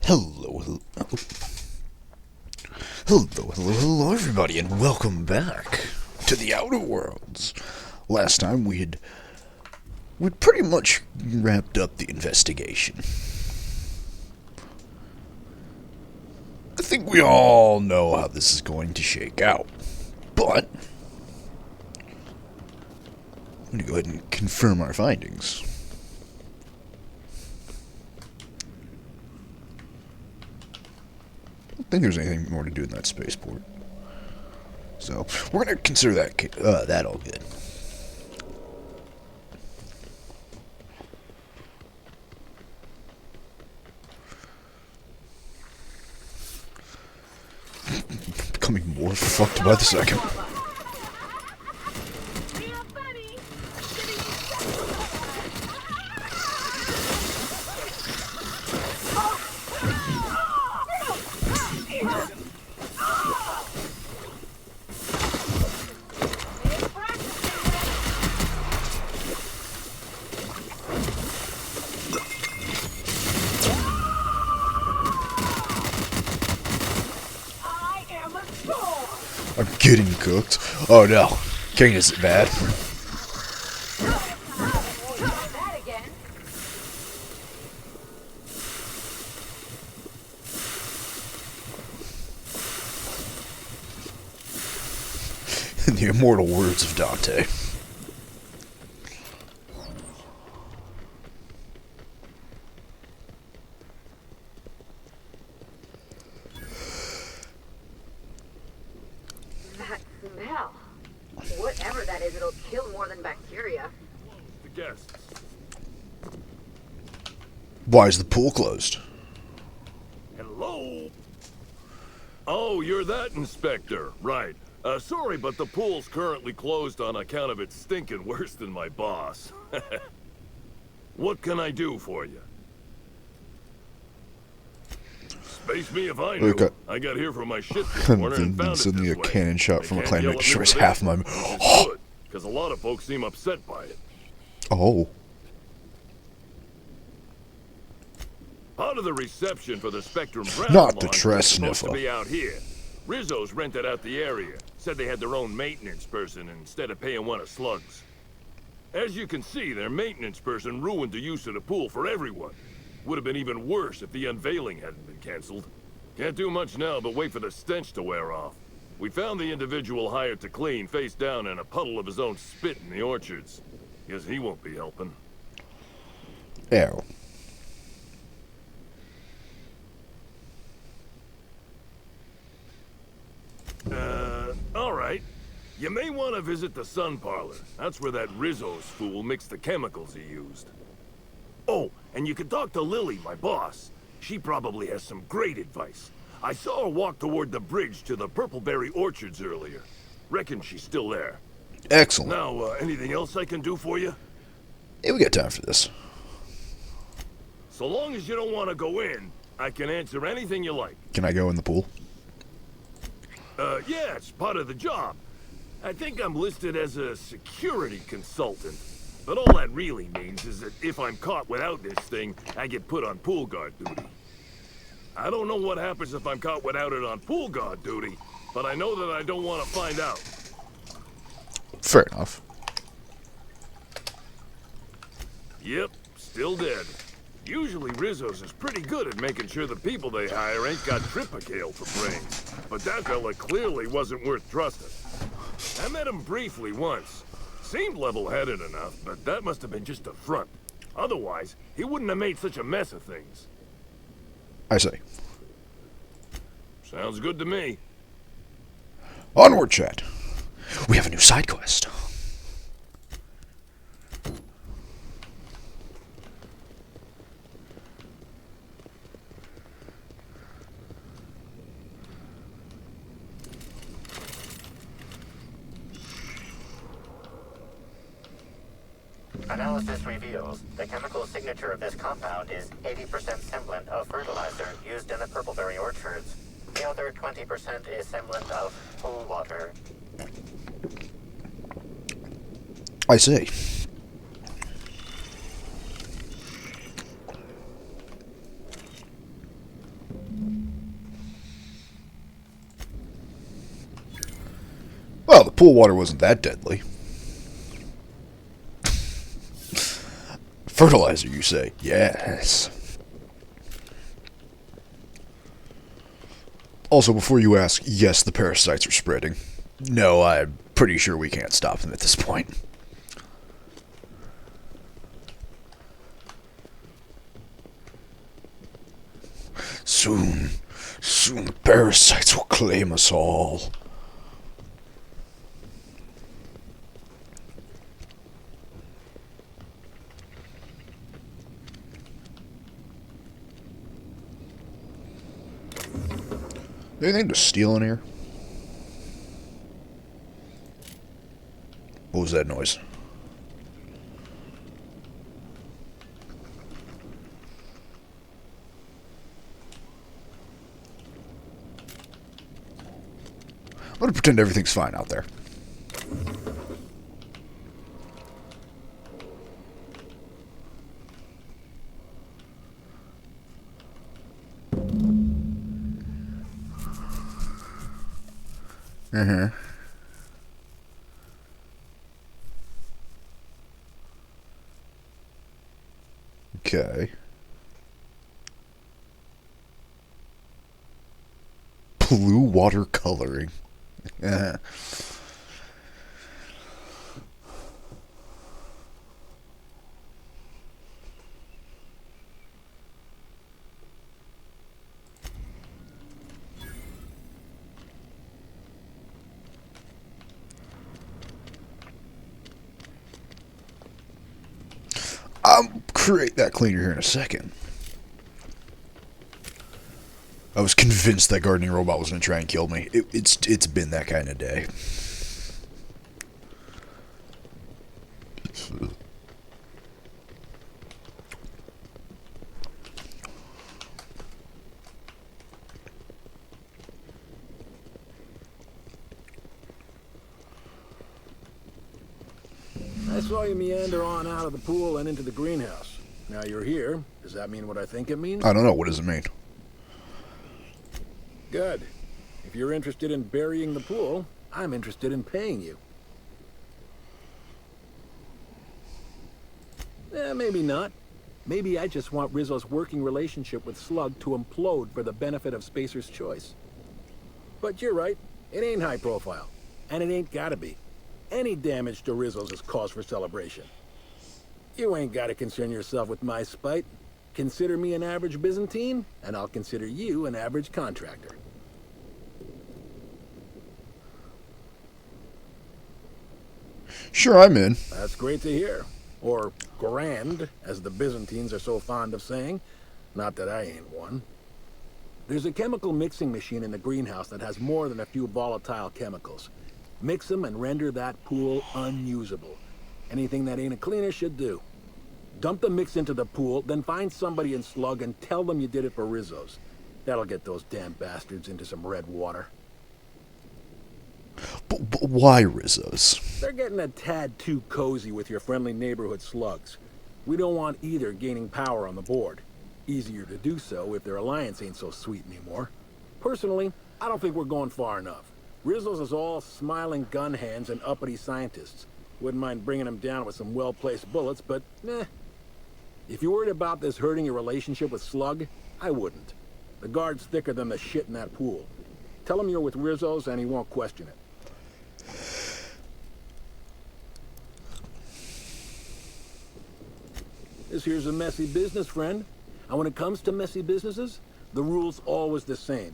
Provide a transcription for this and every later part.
Hello, hello, hello, everybody, and welcome back to the Outer Worlds. Last time we'd pretty much wrapped up the investigation. I think we all know how this is going to shake out, but I'm going to go ahead and confirm our findings. I don't think there's anything more to do in that spaceport. So, we're going to consider that all good. Becoming more fucked by the second. I'm getting cooked. Oh no. Kane is it bad? In the immortal words of Dante. That smell. Whatever that is, it'll kill more than bacteria. The guests. Why is the pool closed? Hello? Oh, you're that inspector. Right. Sorry, but the pool's currently closed on account of it stinking worse than my boss. What can I do for you? Space me if I knew. Okay. I got here from my ship this morning and found it Suddenly this a way. cannon shot They from a can't clan yell that at me destroys for half this, my... which is good, because a lot of folks seem upset by it. Oh. Part of the reception for the Spectrum Brown Not the launch Tress was supposed sniffer. to be out here. Rizzo's rented out the area. Said they had their own maintenance person instead of paying one of Slug's. As you can see, their maintenance person ruined the use of the pool for everyone. Would have been even worse if the unveiling hadn't been canceled. Can't do much now but wait for the stench to wear off. We found the individual hired to clean face down in a puddle of his own spit in the orchards. Guess he won't be helping. Ew. Alright. You may want to visit the Sun Parlor. That's where that Rizzo's fool mixed the chemicals he used. Oh, and you can talk to Lily, my boss. She probably has some great advice. I saw her walk toward the bridge to the Purpleberry Orchards earlier. Reckon she's still there. Excellent. Now, anything else I can do for you? Hey, we got time for this. So long as you don't want to go in, I can answer anything you like. Can I go in the pool? Yeah, it's part of the job. I think I'm listed as a security consultant. But all that really means is that if I'm caught without this thing, I get put on pool guard duty. I don't know what happens if I'm caught without it on pool guard duty, but I know that I don't want to find out. Fair enough. Yep, still dead. Usually Rizzo's is pretty good at making sure the people they hire ain't got Tripicale for brains. But that fella clearly wasn't worth trusting. I met him briefly once. Seemed level-headed enough, but that must have been just a front. Otherwise, he wouldn't have made such a mess of things. I say. Sounds good to me. Onward, chat. We have a new side quest. Analysis reveals the chemical signature of this compound is 80% semblant of fertilizer used in the Purpleberry orchards. The other 20% is semblant of pool water. I see. pool water wasn't that deadly. Fertilizer, you say? Yes. Also, before you ask, yes, the parasites are spreading. No, I'm pretty sure we can't stop them at this point. Soon the parasites will claim us all. Anything to steal in here? What was that noise? I'm gonna pretend everything's fine out there. Okay. Blue water coloring. I'll create that cleaner here in a second. I was convinced that gardening robot was going to try and kill me. It's been that kind of day. I saw you meander on out of the pool and into the greenhouse. Now you're here. Does that mean what I think it means? I don't know. What does it mean? Good. If you're interested in burying the pool, I'm interested in paying you. Maybe not. Maybe I just want Rizzo's working relationship with Slug to implode for the benefit of Spacer's Choice. But you're right. It ain't high profile. And it ain't gotta be. Any damage to Rizzo's is cause for celebration. You ain't gotta concern yourself with my spite. Consider me an average Byzantine, and I'll consider you an average contractor. Sure, I'm in. That's great to hear. Or grand, as the Byzantines are so fond of saying. Not that I ain't one. There's a chemical mixing machine in the greenhouse that has more than a few volatile chemicals. Mix them and render that pool unusable. Anything that ain't a cleaner should do. Dump the mix into the pool, then find somebody in Slug and tell them you did it for Rizzo's. That'll get those damn bastards into some red water. But why Rizzo's? They're getting a tad too cozy with your friendly neighborhood slugs. We don't want either gaining power on the board. Easier to do so if their alliance ain't so sweet anymore. Personally, I don't think we're going far enough. Rizzo's is all smiling gun hands and uppity scientists. Wouldn't mind bringing them down with some well-placed bullets, but nah. If you're worried about this hurting your relationship with Slug, I wouldn't. The guard's thicker than the shit in that pool. Tell him you're with Rizzo's and he won't question it. This here's a messy business, friend. And when it comes to messy businesses, the rule's always the same.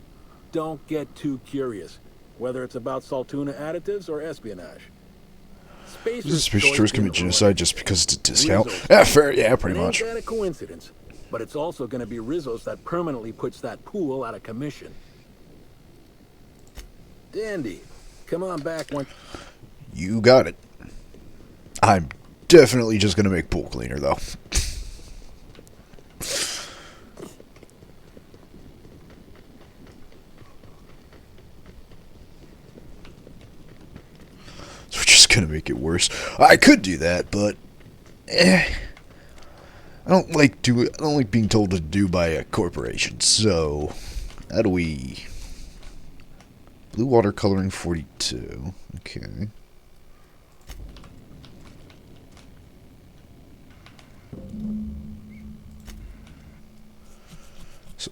Don't get too curious, whether it's about Saltuna additives or espionage. This choice can be genocide just because it's a discount. Yeah, fair. Yeah, pretty much. Ain't that a coincidence? But it's also going to be Rizzo's that permanently puts that pool out of commission. Dandy, come on back once. You got it. I'm definitely just gonna make pool cleaner though. So we're just gonna make it worse. I could do that, but I don't like being told to do by a corporation. So how do we? Blue water coloring 42. Okay.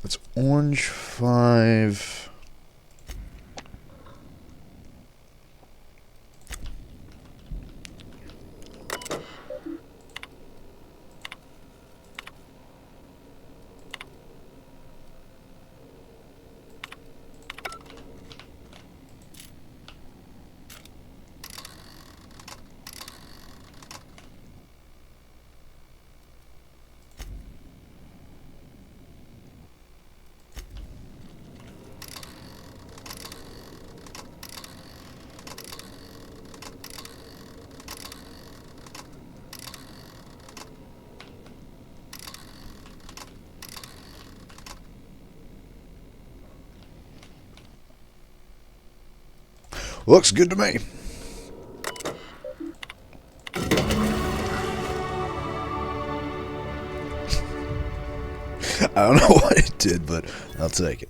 That's orange 5. Looks good to me. I don't know what it did, but I'll take it.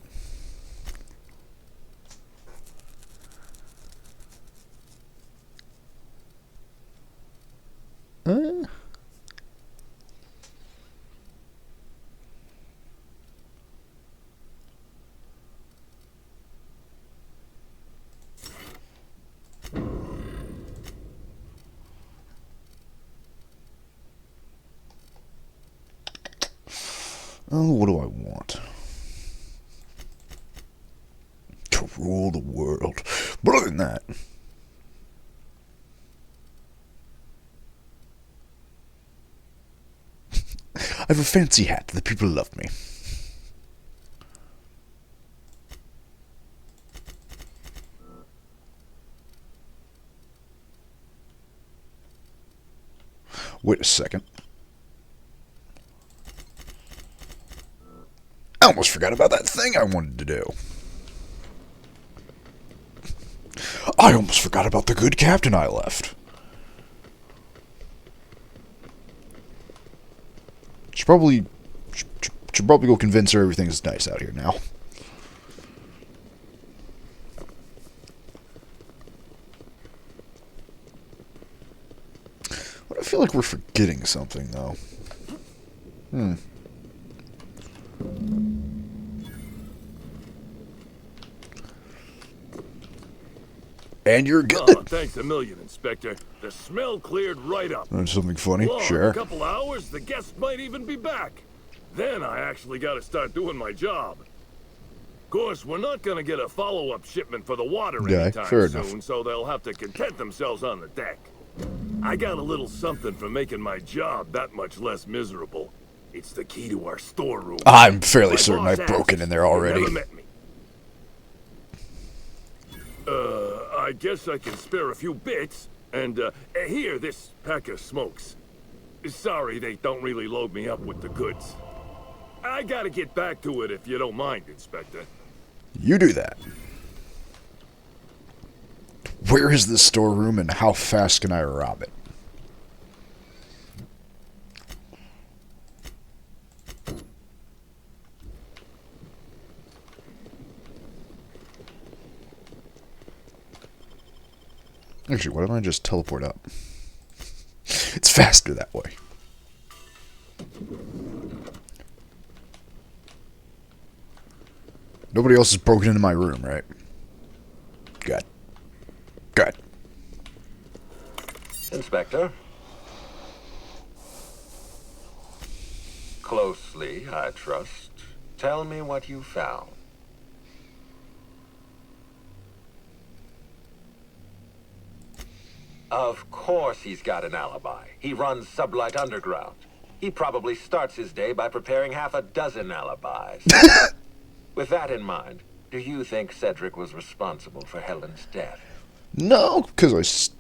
Oh, what do I want? To rule the world. But other than that, I have a fancy hat. The people love me. Wait a second. I almost forgot about that thing I wanted to do. I almost forgot about the good captain I left. Should probably go convince her everything's nice out here now. But I feel like we're forgetting something, though. And you're good. Oh, thanks a million, Inspector. The smell cleared right up. That's something funny, Well, in sure. a couple hours, the guests might even be back. Then I actually got to start doing my job. Of course, we're not going to get a follow-up shipment for the water Yeah, anytime fair soon, enough. so they'll have to content themselves on the deck. I got a little something for making my job that much less miserable. It's the key to our storeroom. I'm fairly My certain boss I've broken asks, in there "You already. never met me." I guess I can spare a few bits. And, here, this pack of smokes. Sorry they don't really load me up with the goods. I gotta get back to it if you don't mind, Inspector. You do that. Where is this storeroom and how fast can I rob it? Actually, why don't I just teleport up? It's faster that way. Nobody else has broken into my room, right? Good. Good. Inspector. Closely, I trust. Tell me what you found. Of course he's got an alibi. He runs Sublight Underground. He probably starts his day by preparing half a dozen alibis. With that in mind, do you think Cedric was responsible for Helen's death? No, because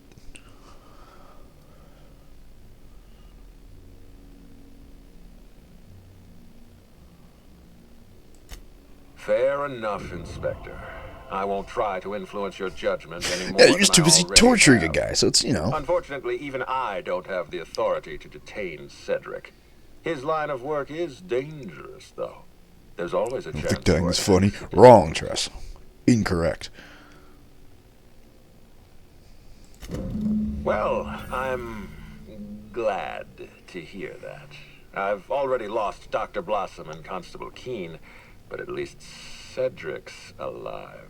Fair enough, Inspector. I won't try to influence your judgment anymore. Yeah, you're just too than I busy already torturing a have. guy, so it's, you know. Unfortunately, even I don't have the authority to detain Cedric. His line of work is dangerous, though. There's always a I chance. think dying for is an funny. accident. Wrong, Tress. Incorrect. Well, I'm glad to hear that. I've already lost Dr. Blossom and Constable Keene, but at least Cedric's alive.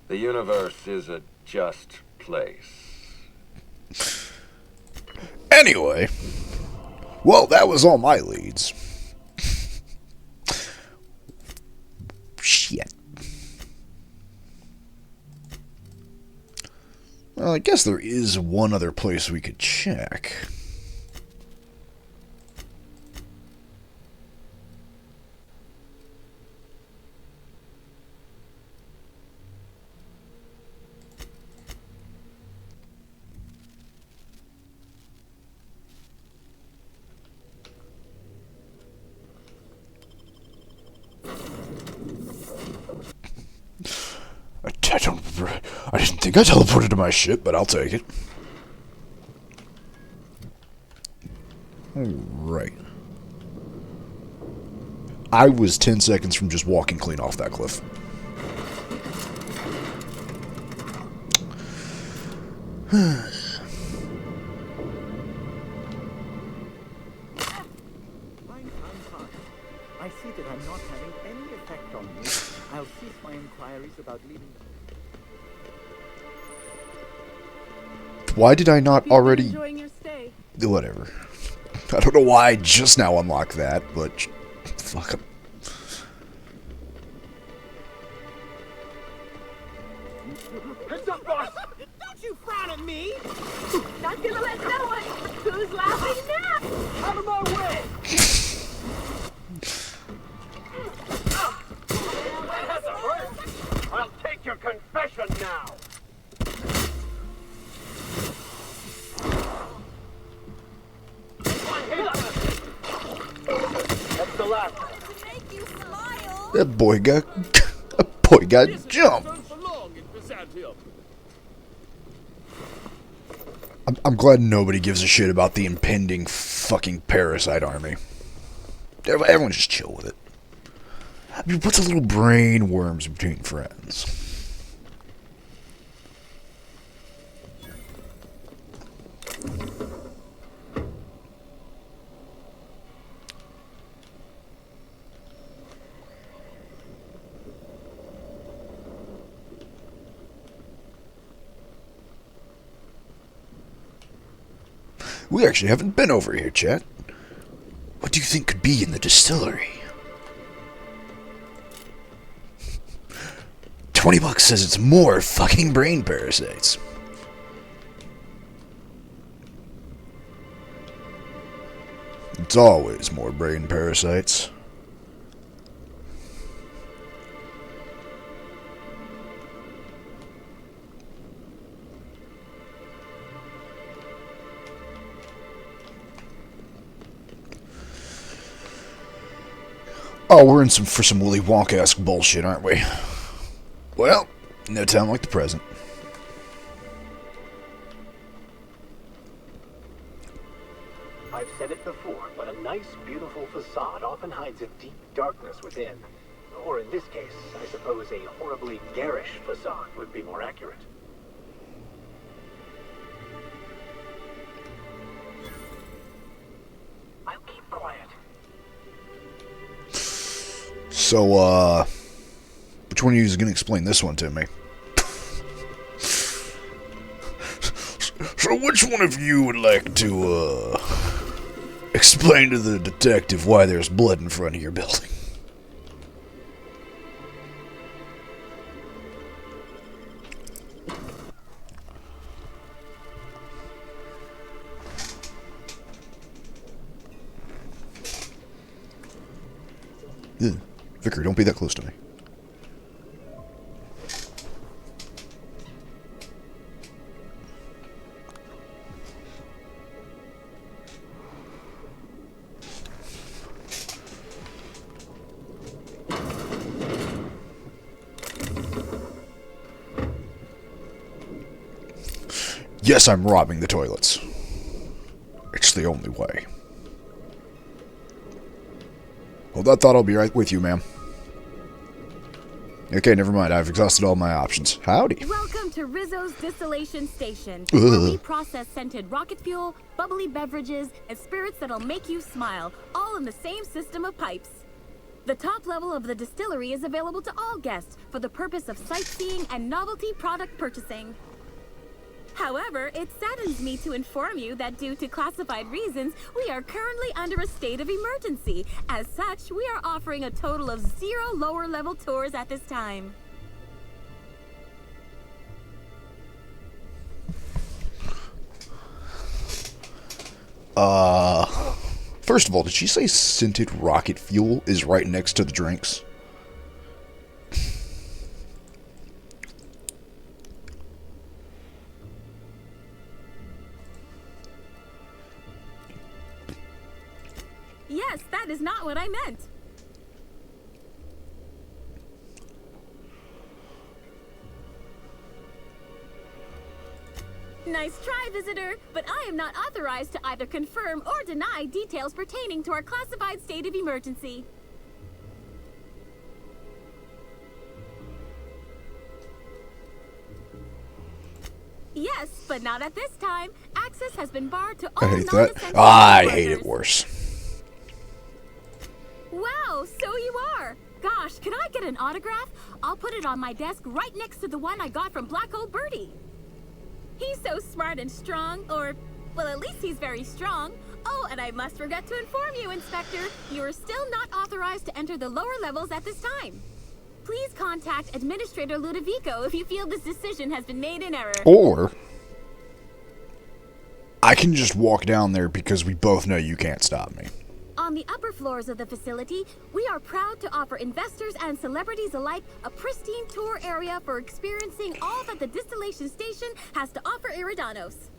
The universe is a just place. Anyway, well, that was all my leads. Shit. Well, I guess there is one other place we could check. I didn't think I teleported to my ship, but I'll take it. Alright. I was 10 seconds from just walking clean off that cliff. I'm fine. I see that I'm not having any effect on you. I'll cease my inquiries about leaving. Why did I not already... Enjoying your stay. Whatever. I don't know why I just now unlocked that, but... Fuck 'em. Heads up, boss! Don't you frown at me! Not gonna let no one. Who's laughing now? Out of my way! That has a hurt! I'll take your confession now! That's the last. Make you smile. That boy got jumped. I'm glad nobody gives a shit about the impending fucking parasite army. Everyone just chill with it. I mean, what's a little brain worms between friends? We actually haven't been over here, chat. What do you think could be in the distillery? $20 says it's more fucking brain parasites. It's always more brain parasites. Oh, we're in for some Willy Wonka-esque bullshit, aren't we? Well, no time like the present. I've said it before, but a nice, beautiful facade often hides a deep darkness within. Or in this case, I suppose a horribly garish facade would be more accurate. I'll keep quiet. So, which one of you is going to explain this one to me? So which one of you would like to, explain to the detective why there's blood in front of your building? Ugh. Vicar, don't be that close to me. Yes, I'm robbing the toilets. It's the only way. Hold that thought, I'll be right with you, ma'am. Okay, never mind. I've exhausted all my options. Howdy. Welcome to Rizzo's Distillation Station, where we process scented rocket fuel, bubbly beverages, and spirits that'll make you smile, all in the same system of pipes. The top level of the distillery is available to all guests for the purpose of sightseeing and novelty product purchasing. However, it saddens me to inform you that due to classified reasons, we are currently under a state of emergency. As such, we are offering a total of 0 lower-level tours at this time. First of all, did she say scented rocket fuel is right next to the drinks? Yes, that is not what I meant. Nice try, visitor, but I am not authorized to either confirm or deny details pertaining to our classified state of emergency. Yes, but not at this time. Access has been barred to all I hate that. non-essential I hate workers. it worse. Wow, so you are. Gosh, can I get an autograph? I'll put it on my desk right next to the one I got from Black Old Birdie. He's so smart and strong, or, well, at least he's very strong. Oh, and I must forget to inform you, Inspector, you are still not authorized to enter the lower levels at this time. Please contact Administrator Ludovico if you feel this decision has been made in error. Or I can just walk down there because we both know you can't stop me. On the upper floors of the facility, we are proud to offer investors and celebrities alike a pristine tour area for experiencing all that the distillation station has to offer Iridanos.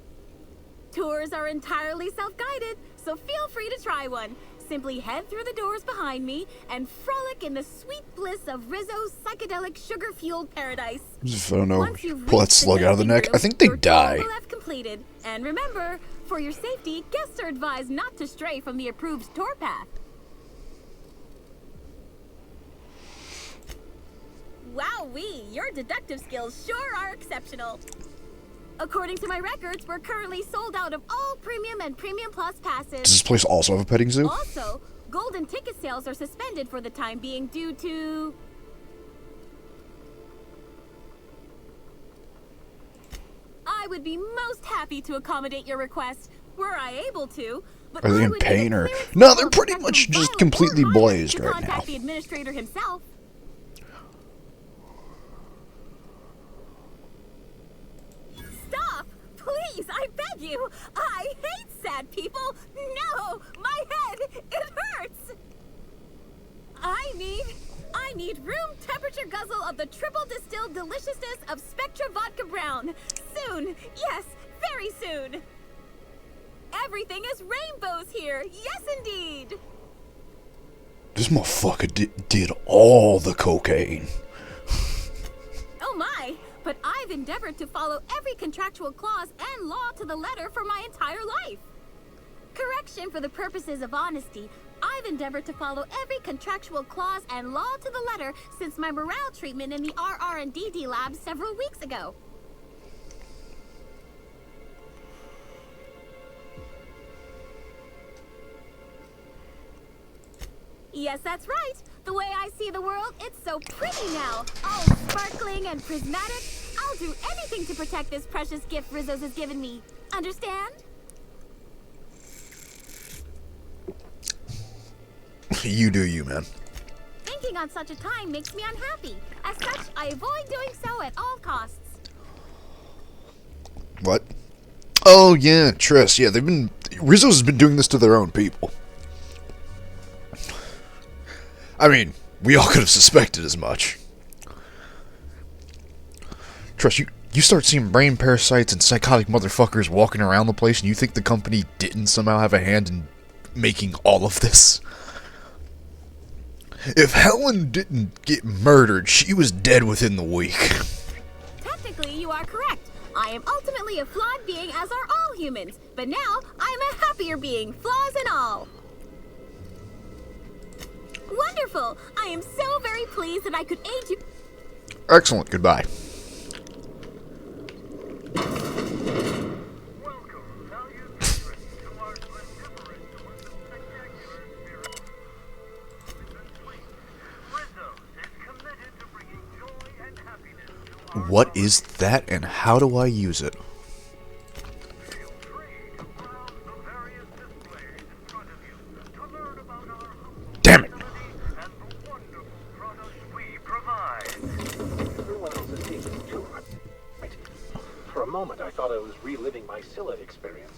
Tours are entirely self-guided, so feel free to try one. Simply head through the doors behind me and frolic in the sweet bliss of Rizzo's psychedelic sugar-fueled paradise. If I don't know, Once you've pull that reached the slug out of the nesting neck. I room, think they your tour die. will have completed. And remember, for your safety, guests are advised not to stray from the approved tour path. Wowee, your deductive skills sure are exceptional. According to my records, we're currently sold out of all Premium and Premium Plus passes. Does this place also have a petting zoo? Also, golden ticket sales are suspended for the time being due to... I would be most happy to accommodate your request, were I able to, but Are they I in would need pain a or... clearance No, from they're pretty Professor much just Violet completely or Hyde blazed to right contact now. the administrator himself. Stop! Please, I beg you! I hate sad people! No! My head! It hurts! I need room temperature guzzle of the triple distilled deliciousness of Spectra Vodka Brown. Soon! Yes, very soon! Everything is rainbows here! Yes, indeed! This motherfucker did all the cocaine. Oh my! But I've endeavored to follow every contractual clause and law to the letter for my entire life. Correction for the purposes of honesty, I've endeavored to follow every contractual clause and law to the letter since my morale treatment in the RR&DD lab several weeks ago. Yes, that's right. The way I see the world, it's so pretty now. All sparkling and prismatic. I'll do anything to protect this precious gift Rizzo's has given me. Understand? You do you, man. Thinking on such a time makes me unhappy. As such, I avoid doing so at all costs. What? Oh, yeah, Triss. Yeah, Rizzo's has been doing this to their own people. I mean, we all could have suspected as much. Trust, you start seeing brain parasites and psychotic motherfuckers walking around the place, and you think the company didn't somehow have a hand in making all of this? If Helen didn't get murdered, she was dead within the week. Technically, you are correct. I am ultimately a flawed being, as are all humans. But now, I'm a happier being, flaws and all. Wonderful! I am so very pleased that I could aid you. Excellent, goodbye. What is that, and how do I use it? Damn it! Everyone else is taking the tour. Right. For a moment, I thought I was reliving my Scylla experience.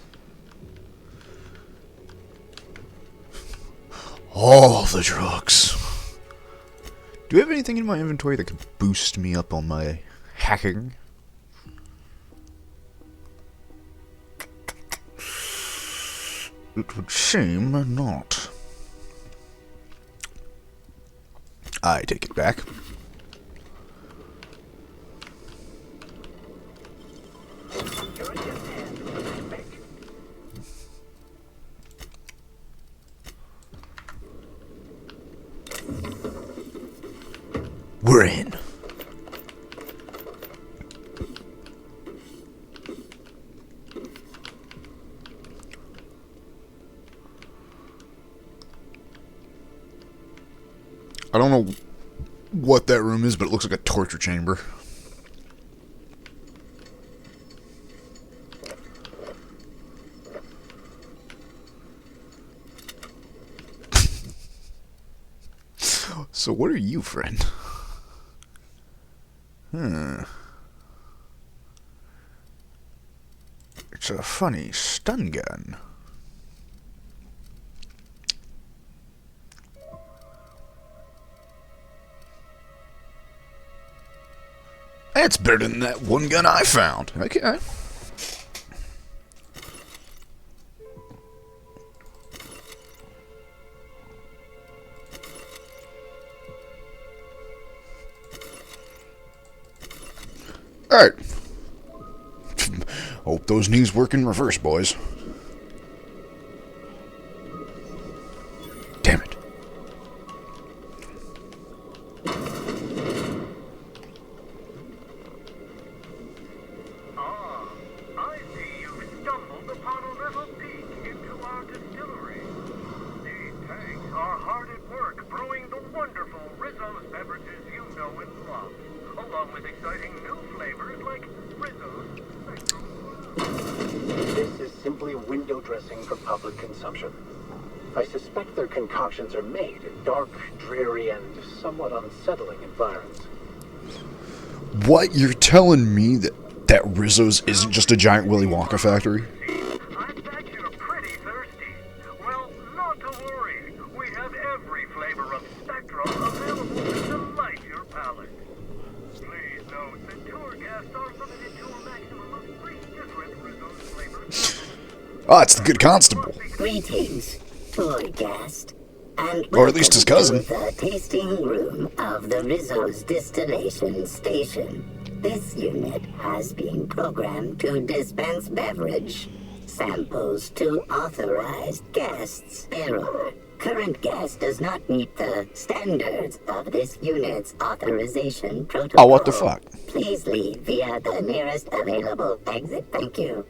All the drugs. Do you have anything in my inventory that could boost me up on my hacking? It would seem not. I take it back. You're in your hand, Mick. We're in. I don't know what that room is, but it looks like a torture chamber. So what are you, friend? It's a funny stun gun. That's better than that one gun I found. Okay. Alright. Hope those knees work in reverse, boys. Damn it. I see you've stumbled upon a little peek into our distillery. These tanks are hard at work brewing the wonderful Rizzo's beverages you know and love, along with exciting new flavors like Rizzo's Spectrum. This is simply window dressing for public consumption. I suspect their concoctions are made in dark, dreary, and somewhat unsettling environs. What? You're telling me that Rizzo's isn't just a giant Willy Wonka factory? I bet you're pretty thirsty. Well, not to worry. We have every flavor of Spectrum available to delight your palate. Please note that tour guests are limited to a maximum of 3 different Rizzo's flavors. Oh, it's the good constable. Greetings, tour guest, and Or at least his cousin. welcome to the tasting room of the Rizzo's distillation station. This unit has been programmed to dispense beverage samples to authorized guests. Error. Current guest does not meet the standards of this unit's authorization protocol. Oh, what the fuck? Please leave via the nearest available exit. Thank you.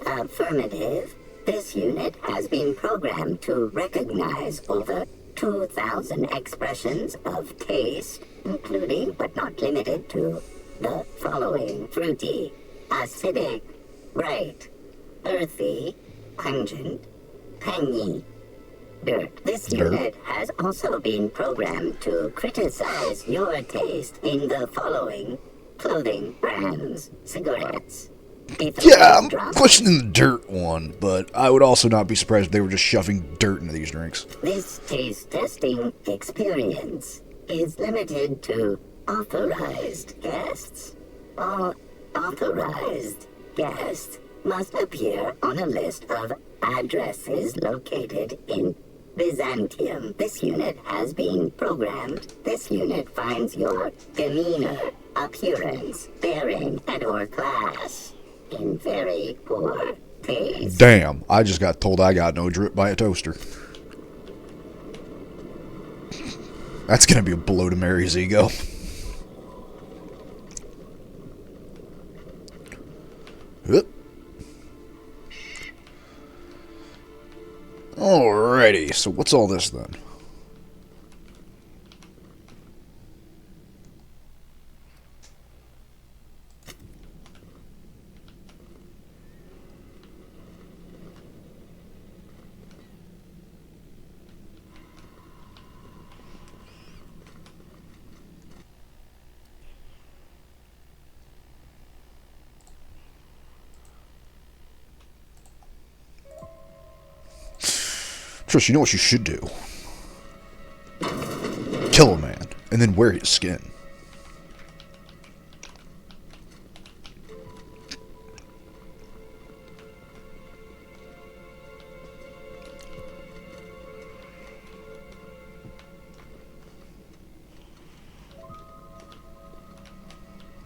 Affirmative. This unit has been programmed to recognize over 2,000 expressions of taste, including but not limited to the following: fruity, acidic, bright, earthy, pungent, tangy, dirt. This unit has also been programmed to criticize your taste in the following clothing brands, cigarettes. Yeah, I'm questioning the dirt one, but I would also not be surprised if they were just shoving dirt into these drinks. This taste testing experience is limited to authorized guests. All authorized guests must appear on a list of addresses located in Byzantium. This unit has been programmed. This unit finds your demeanor, appearance, bearing, and/or class in very poor taste. Damn, I just got told I got no drip by a toaster. That's gonna be a blow to Mary's ego. Hup. Alrighty, so what's all this then? Trish, you know what you should do? Kill a man, and then wear his skin.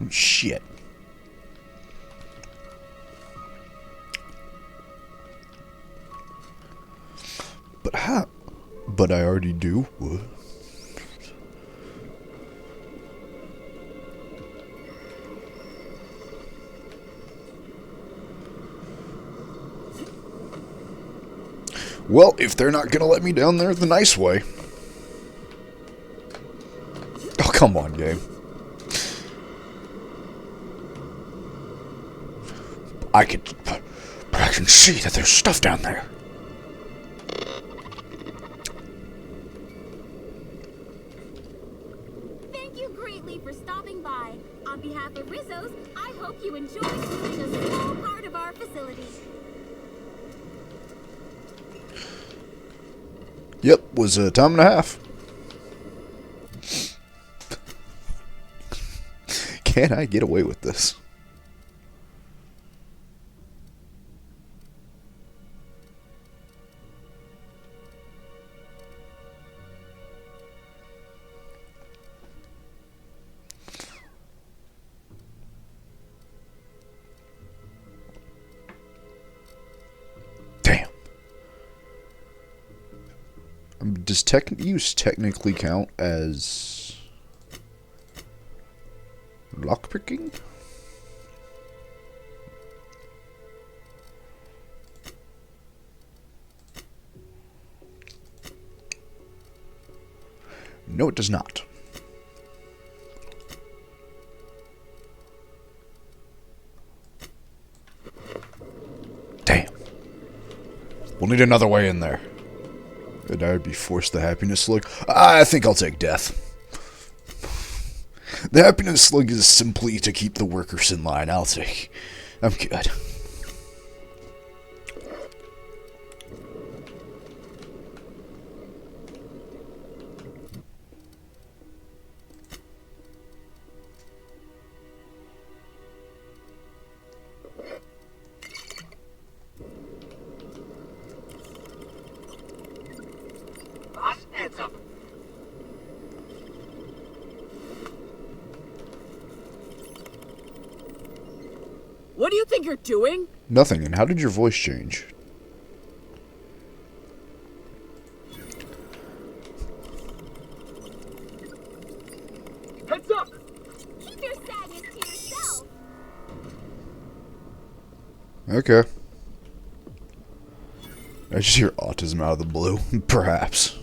Shit. But how? But I already do. What? Well, if they're not gonna let me down there the nice way. Oh, come on, game. But I can see that there's stuff down there. Thank you greatly for stopping by. On behalf of Rizzo's, I hope you enjoyed touring a small part of our facility. Yep, was a time and a half. Can I get away with this? Does use technically count as lockpicking? No, it does not. Damn. We'll need another way in there. And I would be forced the happiness slug. I think I'll take death. The happiness slug is simply to keep the workers in line. I'm good. What do you think you're doing? Nothing. And how did your voice change? Heads up! Keep your sadness to yourself. Okay. I just hear autism out of the blue. Perhaps.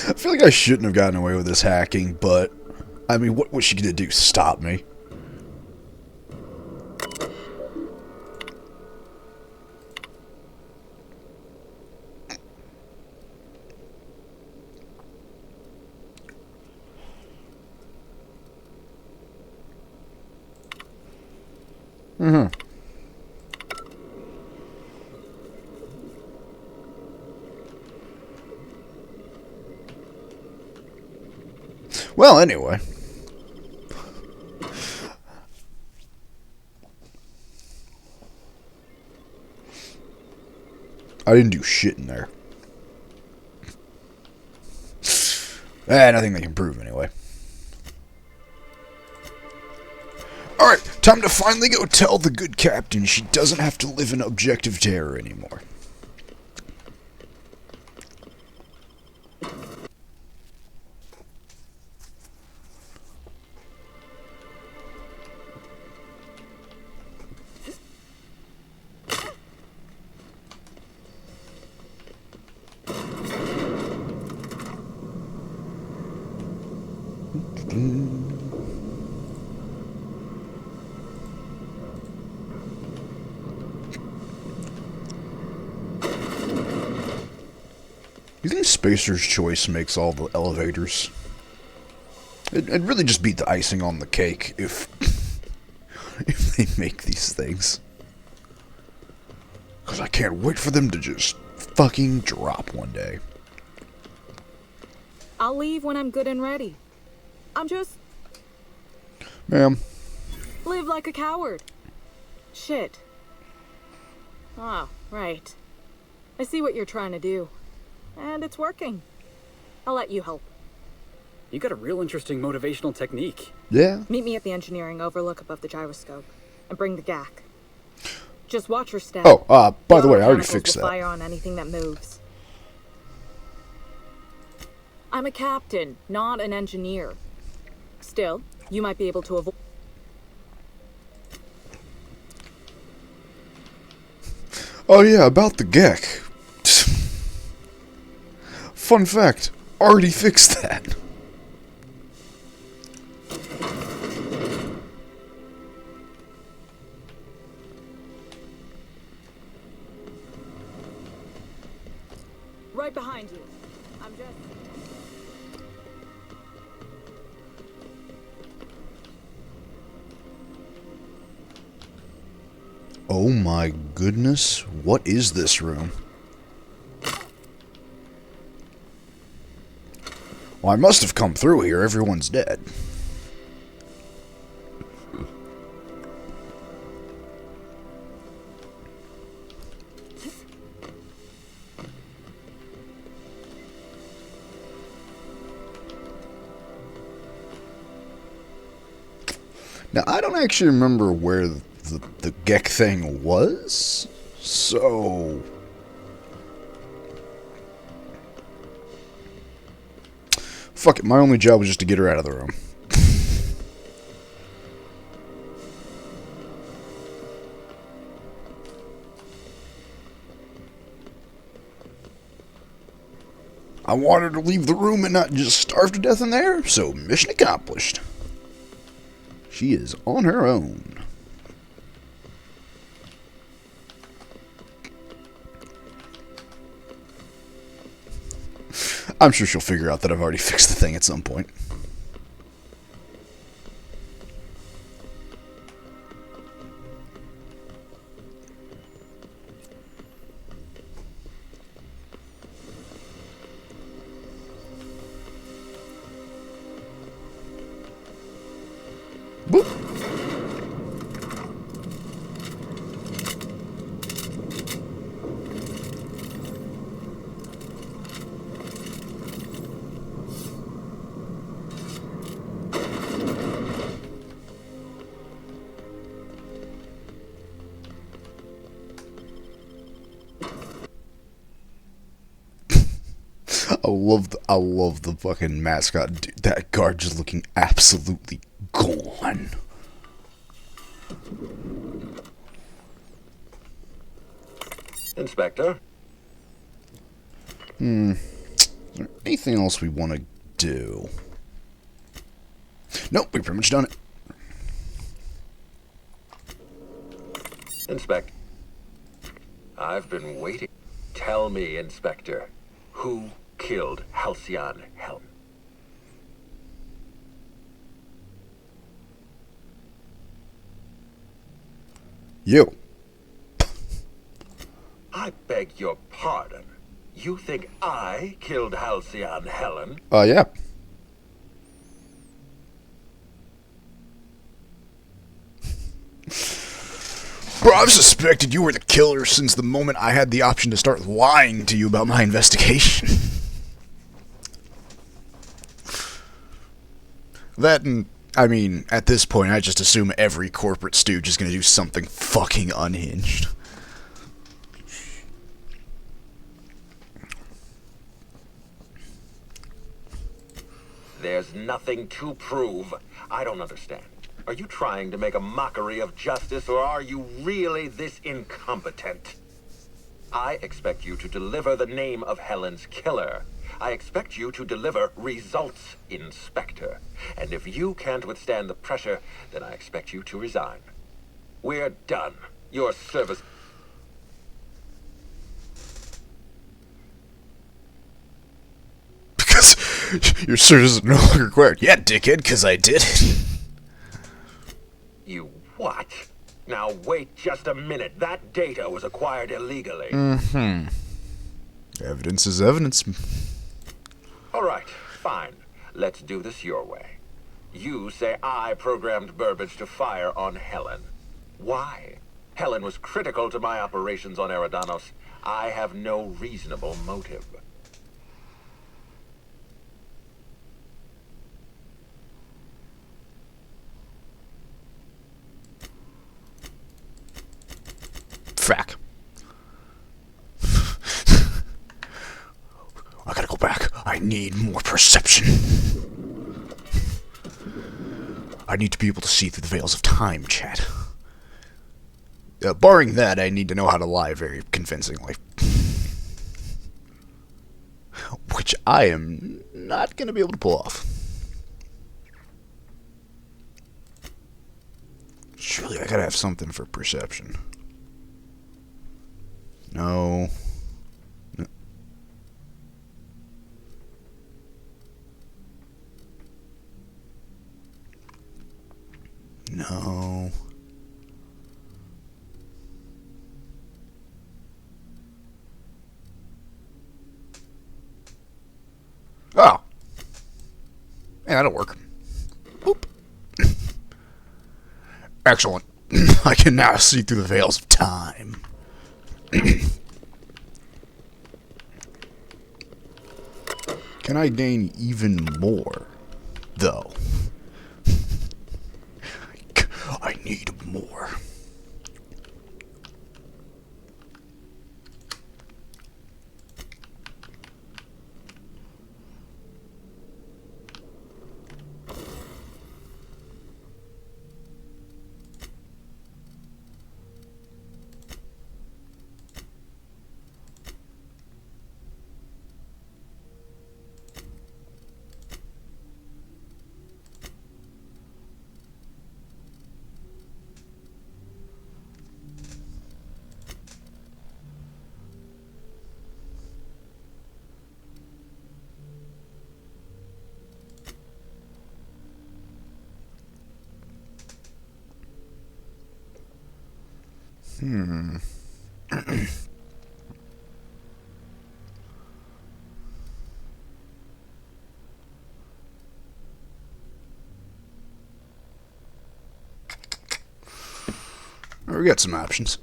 I feel like I shouldn't have gotten away with this hacking, but I mean, what was she gonna do? Stop me? Well, anyway. I didn't do shit in there. Nothing they can prove anyway. Alright, time to finally go tell the good captain she doesn't have to live in objective terror anymore. You think Spacer's Choice makes all the elevators? It'd really just be the icing on the cake if if they make these things. Because I can't wait for them to just fucking drop one day. I'll leave when I'm good and ready. I'm just... Ma'am. Live like a coward. Shit. Ah, right. I see what you're trying to do. And it's working. I'll let you help. You got a real interesting motivational technique. Yeah. Meet me at the engineering overlook above the gyroscope. And bring the GAC. Just watch your step. Oh, by the way, I already Mechanicals fixed will that. Fire on anything that moves. I'm a captain, not an engineer. Still, you might be able to avoid... Oh yeah, about the GEC. Fun fact, already fixed that. Right behind you. I'm just... Oh my goodness, what is this room? Well, I must have come through here, everyone's dead. Now, I don't actually remember where the GEC thing was, so... Fuck it, my only job was just to get her out of the room. I wanted to leave the room and not just starve to death in there, so mission accomplished. She is on her own. I'm sure she'll figure out that I've already fixed the thing at some point. Boop. I love the fucking mascot. Dude, that guard just looking absolutely gone. Inspector? Is there anything else we want to do? Nope, we've pretty much done it. Inspector. I've been waiting. Tell me, Inspector, who killed Halcyon Helm? You. I beg your pardon. You think I killed Halcyon Helen? Yeah. Bro, I've suspected you were the killer since the moment I had the option to start lying to you about my investigation. That and, I mean, at this point, I just assume every corporate stooge is going to do something fucking unhinged. There's nothing to prove. I don't understand. Are you trying to make a mockery of justice, or are you really this incompetent? I expect you to deliver the name of Helen's killer. I expect you to deliver results, Inspector. And if you can't withstand the pressure, then I expect you to resign. We're done. Your service... Your service is no longer required. Yeah, dickhead, because I did it. You what? Now wait just a minute. That data was acquired illegally. Mm-hmm. Evidence is evidence. All right, fine. Let's do this your way. You say I programmed Burbage to fire on Helen. Why? Helen was critical to my operations on Eridanos. I have no reasonable motive. Frack. I gotta go back. I need more perception. I need to be able to see through the veils of time, chat. Barring that, I need to know how to lie very convincingly. Which I am not going to be able to pull off. Surely I gotta have something for perception. No. No. Oh. Yeah, that'll work. Boop. Excellent. I can now see through the veils of time. Can I gain even more, though? I need more. We got some options.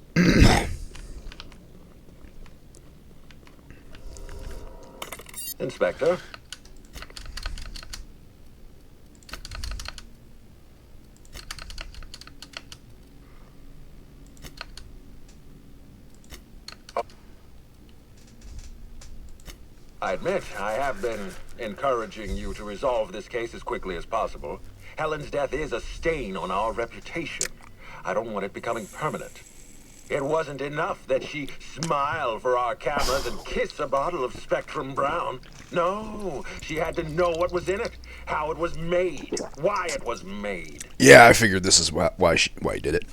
Inspector? I admit, I have been encouraging you to resolve this case as quickly as possible. Helen's death is a stain on our reputation. I don't want it becoming permanent. It wasn't enough that she smile for our cameras and kiss a bottle of Spectrum Brown. No, she had to know what was in it, how it was made, why it was made. Yeah, I figured this is why he did it.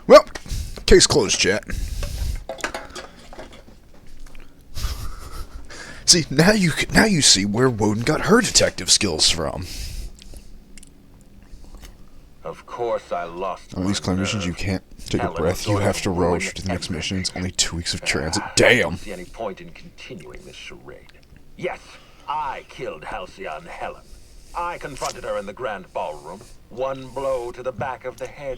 Well, case closed, chat. See, now you see where Woden got her detective skills from. Of course I lost. On these climb missions, you can't take a breath. You have to rush to the next mission. It's only 2 weeks of transit. Damn. I don't see any point in continuing this charade. Yes, I killed Halcyon Helen. I confronted her in the grand ballroom. One blow to the back of the head.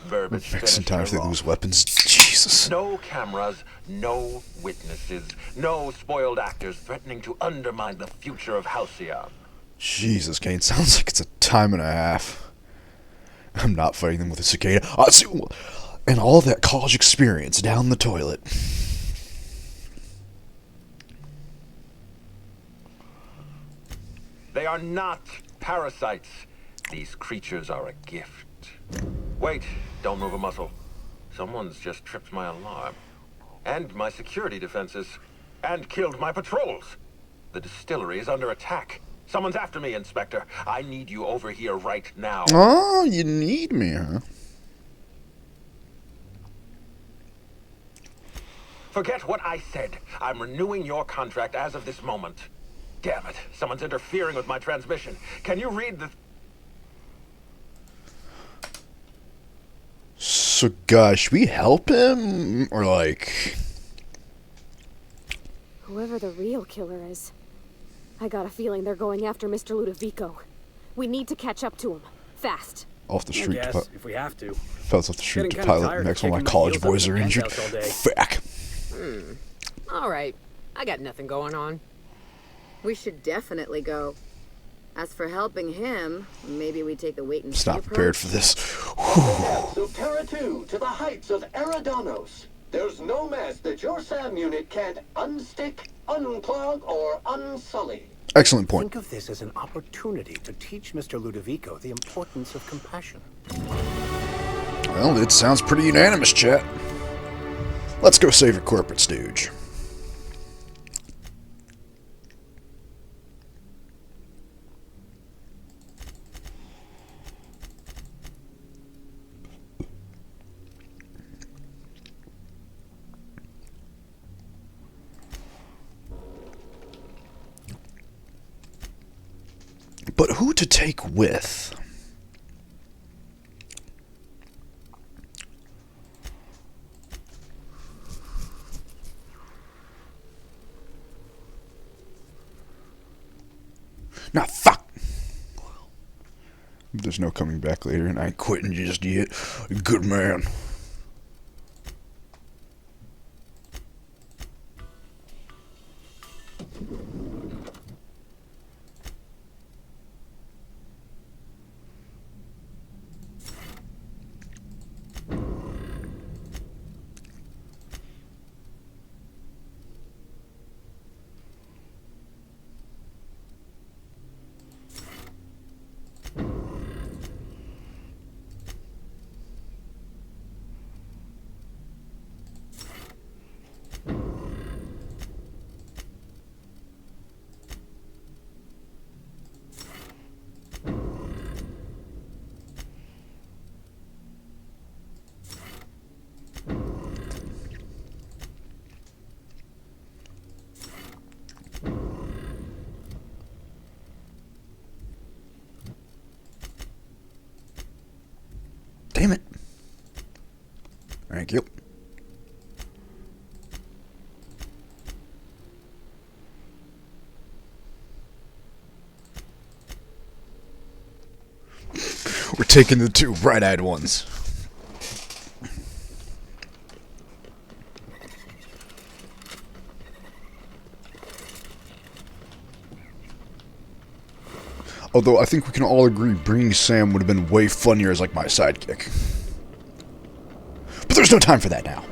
Burbage Fixing finished time her if they off. lose weapons. Jesus. No cameras, no witnesses, no spoiled actors threatening to undermine the future of Halcyon. Jesus, Kane. Sounds like it's a time and a half. I'm not fighting them with a cicada. And all that college experience down the toilet. They are not parasites. These creatures are a gift. Wait, don't move a muscle. Someone's just tripped my alarm. And my security defenses. And killed my patrols. The distillery is under attack. Someone's after me, Inspector. I need you over here right now. Oh, you need me, huh? Forget what I said. I'm renewing your contract as of this moment. Damn it. Someone's interfering with my transmission. Can you read the... So, guys, should we help him? Or, like... Whoever the real killer is, I got a feeling they're going after Mr. Ludovico. We need to catch up to him. Fast. Off the street to if we have to. Fellas off the street to pilot next while my college boys are injured. Fuck. Alright. I got nothing going on. We should definitely go. As for helping him, maybe we take the wait and see Not prepared for this. So Terra 2 to the heights of Eridanos. There's no mess that your SAM unit can't unstick, unclog, or unsully. Excellent point. Think of this as an opportunity to teach Mr. Ludovico the importance of compassion. Well, it sounds pretty unanimous, chat. Let's go save a corporate stooge. But who to take with? Nah, fuck! There's no coming back later, and I ain't quitting just yet. Good man. Damn it. Thank you. We're taking the two bright-eyed ones. Although I think we can all agree bringing Sam would have been way funnier as like my sidekick. But there's no time for that now.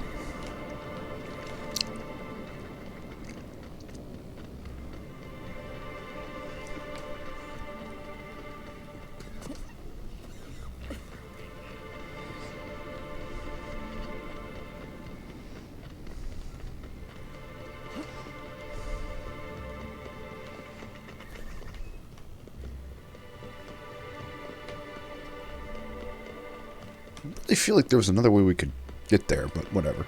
I feel like there was another way we could get there, but whatever.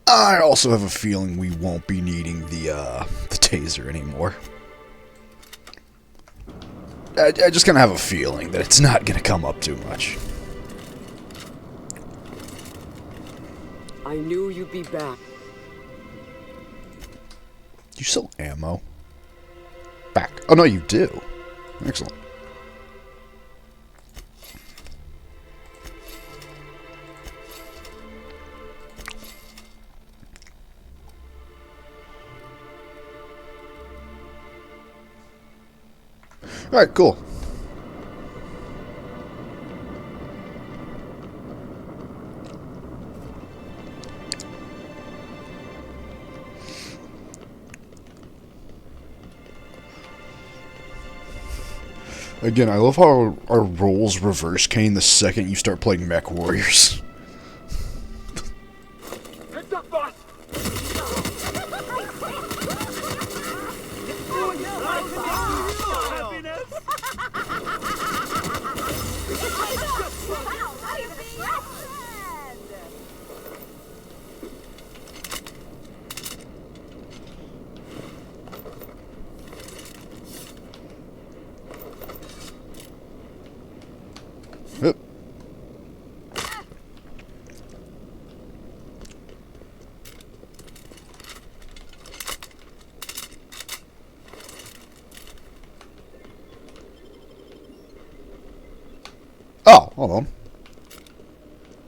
I also have a feeling we won't be needing the taser anymore. I just kind of have a feeling that it's not going to come up too much. I knew you'd be back. You sell ammo? Back. Oh, no, you do. Excellent. Alright, cool. Again, I love how our roles reverse Kane the second you start playing Mech Warriors. Heads up, boss! hold on.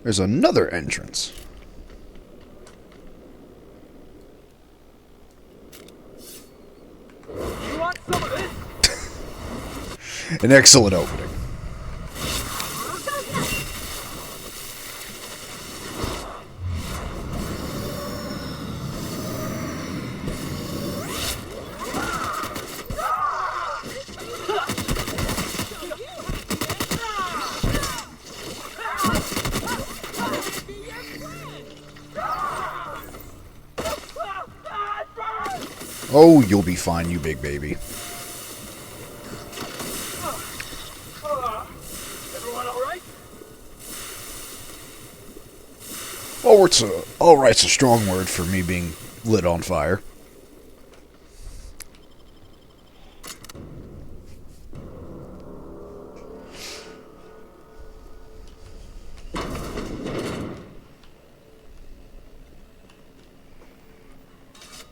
There's another entrance. You want some of this? An excellent opening. Oh, you'll be fine, you big baby. Everyone all right? All right's a strong word for me being lit on fire.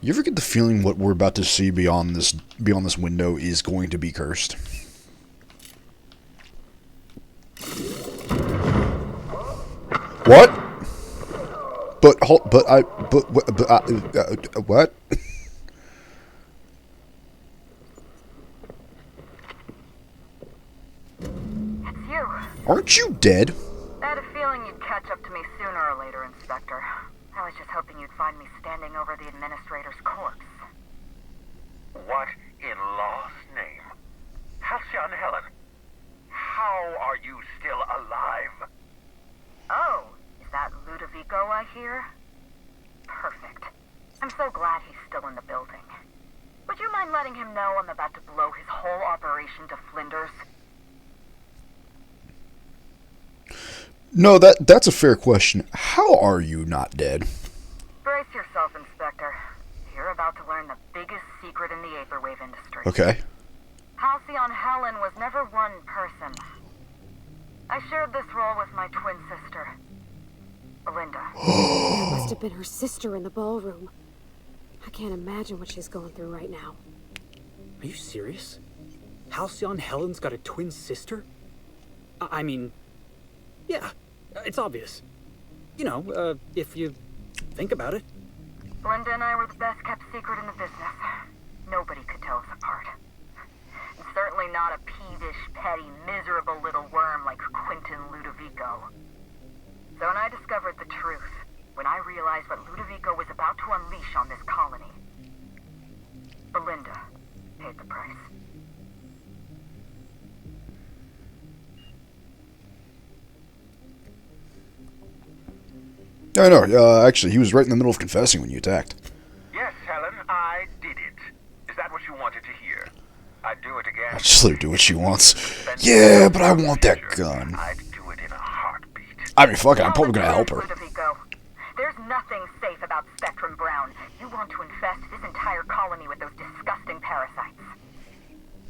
You ever get the feeling what we're about to see beyond this window is going to be cursed? What? What? It's you. Aren't you dead? I had a feeling you'd catch up to me sooner or later, Inspector. I was just hoping you'd find me standing over the administrator's corpse. What in law's name? Halcyon Helen, how are you still alive? Oh, is that Ludovico I hear? Perfect. I'm so glad he's still in the building. Would you mind letting him know I'm about to blow his whole operation to flinders? No, that's a fair question. How are you not dead? Brace yourself, Inspector. You're about to learn the biggest secret in the Aetherwave industry. Okay. Halcyon Helen was never one person. I shared this role with my twin sister, Belinda. That must have been her sister in the ballroom. I can't imagine what she's going through right now. Are you serious? Halcyon Helen's got a twin sister? I mean, yeah, it's obvious. You know, if you think about it. Belinda and I were the best kept secret in the business. Nobody could tell us apart. And certainly not a peevish, petty, miserable little worm like Quentin Ludovico. So when I discovered the truth, when I realized what Ludovico was about to unleash on this colony, Belinda paid the price. No, actually, he was right in the middle of confessing when you attacked. Yes, Helen, I did it. Is that what you wanted to hear? I'd do it again. I'll just let her do what she wants. Yeah, but I want that gun. I'd do it in a heartbeat. I mean, fuck it, I'm probably gonna help her. Ludovico, there's nothing safe about Spectrum Brown. You want to infest this entire colony with those disgusting parasites.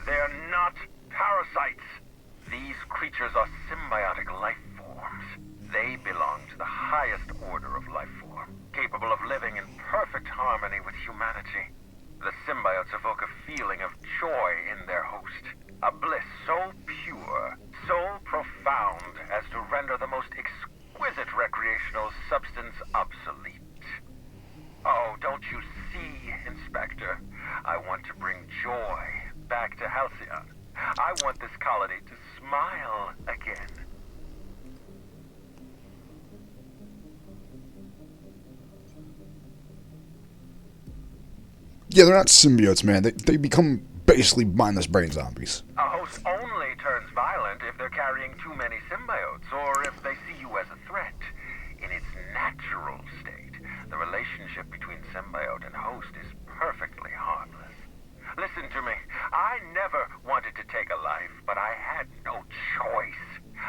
They're not parasites. These creatures are symbiotic life forms. They belong to the highest order of life form, capable of living in perfect harmony with humanity. The symbiotes evoke a feeling of joy in their host, a bliss so pure, so profound as to render the most exquisite recreational substance obsolete. Oh, don't you see, Inspector? I want to bring joy back to Halcyon. I want this colony to smile again. Yeah, they're not symbiotes, man. They become basically mindless brain zombies. A host only turns violent if they're carrying too many symbiotes, or if they see you as a threat. In its natural state, the relationship between symbiote and host is perfectly harmless. Listen to me. I never wanted to take a life, but I had no choice.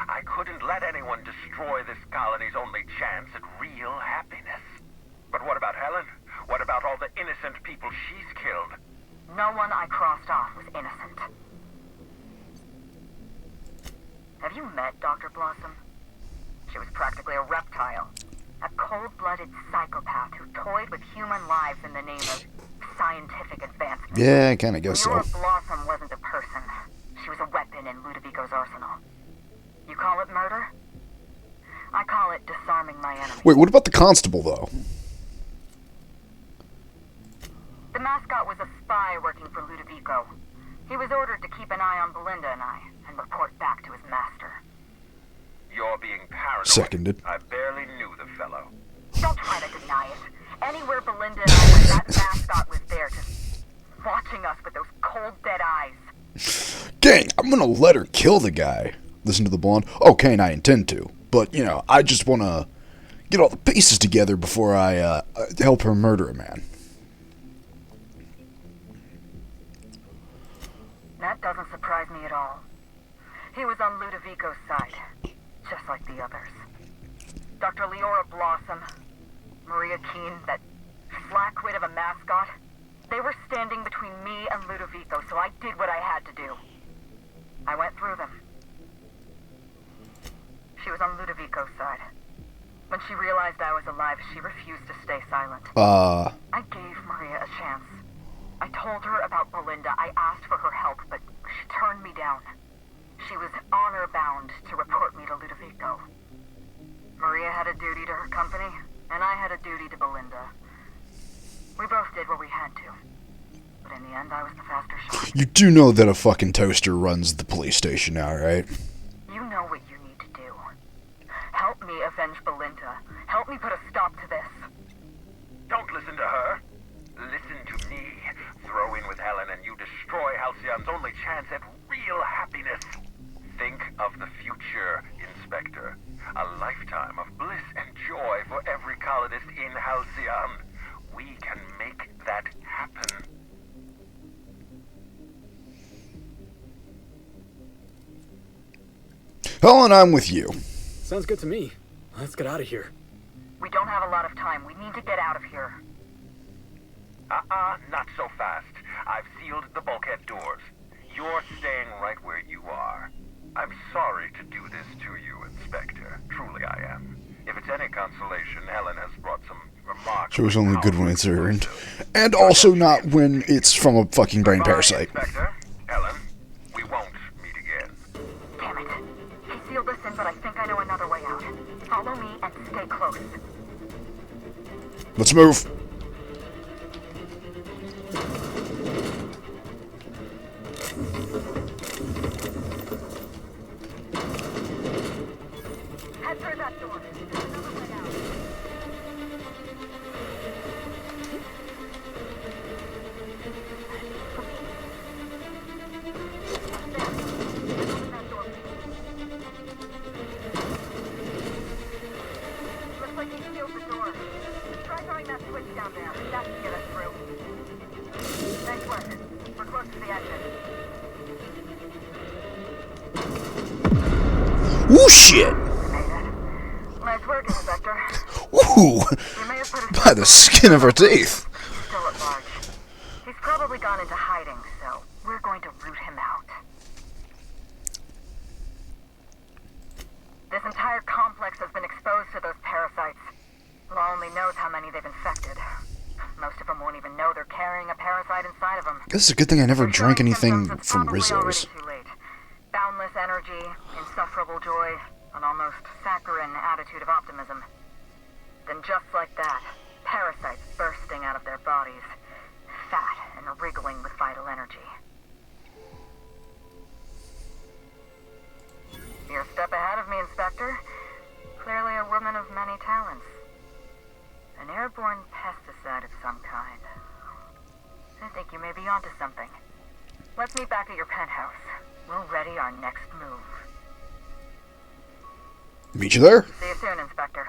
I couldn't let anyone destroy this colony's only chance at real happiness. But what about Helen? What about all the innocent people she's killed? No one I crossed off was innocent. Have you met Dr. Blossom? She was practically a reptile. A cold-blooded psychopath who toyed with human lives in the name of scientific advancement. Yeah, I kind of guess so. Leora Blossom wasn't a person. She was a weapon in Ludovico's arsenal. You call it murder? I call it disarming my enemy. Wait, what about the constable, though? The mascot was a spy working for Ludovico. He was ordered to keep an eye on Belinda and I, and report back to his master. You're being paranoid. Seconded. I barely knew the fellow. Don't try to deny it. Anywhere Belinda and I went, that mascot was there, just watching us with those cold, dead eyes. Gang, I'm gonna let her kill the guy. Listen to the blonde. Okay, and I intend to. But, you know, I just want to get all the pieces together before I help her murder a man. That doesn't surprise me at all. He was on Ludovico's side, just like the others. Dr. Leora Blossom, Maria Keene, that flackwit of a mascot, they were standing between me and Ludovico, so I did what I had to do. I went through them. She was on Ludovico's side. When she realized I was alive, she refused to stay silent. I gave Maria a chance. I told her about Belinda. I asked for her help, but she turned me down. She was honor-bound to report me to Ludovico. Maria had a duty to her company, and I had a duty to Belinda. We both did what we had to. But in the end, I was the faster shot. You do know that a fucking toaster runs the police station now, right? You know what you need to do. Help me avenge Belinda. Help me put a stop to this. Don't listen to her. Listen to me. Throw in with Helen and you destroy Halcyon's only chance at real happiness. Think of the future, Inspector. A lifetime of bliss and joy for every colonist in Halcyon. We can make that happen. Helen, I'm with you. Sounds good to me. Let's get out of here. We don't have a lot of time. We need to get out of here. Not so fast. I've sealed the bulkhead doors. You're staying right where you are. I'm sorry to do this to you, Inspector. Truly I am. If it's any consolation, Helen has brought some remarks. So it's only good when it's earned. And also not when it's from a fucking brain parasite. Inspector, Helen, we won't meet again. Damn it. He sealed us in, but I think I know another way out. Follow me and stay close. Let's move. Head through that door. There's another way out. Looks like he sealed the door. Try throwing that switch down there. That should get us through. Nice work. We're close to the exit. Ooh, shit! Nice work, Inspector. Ooh! By the skin of our teeth. He's still at large. He's probably gone into hiding, so we're going to root him out. This entire complex has been exposed to those parasites. Law only knows how many they've infected. Most of them won't even know they're carrying a parasite inside of them. Guess it's a good thing I never drank anything from Rizzo's. Too late. Boundless energy, insufferable joy, an almost saccharine attitude of optimism. Then just like that, parasites bursting out of their bodies, fat and wriggling with vital energy. You're a step ahead of me, Inspector. Clearly a woman of many talents. An airborne pesticide of some kind. I think you may be onto something. Let's meet back at your penthouse. We'll ready our next move. Meet you there. See you soon, Inspector.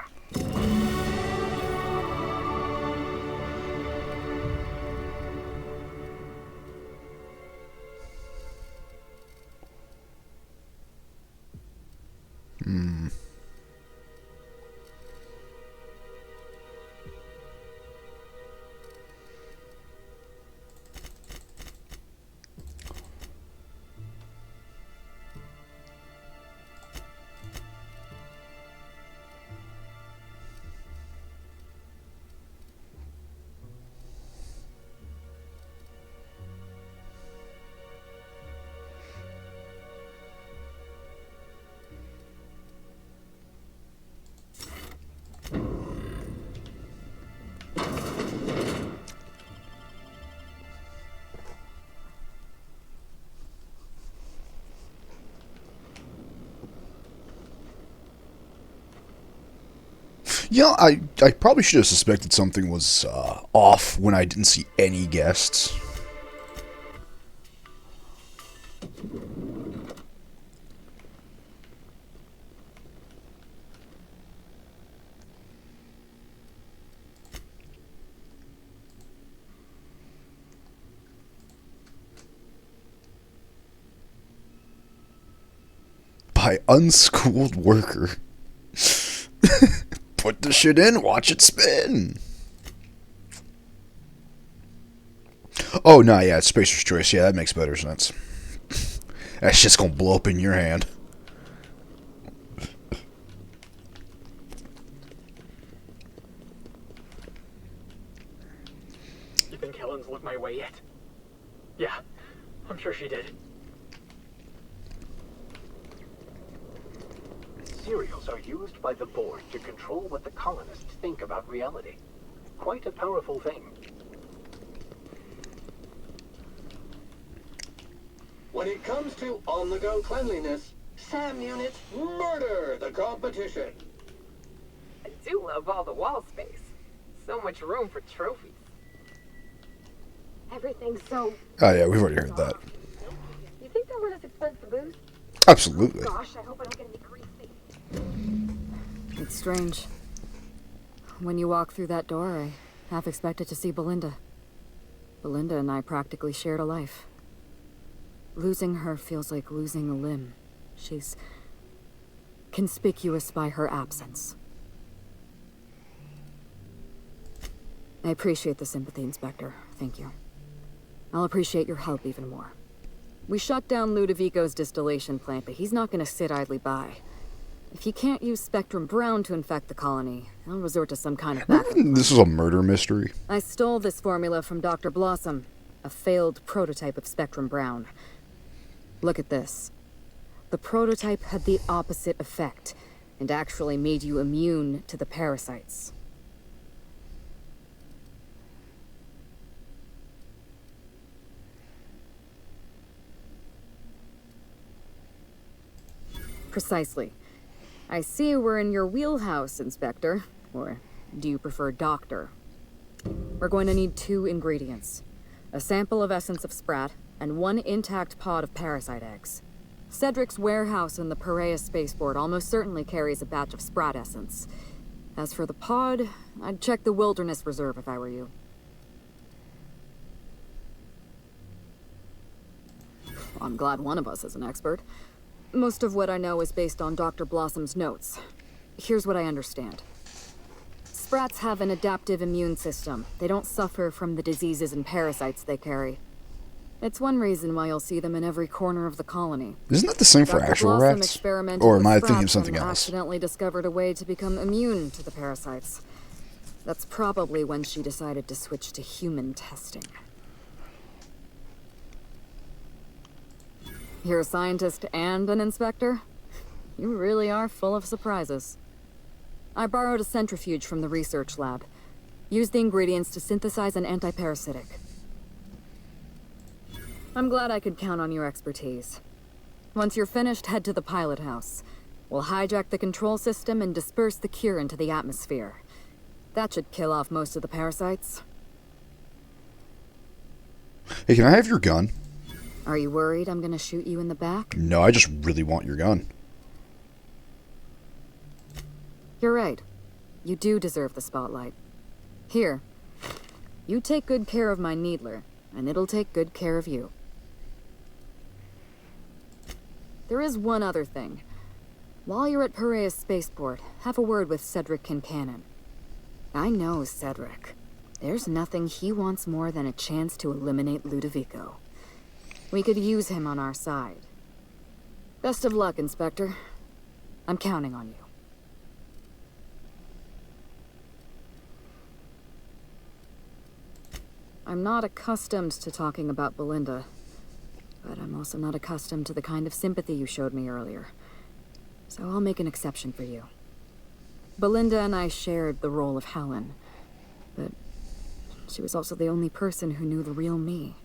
Yeah, I probably should have suspected something was off when I didn't see any guests. By unschooled worker. Put the shit in, watch it spin. Oh, no, yeah, it's Spacer's Choice. Yeah, that makes better sense. That shit's gonna blow up in your hand. You think Helen's looked my way yet? Yeah, I'm sure she did. Serials are used by the board to control what the colonists think about reality. Quite a powerful thing. When it comes to on-the-go cleanliness, SAM units murder the competition. I do love all the wall space. So much room for trophies. Everything's so... Oh, yeah, we've already heard that. You think they'll let us expense the booze? Absolutely. Gosh, I hope I don't get any greasy. It's strange. When you walk through that door, I half expected to see Belinda. Belinda and I practically shared a life. Losing her feels like losing a limb. She's conspicuous by her absence. I appreciate the sympathy, Inspector. Thank you. I'll appreciate your help even more. We shut down Ludovico's distillation plant, but he's not going to sit idly by. If he can't use Spectrum Brown to infect the colony, I'll resort to some kind of backup. This is a murder mystery. I stole this formula from Dr. Blossom, a failed prototype of Spectrum Brown. Look at this. The prototype had the opposite effect, and actually made you immune to the parasites. Precisely. I see we're in your wheelhouse, Inspector. Or do you prefer Doctor? We're going to need 2 ingredients. A sample of essence of Sprat, and 1 intact pod of parasite eggs. Cedric's warehouse in the Perea spaceport almost certainly carries a batch of Sprat essence. As for the pod, I'd check the Wilderness Reserve if I were you. I'm glad one of us is an expert. Most of what I know is based on Dr. Blossom's notes. Here's what I understand. Sprats have an adaptive immune system. They don't suffer from the diseases and parasites they carry. It's one reason why you'll see them in every corner of the colony. Isn't that the same for Dr. actual Blossom rats? experimented Or with am I Sprats thinking of something and else? accidentally discovered a way to become immune to the parasites. That's probably when she decided to switch to human testing. You're a scientist and an inspector? You really are full of surprises. I borrowed a centrifuge from the research lab. Used the ingredients to synthesize an antiparasitic. I'm glad I could count on your expertise. Once you're finished, head to the pilot house. We'll hijack the control system and disperse the cure into the atmosphere. That should kill off most of the parasites. Hey, can I have your gun? Are you worried I'm gonna shoot you in the back? No, I just really want your gun. You're right. You do deserve the spotlight. Here. You take good care of my Needler, and it'll take good care of you. There is one other thing. While you're at Perea Spaceport, have a word with Cedric Kincannon. I know Cedric. There's nothing he wants more than a chance to eliminate Ludovico. We could use him on our side. Best of luck, Inspector. I'm counting on you. I'm not accustomed to talking about Belinda, but I'm also not accustomed to the kind of sympathy you showed me earlier. So I'll make an exception for you. Belinda and I shared the role of Helen, but she was also the only person who knew the real me.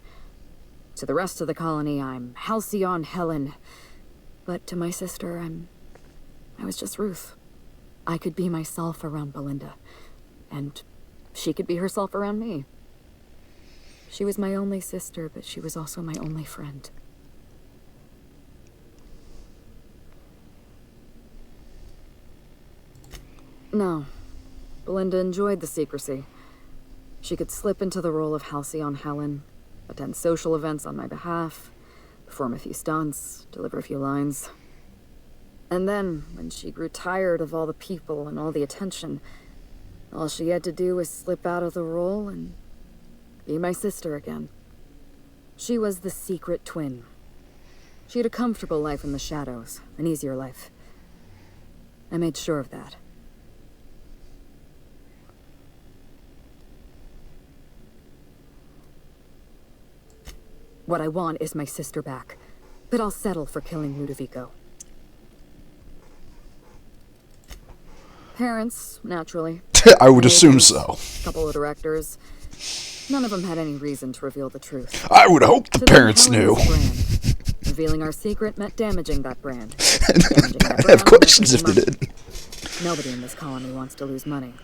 To the rest of the colony, I'm Halcyon Helen, but to my sister, I was just Ruth. I could be myself around Belinda, and she could be herself around me. She was my only sister, but she was also my only friend. No, Belinda enjoyed the secrecy. She could slip into the role of Halcyon Helen, attend social events on my behalf, perform a few stunts, deliver a few lines. And then, when she grew tired of all the people and all the attention, all she had to do was slip out of the role and be my sister again. She was the secret twin. She had a comfortable life in the shadows, an easier life. I made sure of that. What I want is my sister back, but I'll settle for killing Ludovico. Parents, naturally. I would assume so. A couple of directors. None of them had any reason to reveal the truth. I would hope the parents knew. Revealing our secret meant damaging that brand. I'd have questions if they did. Nobody in this colony wants to lose money.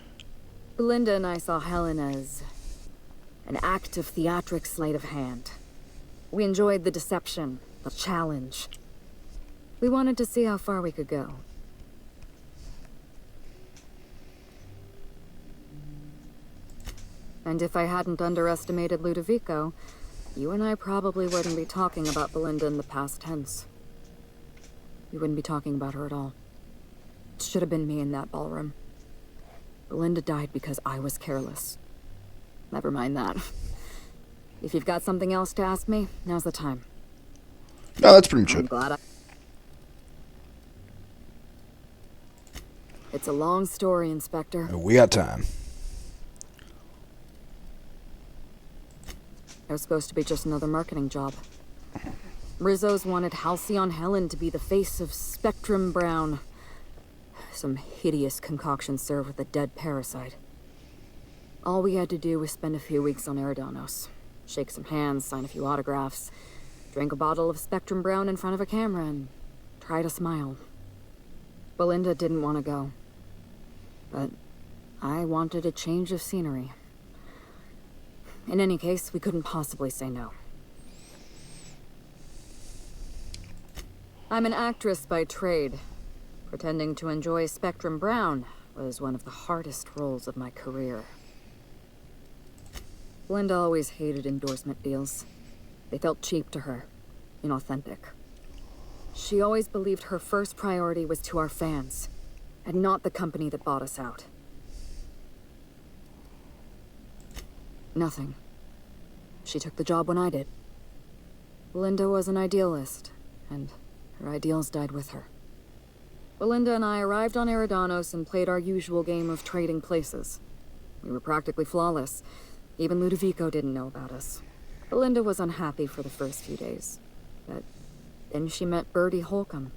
Belinda and I saw Helen as an act of theatric sleight of hand. We enjoyed the deception, the challenge. We wanted to see how far we could go. And if I hadn't underestimated Ludovico, you and I probably wouldn't be talking about Belinda in the past tense. We wouldn't be talking about her at all. It should have been me in that ballroom. Belinda died because I was careless. Never mind that. If you've got something else to ask me, now's the time. No, that's pretty much I'm it. glad It's a long story, Inspector. We got time. It was supposed to be just another marketing job. Rizzo's wanted Halcyon Helen to be the face of Spectrum Brown. Some hideous concoction served with a dead parasite. All we had to do was spend a few weeks on Eridanos. Shake some hands, sign a few autographs, drink a bottle of Spectrum Brown in front of a camera, and try to smile. Belinda didn't want to go. But I wanted a change of scenery. In any case, we couldn't possibly say no. I'm an actress by trade. Pretending to enjoy Spectrum Brown was one of the hardest roles of my career. Belinda always hated endorsement deals. They felt cheap to her, inauthentic. She always believed her first priority was to our fans, and not the company that bought us out. Nothing. She took the job when I did. Belinda was an idealist, and her ideals died with her. Belinda and I arrived on Eridanos and played our usual game of trading places. We were practically flawless. Even Ludovico didn't know about us. Belinda was unhappy for the first few days, but then she met Bertie Holcomb.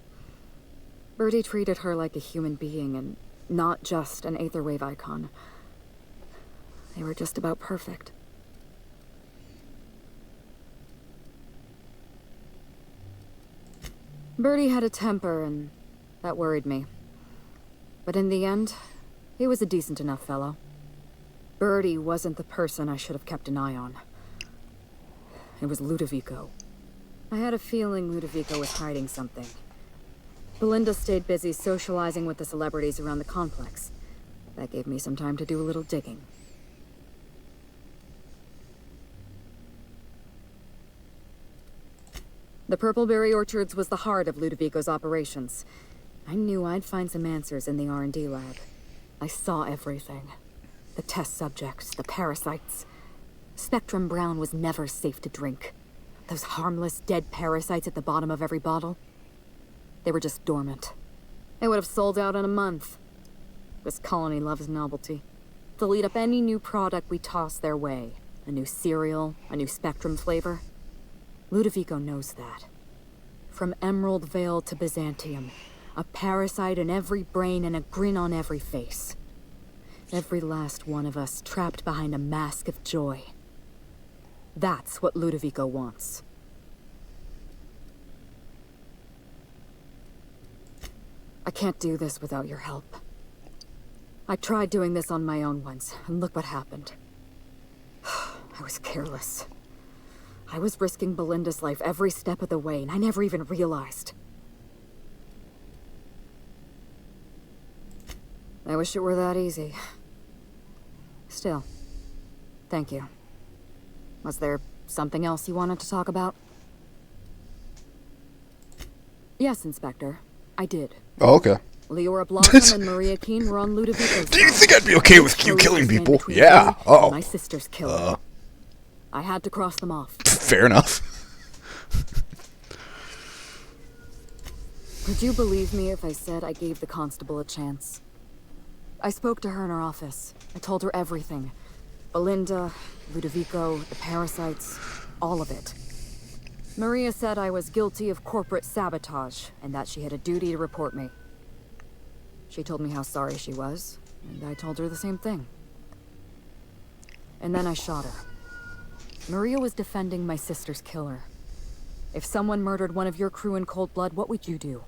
Bertie treated her like a human being and not just an Aetherwave icon. They were just about perfect. Bertie had a temper, and that worried me. But in the end, he was a decent enough fellow. Bertie wasn't the person I should have kept an eye on. It was Ludovico. I had a feeling Ludovico was hiding something. Belinda stayed busy socializing with the celebrities around the complex. That gave me some time to do a little digging. The Purpleberry Orchards was the heart of Ludovico's operations. I knew I'd find some answers in the R&D lab. I saw everything. The test subjects, the parasites. Spectrum Brown was never safe to drink. Those harmless, dead parasites at the bottom of every bottle. They were just dormant. They would have sold out in a month. This colony loves novelty. They'll eat up any new product we toss their way. A new cereal, a new Spectrum flavor. Ludovico knows that. From Emerald Vale to Byzantium, a parasite in every brain and a grin on every face. Every last one of us trapped behind a mask of joy. That's what Ludovico wants. I can't do this without your help. I tried doing this on my own once, and look what happened. I was careless. I was risking Belinda's life every step of the way, and I never even realized. I wish it were that easy. Still, thank you. Was there something else you wanted to talk about? Yes, Inspector. I did. Oh, okay. Leora Blossom and Maria Keene were on Ludovico's Do you side. think I'd be okay with you killing people? Between Yeah. me and Oh. my sister's killer. I had to cross them off. Fair enough. Would you believe me if I said I gave the constable a chance? I spoke to her in her office. I told her everything. Belinda, Ludovico, the parasites, all of it. Maria said I was guilty of corporate sabotage and that she had a duty to report me. She told me how sorry she was, and I told her the same thing. And then I shot her. Maria was defending my sister's killer. If someone murdered one of your crew in cold blood, what would you do?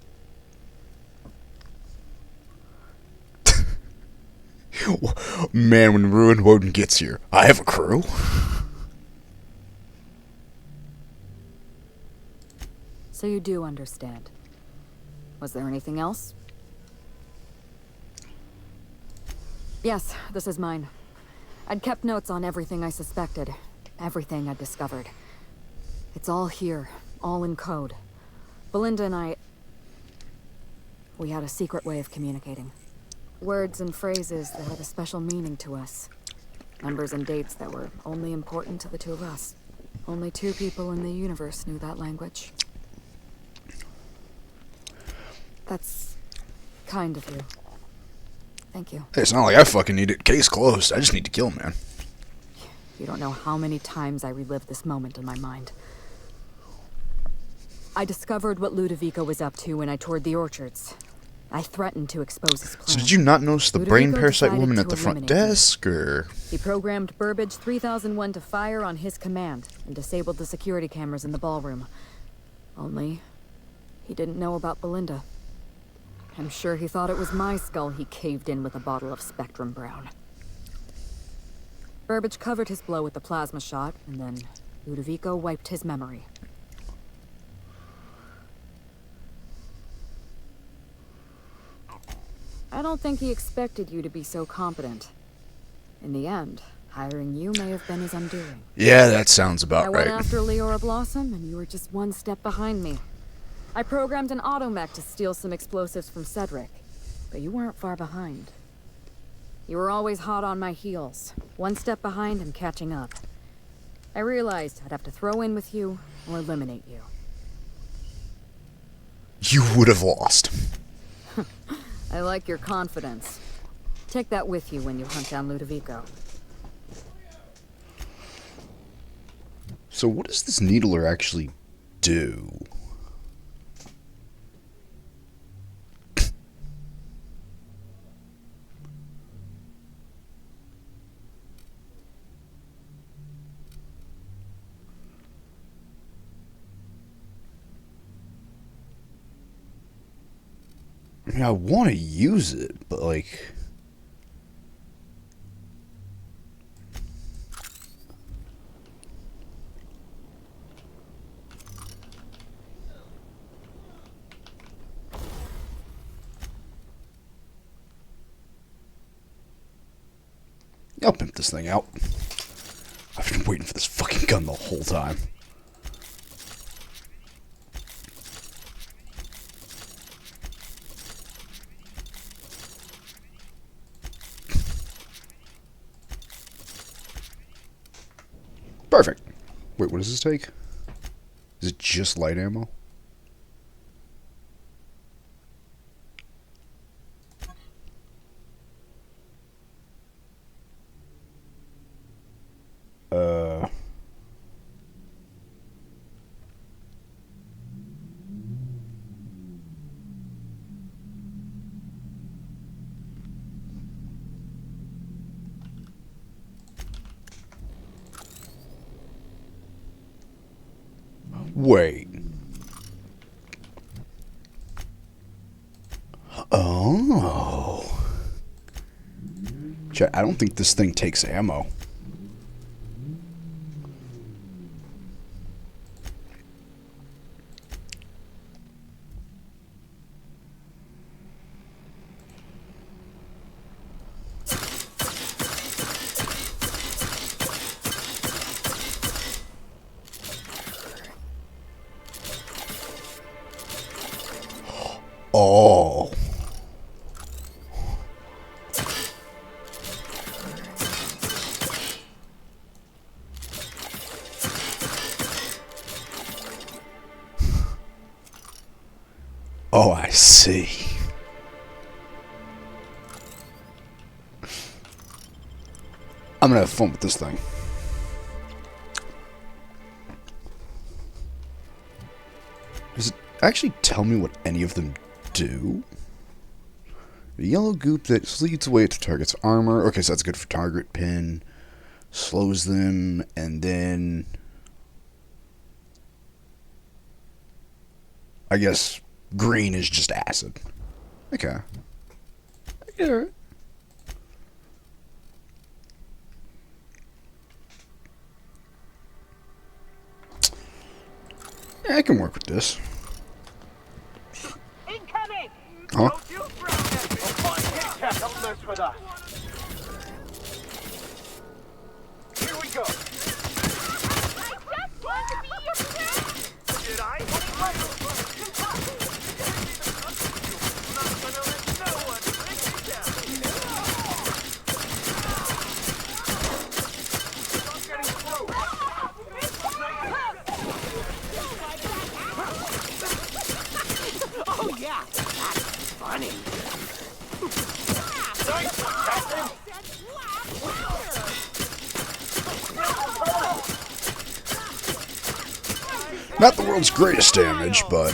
Man, when Ruined Woden gets here, I have a crew. So you do understand. Was there anything else? Yes, this is mine. I'd kept notes on everything I suspected, everything I'd discovered. It's all here, all in code. Belinda and we had a secret way of communicating. Words and phrases that had a special meaning to us. Numbers and dates that were only important to the two of us. Only two people in the universe knew that language. That's kind of you. Thank you. Hey, it's not like I fucking need it. Case closed. I just need to kill him, man. You don't know how many times I relived this moment in my mind. I discovered what Ludovico was up to when I toured the orchards. I threatened to expose his plan. So did you not notice the brain Ludovico parasite decided woman to at the front eliminate me. desk, or...? He programmed Burbage 3001 to fire on his command and disabled the security cameras in the ballroom. Only, he didn't know about Belinda. I'm sure he thought it was my skull he caved in with a bottle of Spectrum Brown. Burbage covered his blow with the plasma shot, and then Ludovico wiped his memory. I don't think he expected you to be so competent. In the end, hiring you may have been his undoing. Yeah, that sounds about I went right. after Leora Blossom, and you were just one step behind me. I programmed an automech to steal some explosives from Cedric, but you weren't far behind. You were always hot on my heels, one step behind and catching up. I realized I'd have to throw in with you or eliminate you. You would have lost. I like your confidence. Take that with you when you hunt down Ludovico. So what does this needler actually do? I mean, I want to use it, but like... I'll pimp this thing out. I've been waiting for this fucking gun the whole time. Perfect. Wait, what does this take? Is it just light ammo? Wait. Oh. Chat, I don't think this thing takes ammo. Oh. Oh, I see. I'm gonna have fun with this thing. Does it actually tell me what any of them do? The yellow goop that leads away to target's armor. Okay, so that's good for target pin. Slows them, and then I guess green is just acid. Okay. Yeah. Yeah, I can work with this. Incoming! Huh? Don't you frown at me! Oh, fine, Cat, don't mess with us! Here we go! I just want to be your friend! Did I? Not gonna let no one bring me down! I'm getting through! Oh yeah, that's funny. Nice, Captain! Not the world's greatest damage, but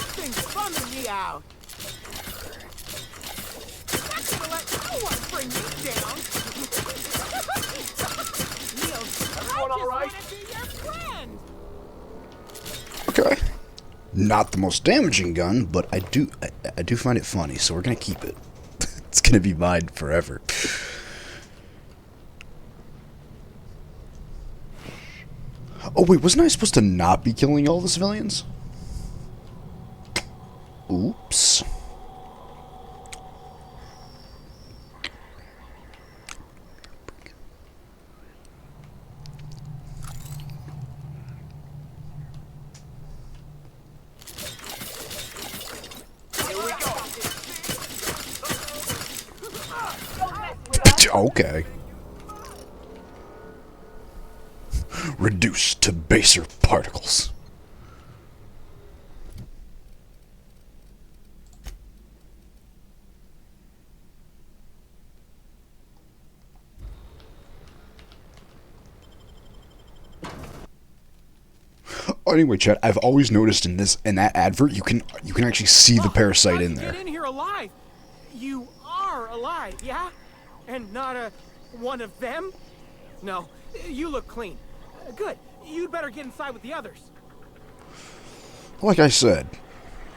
Something's bumming me out. Not gonna let no one bring me down. Neil, Everyone all right? I just want to be your friend. okay. Not the most damaging gun, but I do find it funny, so we're gonna keep it. It's gonna be mine forever. Oh wait, wasn't I supposed to not be killing all the civilians? Oops. Okay. Reduced to baser particles. Anyway, Chet, I've always noticed in that advert you can actually see the parasite in there. Get in here alive. You are alive, yeah? And not one of them? No, you look clean. Good. You'd better get inside with the others. Like I said,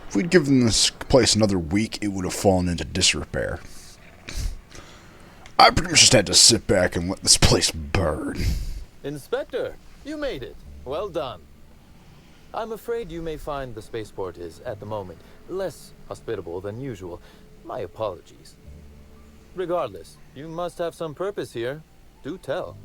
if we'd given this place another week, it would have fallen into disrepair. I pretty much just had to sit back and let this place burn. Inspector, you made it. Well done. I'm afraid you may find the spaceport is, at the moment, less hospitable than usual. My apologies. Regardless, you must have some purpose here. Do tell.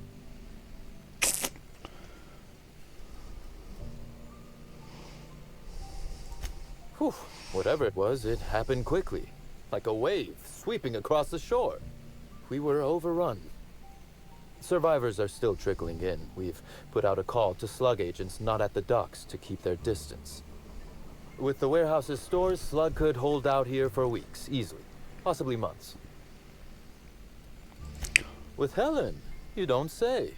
Whew. Whatever it was, it happened quickly. Like a wave sweeping across the shore. We were overrun. Survivors are still trickling in. We've put out a call to slug agents not at the docks to keep their distance. With the warehouse's stores, Slug could hold out here for weeks, easily. Possibly months. With Helen, you don't say.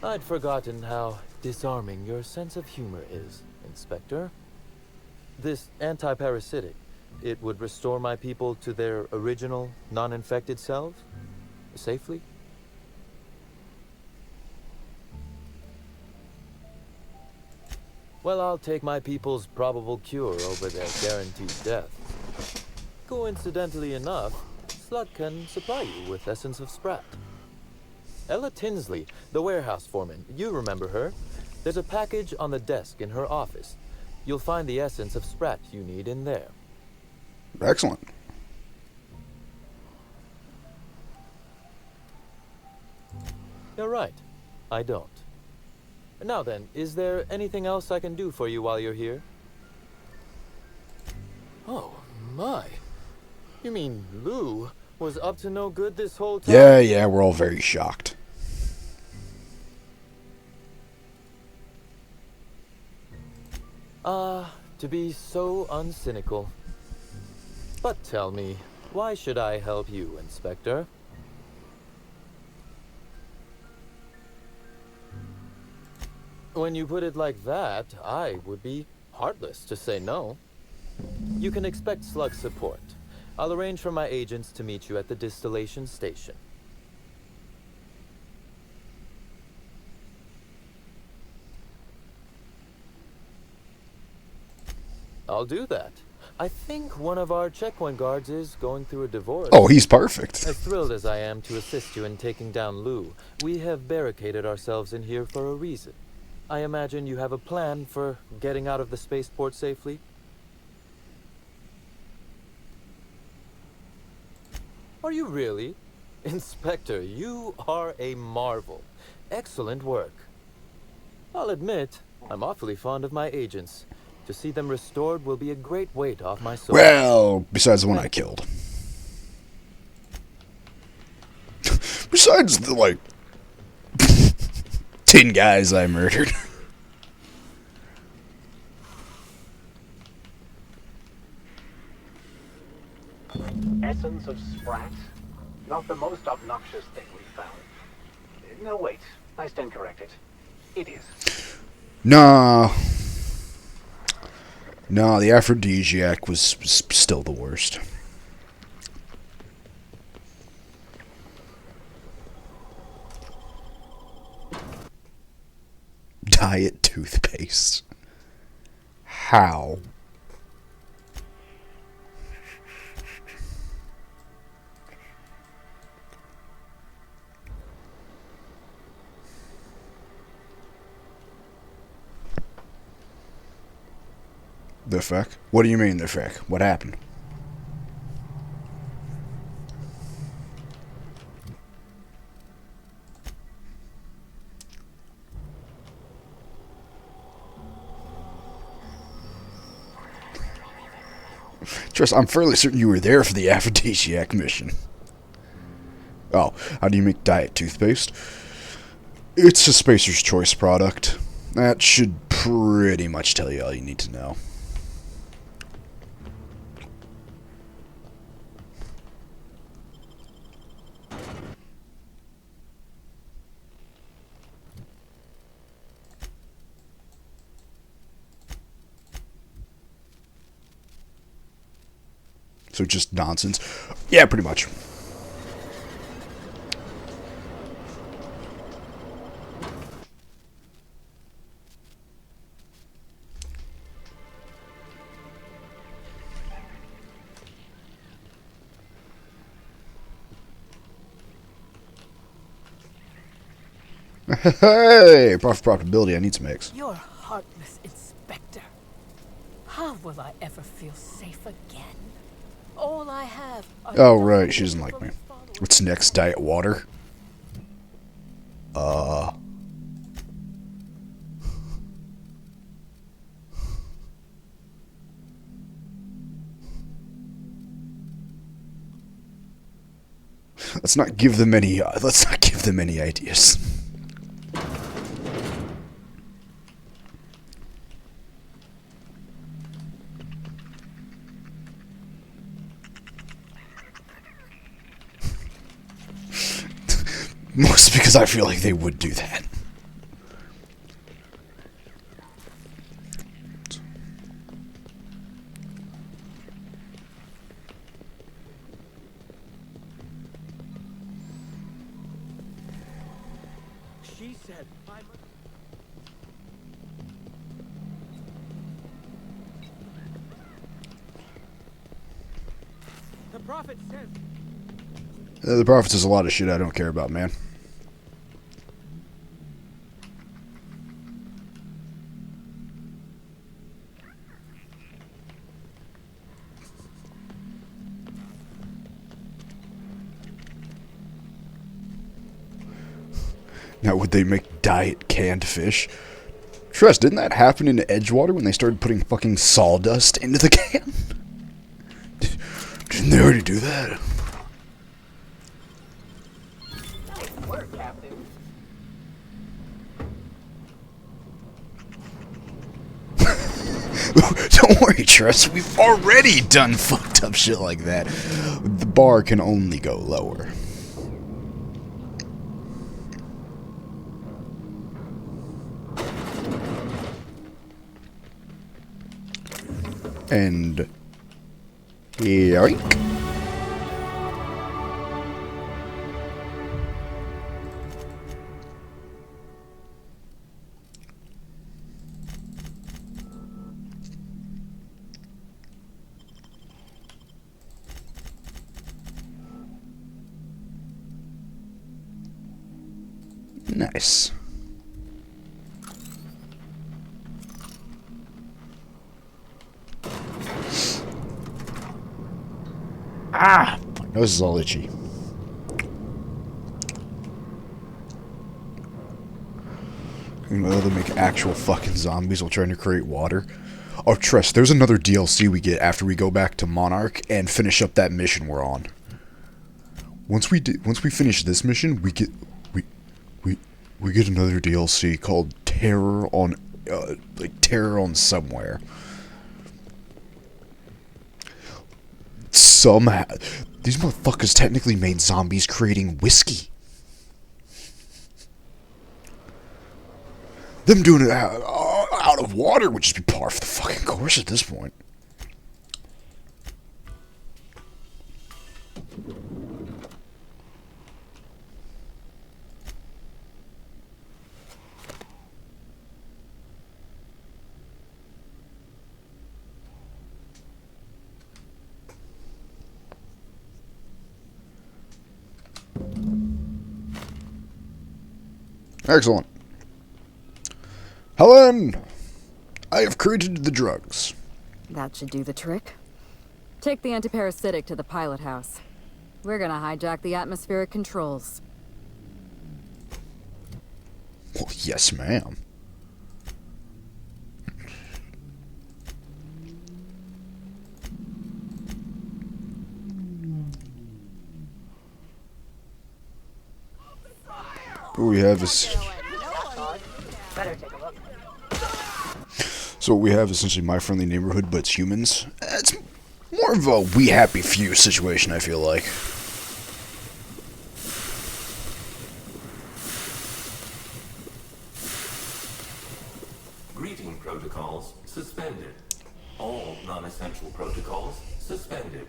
I'd forgotten how disarming your sense of humor is, Inspector. This anti-parasitic, it would restore my people to their original, non-infected selves? Safely? Well, I'll take my people's probable cure over their guaranteed death. Coincidentally enough, Slug can supply you with Essence of Sprat. Ella Tinsley, the warehouse foreman, you remember her. There's a package on the desk in her office. You'll find the Essence of Sprat you need in there. Excellent. You're right. I don't. Now then, is there anything else I can do for you while you're here? Oh, my. You mean Lou was up to no good this whole time? Yeah, we're all very shocked. To be so uncynical. But tell me, why should I help you, Inspector? When you put it like that, I would be heartless to say no. You can expect Slug support. I'll arrange for my agents to meet you at the distillation station. I'll do that. I think one of our checkpoint guards is going through a divorce. Oh, he's perfect. As thrilled as I am to assist you in taking down Lou, we have barricaded ourselves in here for a reason. I imagine you have a plan for getting out of the spaceport safely? Are you really? Inspector, you are a marvel. Excellent work. I'll admit, I'm awfully fond of my agents. To see them restored will be a great weight off my soul. Well, besides the one I killed. Besides the, like, 10 guys I murdered. Essence of Sprat? Not the most obnoxious thing we've found. No, wait. I stand corrected. It is. Nah, the aphrodisiac was still the worst. Diet toothpaste. How? The fuck? What do you mean, the fuck? What happened? Trust, I'm fairly certain you were there for the aphrodisiac mission. Oh, how do you make diet toothpaste? It's a Spacer's Choice product. That should pretty much tell you all you need to know. So just nonsense? Yeah, pretty much. Hey, profitability, I need some eggs. You're heartless, Inspector. How will I ever feel safe again? All I have are Oh, right, she doesn't like me. What's next? Diet water? Let's not give them any ideas. Mostly because I feel like they would do that. she said. The prophet says. The prophet says a lot of shit I don't care about, man. Now, would they make diet canned fish? Trust, didn't that happen in Edgewater when they started putting fucking sawdust into the can? Didn't they already do that? Nice work, Captain. Don't worry, Trust. We've already done fucked up shit like that. The bar can only go lower. And yoink. Nice. Ah! My nose is all itchy. You know, they make actual fucking zombies while trying to create water. Oh, trust, there's another DLC we get after we go back to Monarch and finish up that mission we're on. Once we finish this mission, we get another DLC called Terror on Terror on Somewhere. Somehow, these motherfuckers technically made zombies creating whiskey. Them doing it out of water would just be par for the fucking course at this point. Excellent. Helen, I have created the drugs. That should do the trick. Take the antiparasitic to the pilot house. We're gonna hijack the atmospheric controls. Well, yes, ma'am. What we have is... So what we have is essentially My Friendly Neighborhood, but it's humans. It's more of a We Happy Few situation, I feel like. Greeting protocols suspended. All non-essential protocols suspended.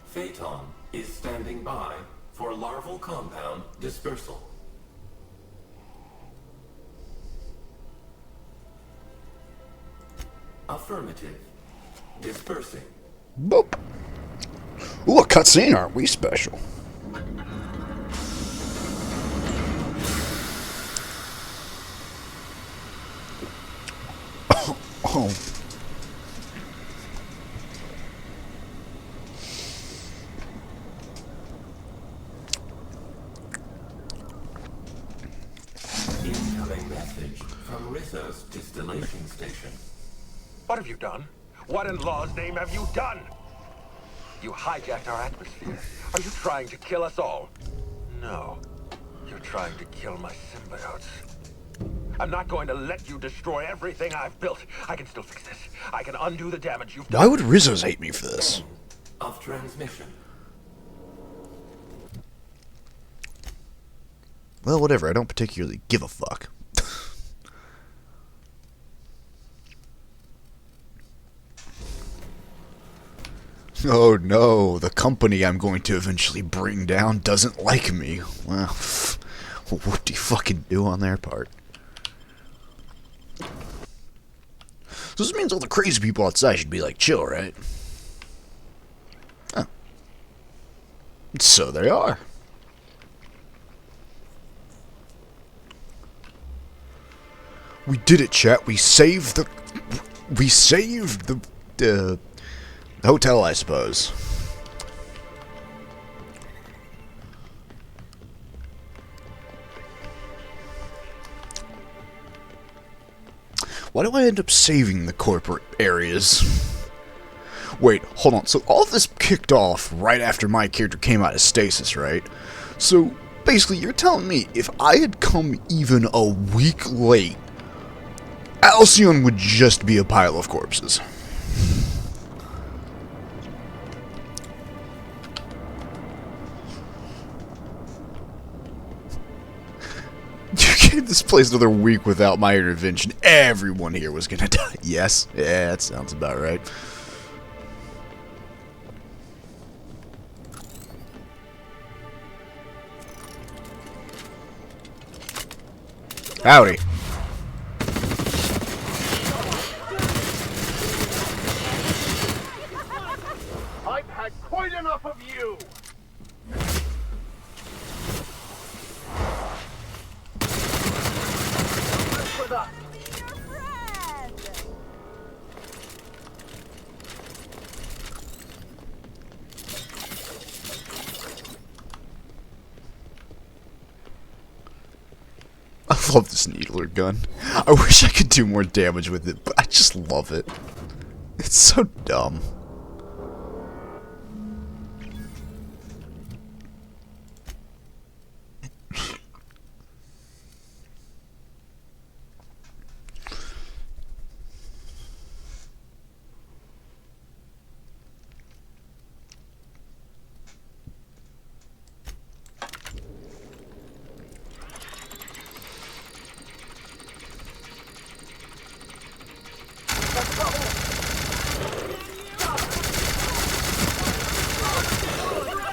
Phaeton is standing by for larval compound dispersal. Affirmative. Dispersing. Boop. Ooh, a cutscene, aren't we special? Oh. Incoming message from Rizzo's distillation station. What have you done? What in law's name have you done? You hijacked our atmosphere. Are you trying to kill us all? No. You're trying to kill my symbiotes. I'm not going to let you destroy everything I've built. I can still fix this. I can undo the damage you've done. Why would Rizzo's hate me for this? Of transmission. Well, whatever. I don't particularly give a fuck. Oh no, the company I'm going to eventually bring down doesn't like me. Well, What do you fucking do on their part? So this means all the crazy people outside should be like chill, right? Huh. So they are. We did it, chat. We saved the hotel, I suppose. Why do I end up saving the corporate areas? Wait, hold on. So all this kicked off right after my character came out of stasis, right? So basically, you're telling me if I had come even a week late, Alcyon would just be a pile of corpses. You gave this place another week without my intervention, everyone here was gonna die. Yes? Yeah, that sounds about right. Howdy. I've had quite enough of you! With us. I love this needler gun. I wish I could do more damage with it, but I just love it. It's so dumb.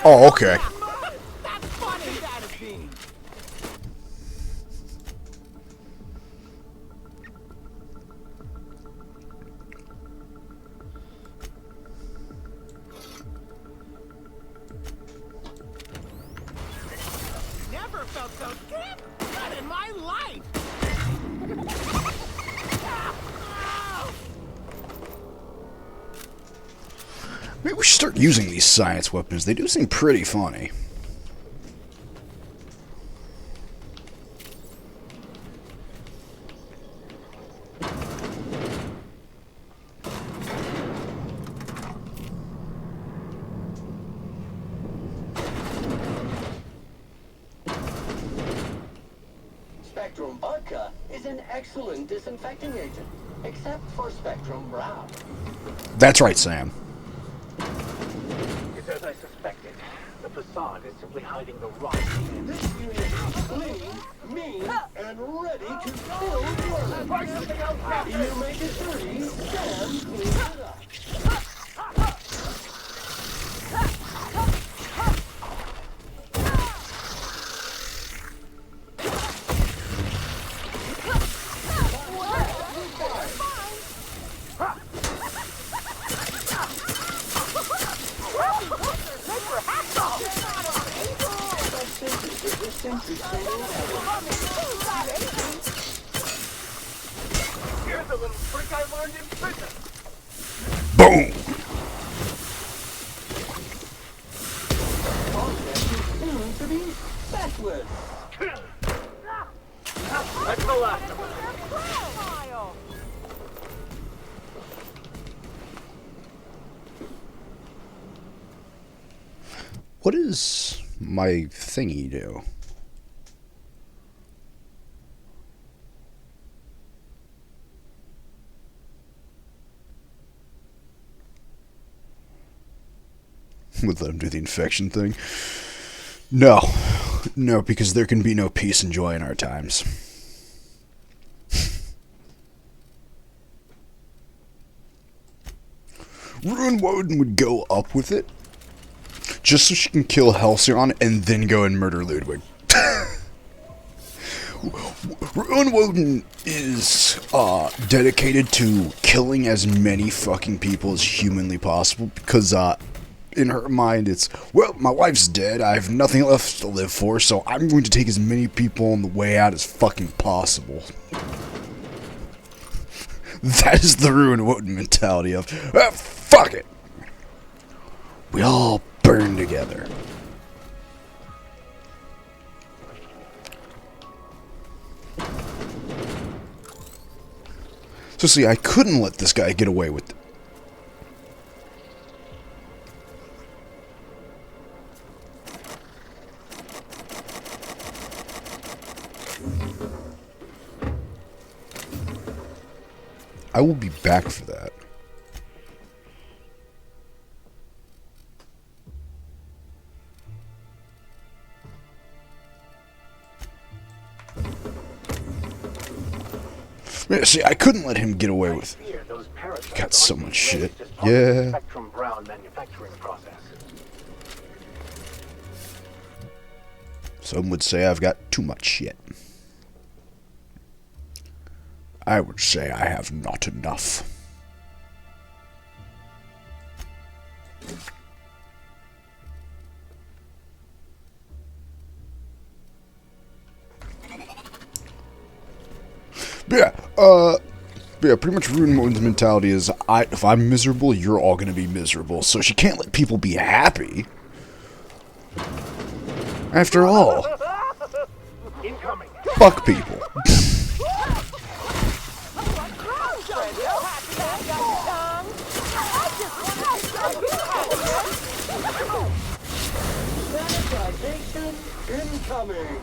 Oh, okay. Never felt so good. Not in my life. Maybe we should start using these science weapons. They do seem pretty funny. Spectrum Vodka is an excellent disinfecting agent, except for Spectrum Brown. That's right, Sam. It's as I suspected. The facade is simply hiding the rot. This unit is clean, mean, and ready to kill worms. You make it dirty, Sam cleans it up. Here's a little trick I learned in prison. Boom! Soon to be specialist. That's the last of it. What does my thingy do? Would let him do the infection thing? No. No, because there can be no peace and joy in our times. Ruin Woden would go up with it, just so she can kill Halcyon and then go and murder Ludwig. Ruin Woden is dedicated to killing as many fucking people as humanly possible because in her mind it's, well, my wife's dead, I have nothing left to live for, so I'm going to take as many people on the way out as fucking possible. That is the Ruin Woden mentality of, fuck it! We all burn together. So see, I couldn't let this guy get away with it. I will be back for that. Yeah, see, I couldn't let him get away with it. He got so much shit. Yeah. Spectrum Brown manufacturing process. Some would say I've got too much shit. I would say I have not enough. Yeah, pretty much Ruin Woden's mentality is, if I'm miserable, you're all gonna be miserable. So she can't let people be happy. After all, fuck people. Sanitization incoming.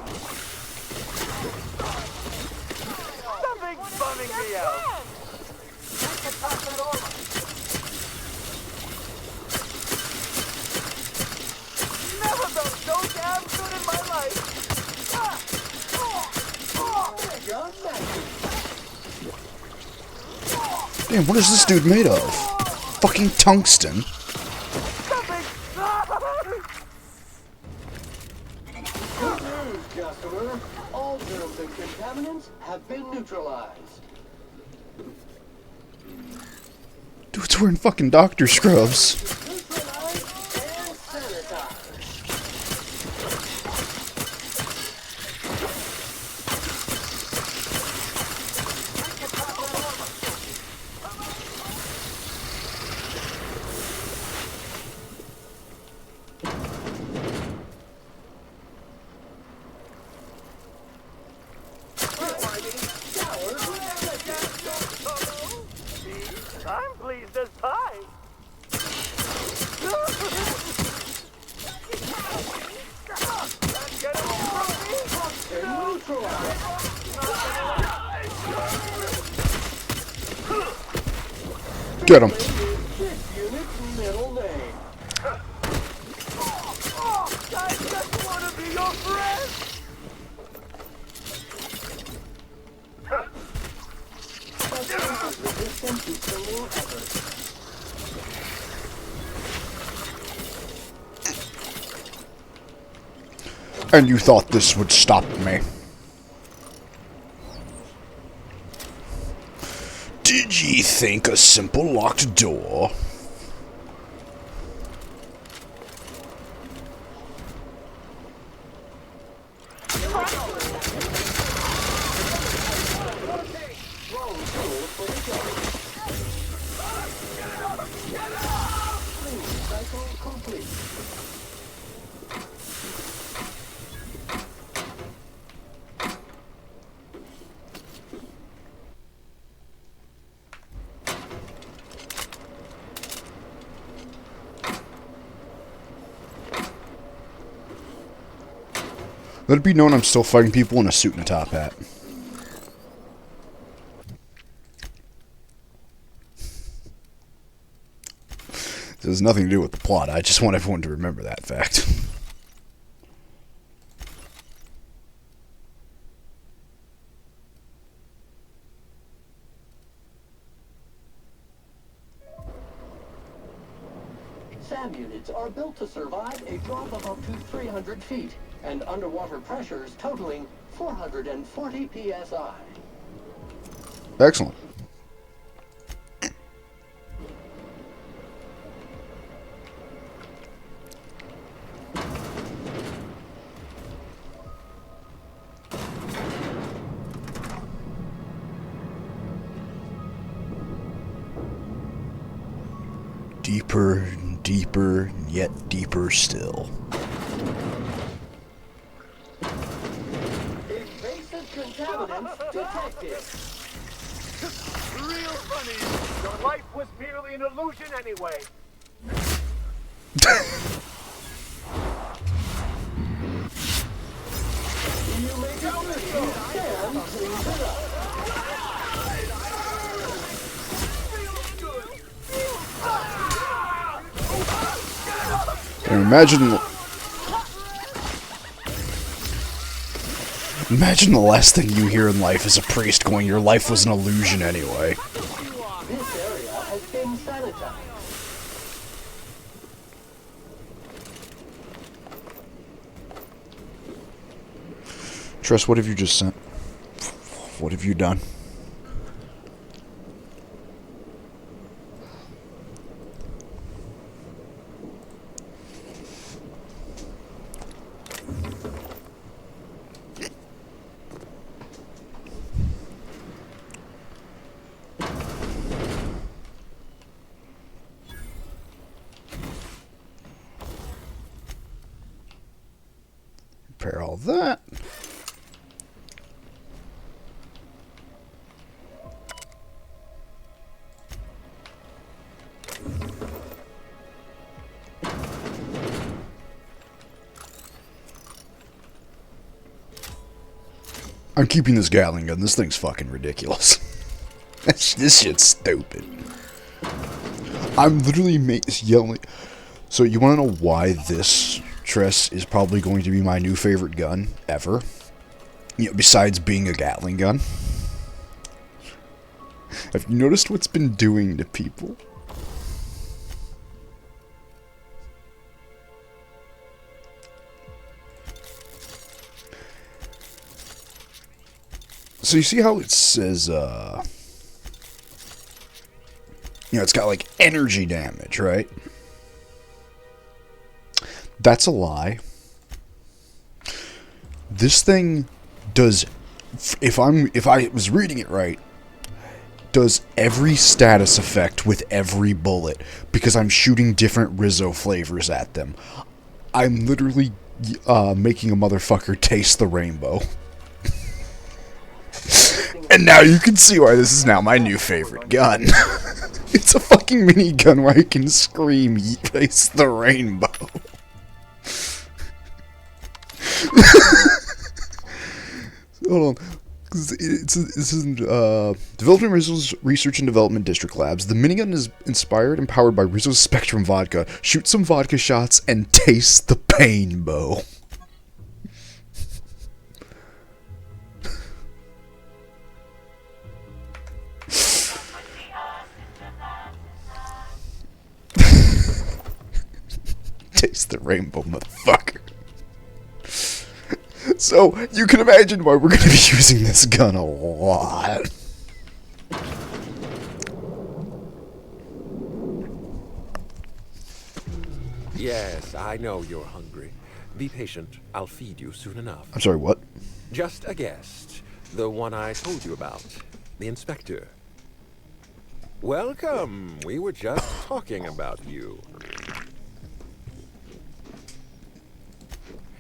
Something's bumming me out. Never felt so damn good in my life. Damn, what is this dude made of? Fucking tungsten. Good news, customer. All germs and contaminants have been neutralized. Dude's wearing fucking doctor scrubs. I'm pleased as pie. Get him. Middle name. I just want to be your friend. Resistant to single effort. And you thought this would stop me? Did ye think a simple locked door? Let it be known I'm still fighting people in a suit and a top hat. This has nothing to do with the plot. I just want everyone to remember that fact. SAM units are built to survive a drop of up to 300 feet and underwater pressures totaling 440 psi. Excellent. Deeper and deeper, and yet deeper still. Invasive contaminants detected. Real funny. Your life was merely an illusion anyway. You may dismiss your stand, cleans it up. And imagine the last thing you hear in life is a priest going, "Your life was an illusion anyway." This area has been sanitized. Tress, what have you just sent? What have you done? Repair all that. I'm keeping this Gatling gun. This thing's fucking ridiculous. This shit's stupid. I'm literally yelling. So you want to know why this Tress is probably going to be my new favorite gun ever? You know, besides being a Gatling gun. Have you noticed what's been doing to people? So you see how it says, you know, it's got like energy damage, right? That's a lie. This thing does, if I was reading it right, does every status effect with every bullet because I'm shooting different Rizzo flavors at them. I'm literally making a motherfucker taste the rainbow. And now you can see why this is now my new favorite gun. It's a fucking minigun where I can scream, "Taste the rainbow." Hold on. This is developed in Rizzo's Research and Development District Labs. The minigun is inspired and powered by Rizzo's Spectrum vodka. Shoot some vodka shots and taste the painbow. Taste the rainbow, motherfucker. So, you can imagine why we're going to be using this gun a lot. Yes, I know you're hungry. Be patient. I'll feed you soon enough. I'm sorry, what? Just a guest. The one I told you about. The inspector. Welcome. We were just talking about you.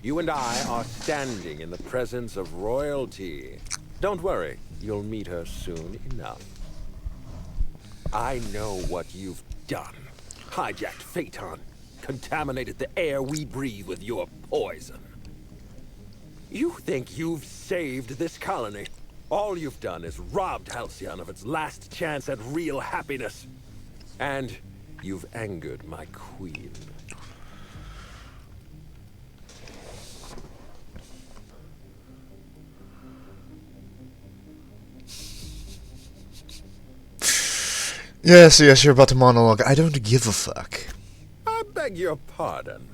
You and I are standing in the presence of royalty. Don't worry, you'll meet her soon enough. I know what you've done. Hijacked Phaeton. Contaminated the air we breathe with your poison. You think you've saved this colony? All you've done is robbed Halcyon of its last chance at real happiness. And you've angered my queen. Yes, you're about to monologue. I don't give a fuck. I beg your pardon.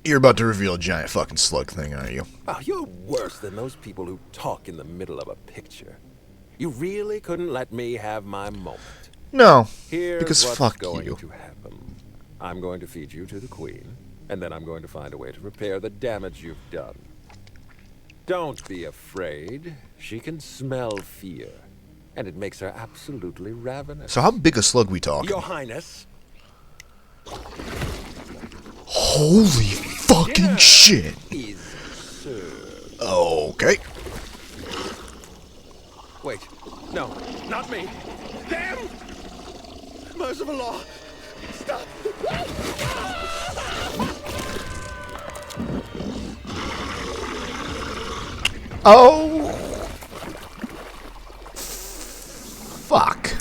You're about to reveal a giant fucking slug thing, aren't you? Oh, you're worse than those people who talk in the middle of a picture. You really couldn't let me have my moment. No, Here's because what's fuck going you. to happen. I'm going to feed you to the queen, and then I'm going to find a way to repair the damage you've done. Don't be afraid. She can smell fear, and it makes her absolutely ravenous. So how big a slug we talking? Your Highness. Holy fucking shit. Is served. Okay. Wait. No, not me. Damn! Merciful law. Stop. Oh. Fuck.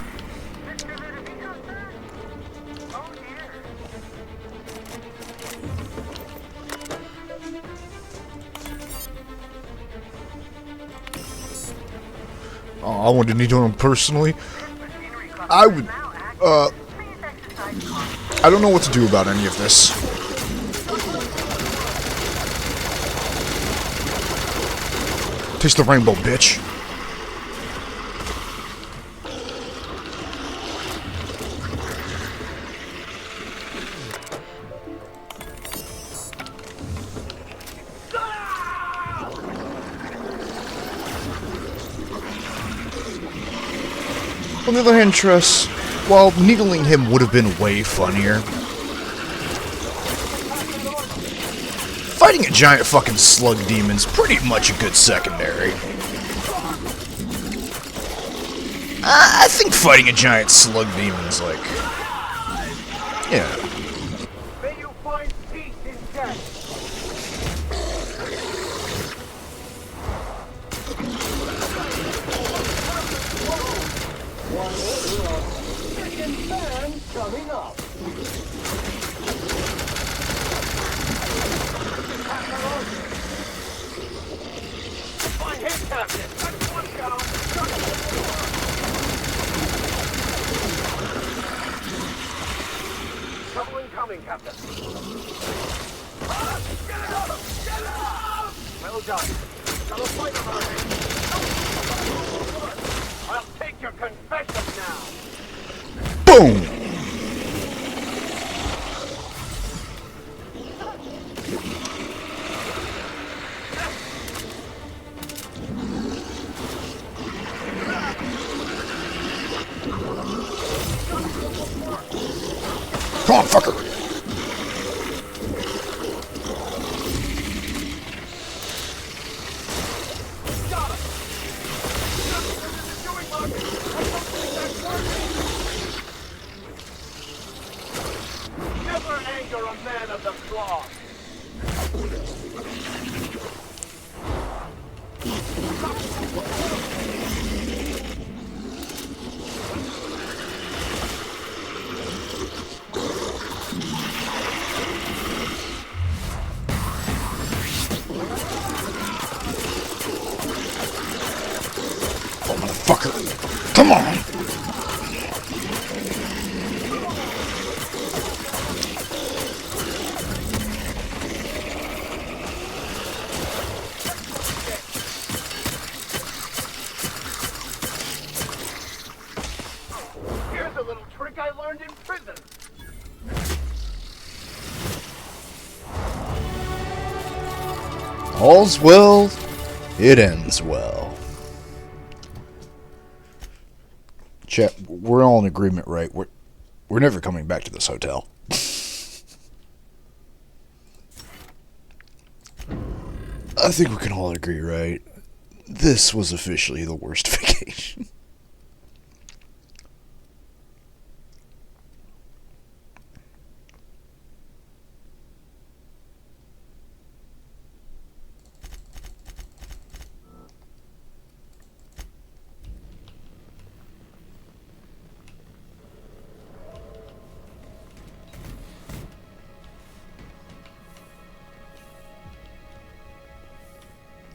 Oh, I wouldn't need to him personally. I would, I don't know what to do about any of this. Taste the rainbow, bitch. On the other hand, Tress, while needling him would have been way funnier, fighting a giant fucking slug demon's pretty much a good secondary. I think fighting a giant slug demon's like, yeah. May you find peace in death. One order of second fan coming up. Find him, Captain. That's one down. Trouble incoming, Captain. Get it up! Get it up! Well done. Got a fighter on me. I'll take your confession now. Boom! Come on, fucker! Never anger a man of the cloth. Oh, motherfucker! Come on! Here's a little trick I learned in prison. All's well, it ends well. Chat, we're all in agreement, right? We're never coming back to this hotel. I think we can all agree, right? This was officially the worst vacation.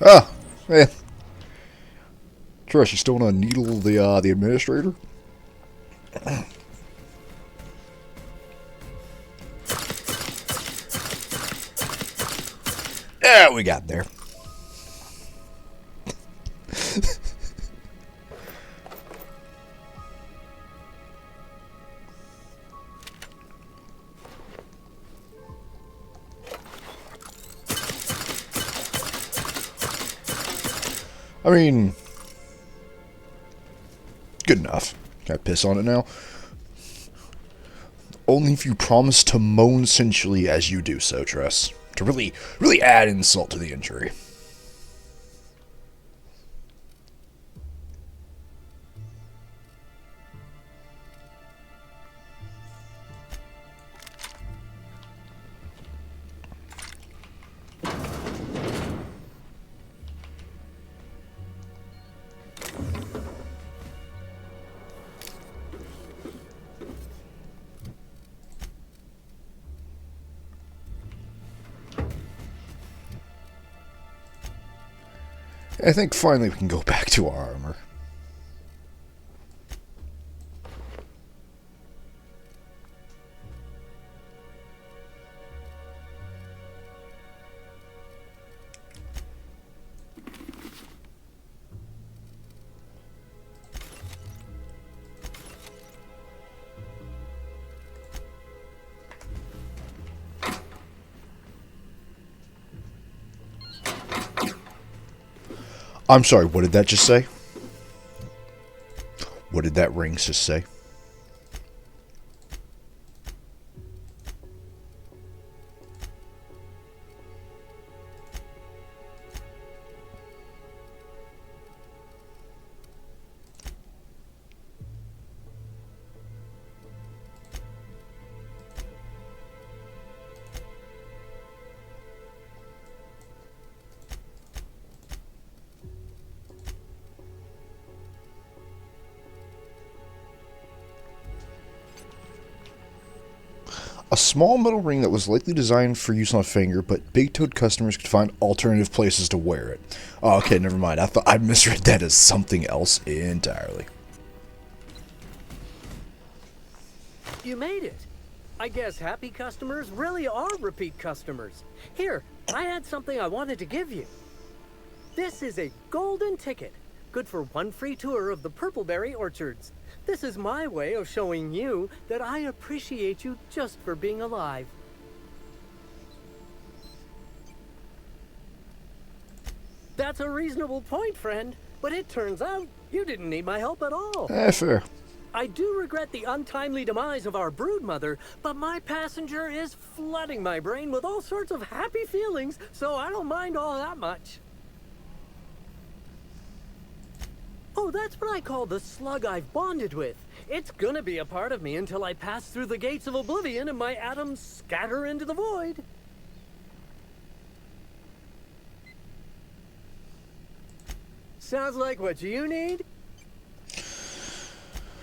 Ah, man. Trish, you still want to needle the administrator? Yeah, we got there. I mean, good enough. Can I piss on it now? Only if you promise to moan sensually as you do so, Tress. To really add insult to the injury. I think finally we can go back to our armor. I'm sorry, what did that just say? What did that ring just say? A small metal ring that was likely designed for use on a finger, but big-toed customers could find alternative places to wear it. Oh, okay, never mind. I thought I misread that as something else entirely. You made it. I guess happy customers really are repeat customers. Here, I had something I wanted to give you. This is a golden ticket, good for one free tour of the Purpleberry Orchards. This is my way of showing you that I appreciate you just for being alive. That's a reasonable point, friend, but it turns out you didn't need my help at all. Fair. I do regret the untimely demise of our broodmother, but my passenger is flooding my brain with all sorts of happy feelings, so I don't mind all that much. Oh, that's what I call the slug I've bonded with. It's gonna be a part of me until I pass through the gates of oblivion and my atoms scatter into the void. Sounds like what you need?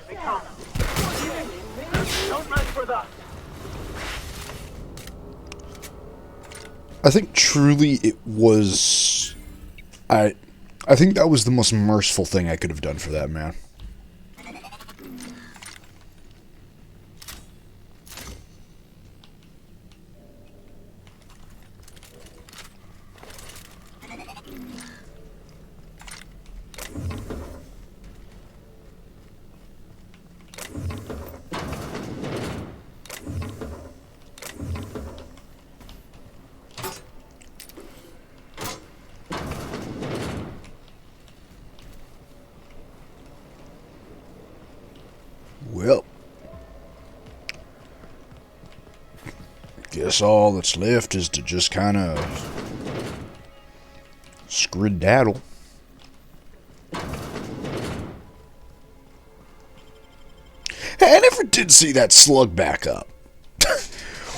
They come. Don't mess with us. I think truly it was... I think that was the most merciful thing I could have done for that man. Well, guess all that's left is to just kind of skedaddle. Hey, I never did see that slug back up.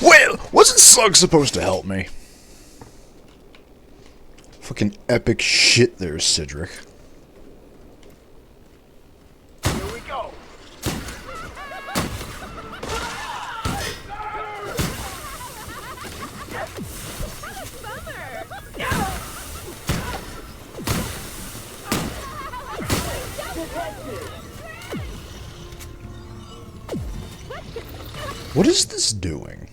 Well, wasn't Slug supposed to help me? Fucking epic shit there, Cedric. What is this doing?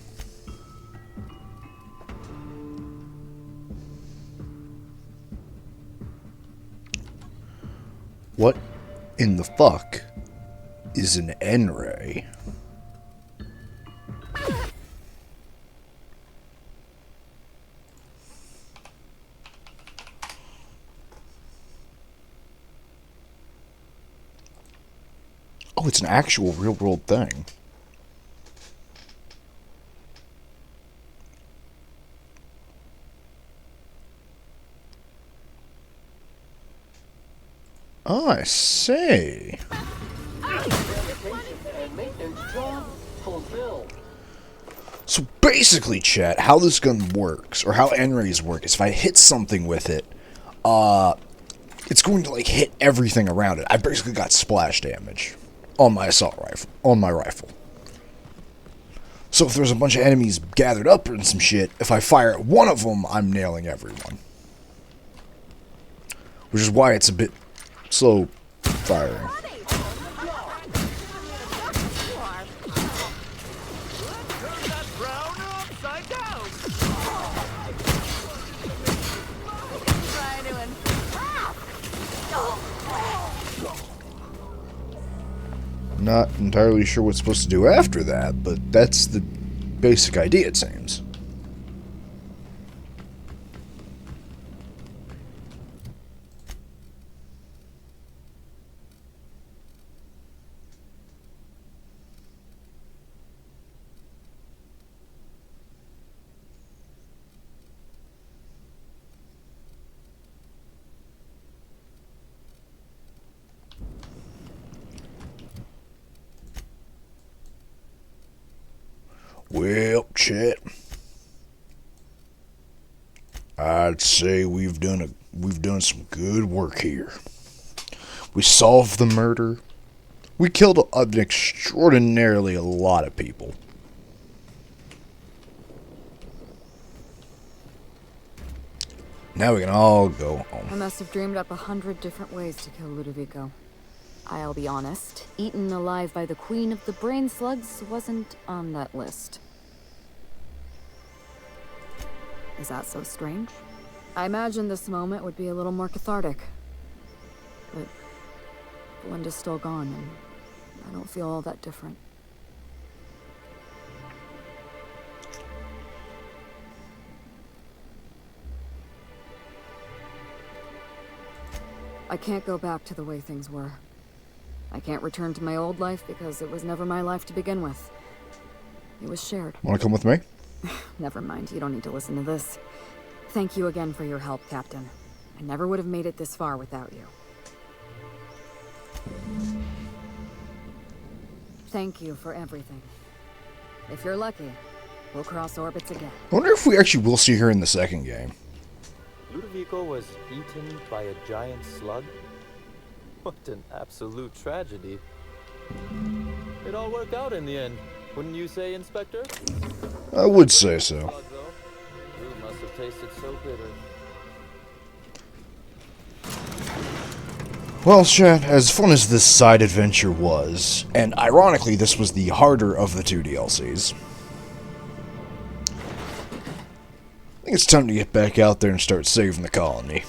What in the fuck is an N-ray? Oh, it's an actual real-world thing. Oh, I see. So basically, chat, how this gun works, or how N-rays work, is if I hit something with it, it's going to, like, hit everything around it. I basically got splash damage on my assault rifle, on my rifle. So if there's a bunch of enemies gathered up in some shit, if I fire at one of them, I'm nailing everyone. Which is why it's a bit slow firing. Not entirely sure what's supposed to do after that, but that's the basic idea, it seems. Well, chat, I'd say we've done some good work here. We solved the murder. We killed an extraordinarily a lot of people. Now we can all go home. I must have dreamed up 100 different ways to kill Ludovico. I'll be honest, eaten alive by the queen of the brain slugs wasn't on that list. Is that so strange? I imagined this moment would be a little more cathartic. But Belinda's still gone, and I don't feel all that different. I can't go back to the way things were. I can't return to my old life because it was never my life to begin with. It was shared. Want to come with me? Never mind, you don't need to listen to this. Thank you again for your help, Captain. I never would have made it this far without you. Thank you for everything. If you're lucky, we'll cross orbits again. I wonder if we actually will see her in the second game. Ludovico was eaten by a giant slug? What an absolute tragedy. It all worked out in the end, wouldn't you say, Inspector? I would say so. Food must have tasted so bitter. Well, chat, as fun as this side adventure was, and ironically this was the harder of the two DLCs, I think it's time to get back out there and start saving the colony.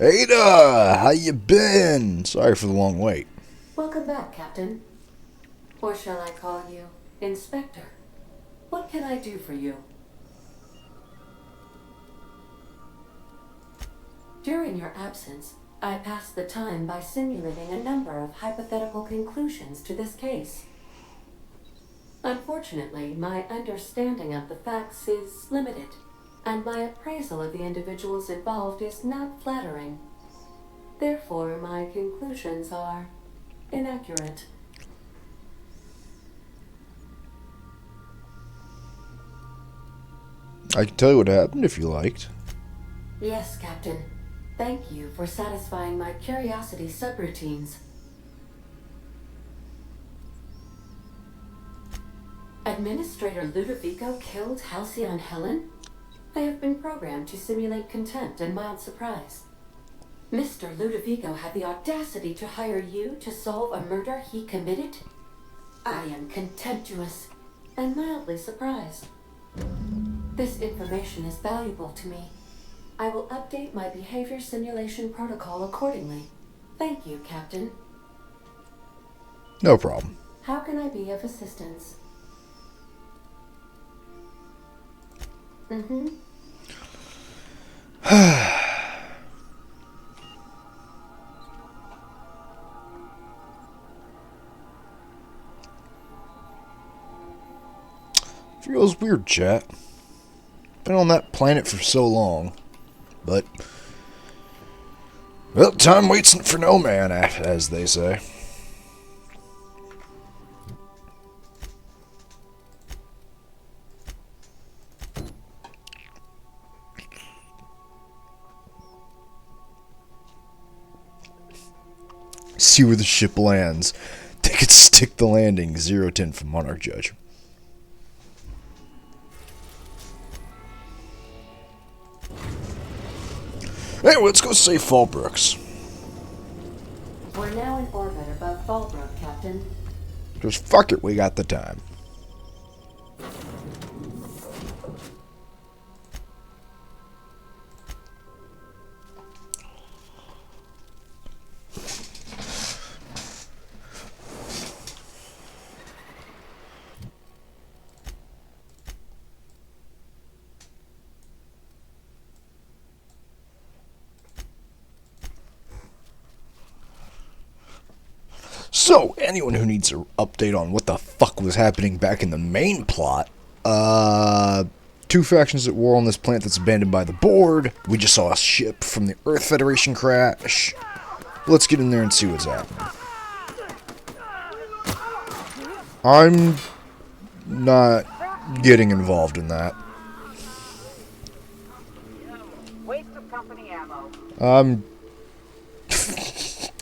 Ada, how you been? Sorry for the long wait. Welcome back, Captain. Or shall I call you Inspector? What can I do for you? During your absence, I passed the time by simulating a number of hypothetical conclusions to this case. Unfortunately, my understanding of the facts is limited, and my appraisal of the individuals involved is not flattering. Therefore, my conclusions are inaccurate. I can tell you what happened if you liked. Yes, Captain. Thank you for satisfying my curiosity subroutines. Administrator Ludovico killed Halcyon Helen? I have been programmed to simulate contempt and mild surprise. Mr. Ludovico had the audacity to hire you to solve a murder he committed? I am contemptuous and mildly surprised. This information is valuable to me. I will update my behavior simulation protocol accordingly. Thank you, Captain. No problem. How can I be of assistance? Mm-hmm. Feels weird, chat. Been on that planet for so long. But, well, time waits for no man, as they say. See where the ship lands. Take it, stick the landing. 0-10 from Monarch Judge. Anyway, let's go save Fallbrooks. We're now in orbit above Fallbrook, Captain. Just fuck it, we got the time. So, anyone who needs an update on what the fuck was happening back in the main plot, two factions at war on this planet that's abandoned by the board. We just saw a ship from the Earth Federation crash. Let's get in there and see what's happening. I'm not getting involved in that. Waste of company ammo.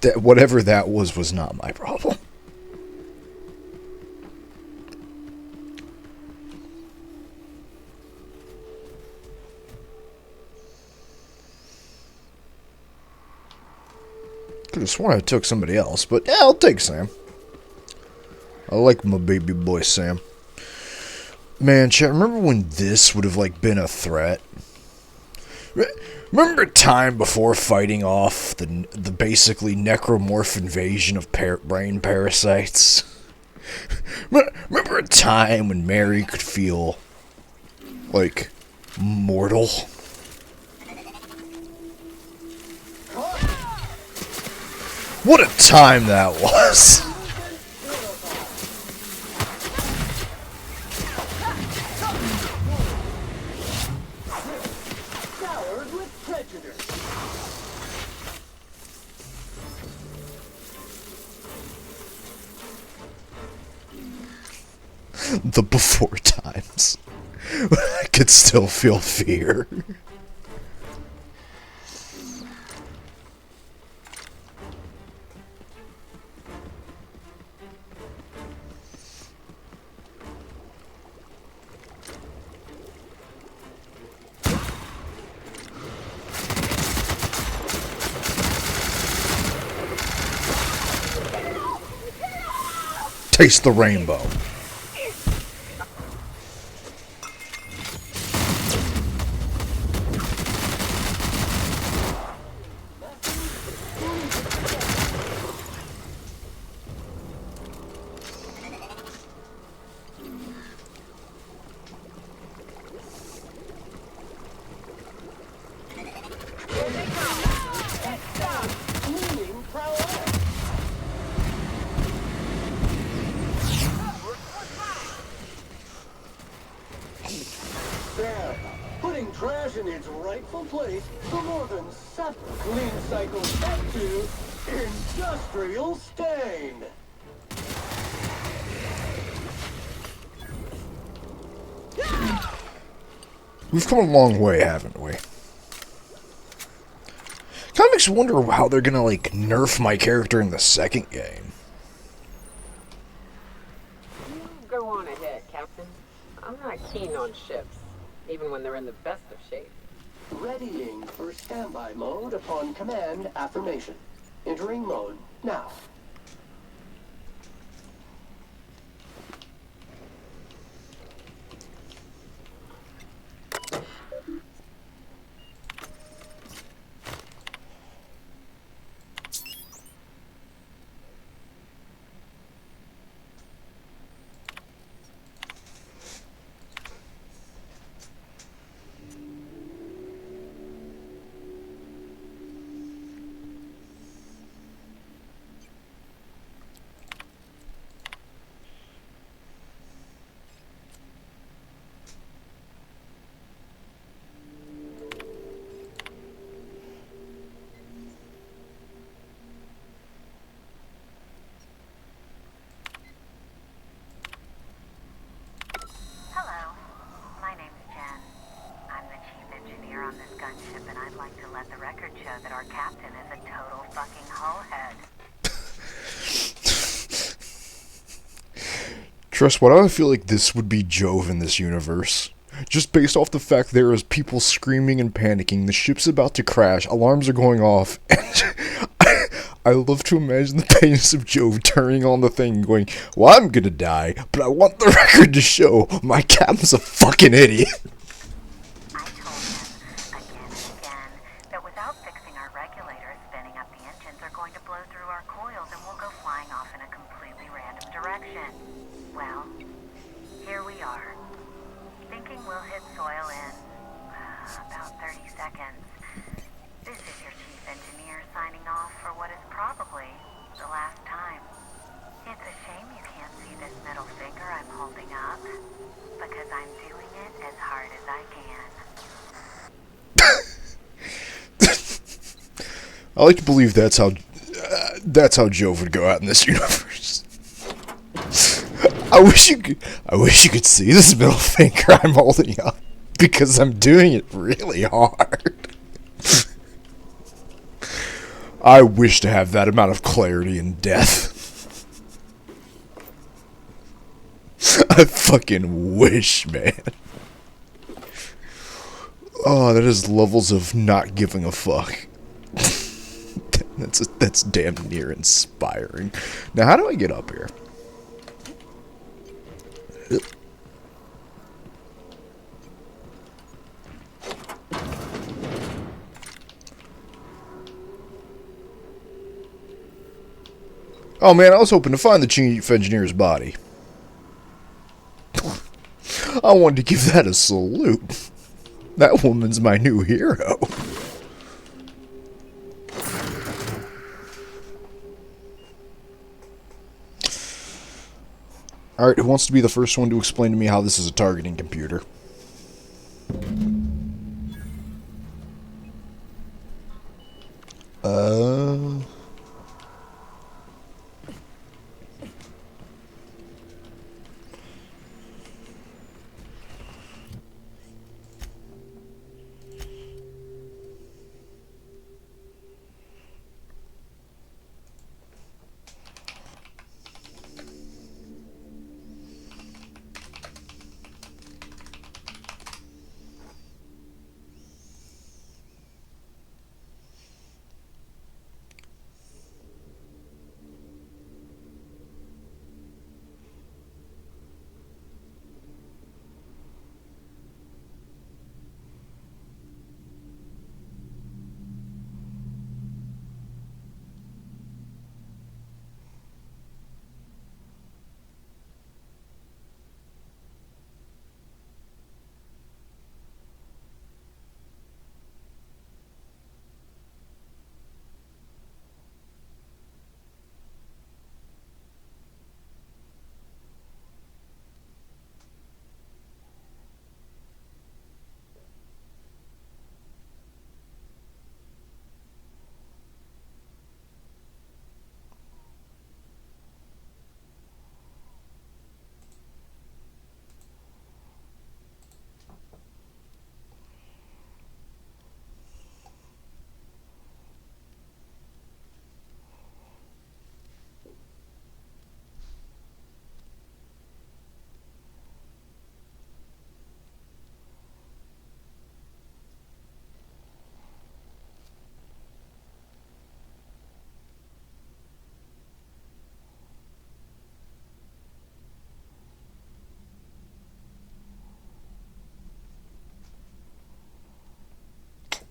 That whatever that was not my problem. Could have sworn I took somebody else, but yeah, I'll take Sam. I like my baby boy Sam. Man, chat, remember when this would have like been a threat? Remember time before fighting off the basically necromorph invasion of brain parasites? Remember a time when Mary could feel like mortal? What a time that was! The before times. I could still feel fear. Taste the rainbow. Putting trash in its rightful place for more than 7 clean cycles up to industrial stain. We've come a long way, haven't we? Kind of makes me wonder how they're gonna, like, nerf my character in the second game. Go on ahead, Captain. I'm not keen on ships, even when they're in the best of shape. Readying for standby mode upon command affirmation. Entering mode now. our captain is a total fucking hullhead. Trust, why do I feel like this would be Jove in this universe? Just based off the fact there is people screaming and panicking, the ship's about to crash, alarms are going off, and I love to imagine the pains of Jove turning on the thing going, well, I'm gonna die, but I want the record to show my captain's a fucking idiot. I told him again and again that without fixing our regulators, spinning up the engines are going to blow through our coils and we'll go flying off in a completely random direction. Well, here we are. Thinking we'll hit soil in about 30 seconds. This is your chief engineer signing off for what is probably the last time. It's a shame you can't see this middle finger I'm holding up, because I'm doing it as hard as I can. I like to believe that's how Jove would go out in this universe. I wish you could see this middle finger I'm holding up, because I'm doing it really hard. I wish to have that amount of clarity in death. I fucking wish, man. Oh, that is levels of not giving a fuck. That's damn near inspiring. Now, how do I get up here? Oh man, I was hoping to find the chief engineer's body. I wanted to give that a salute. That woman's my new hero. Alright, who wants to be the first one to explain to me how this is a targeting computer?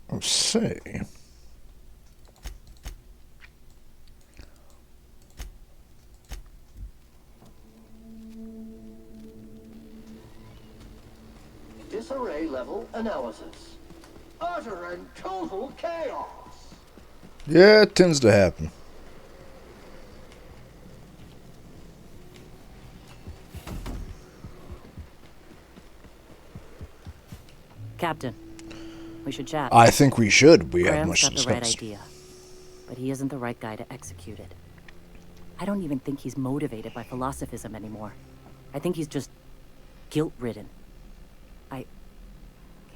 Let's see. Disarray level analysis. Utter and total chaos. Yeah, it tends to happen. Captain, we should chat. I think we should. We have Graham's much to got the right discuss. idea, but he isn't the right guy to execute it. I don't even think he's motivated by philosophism anymore. I think he's just guilt-ridden. I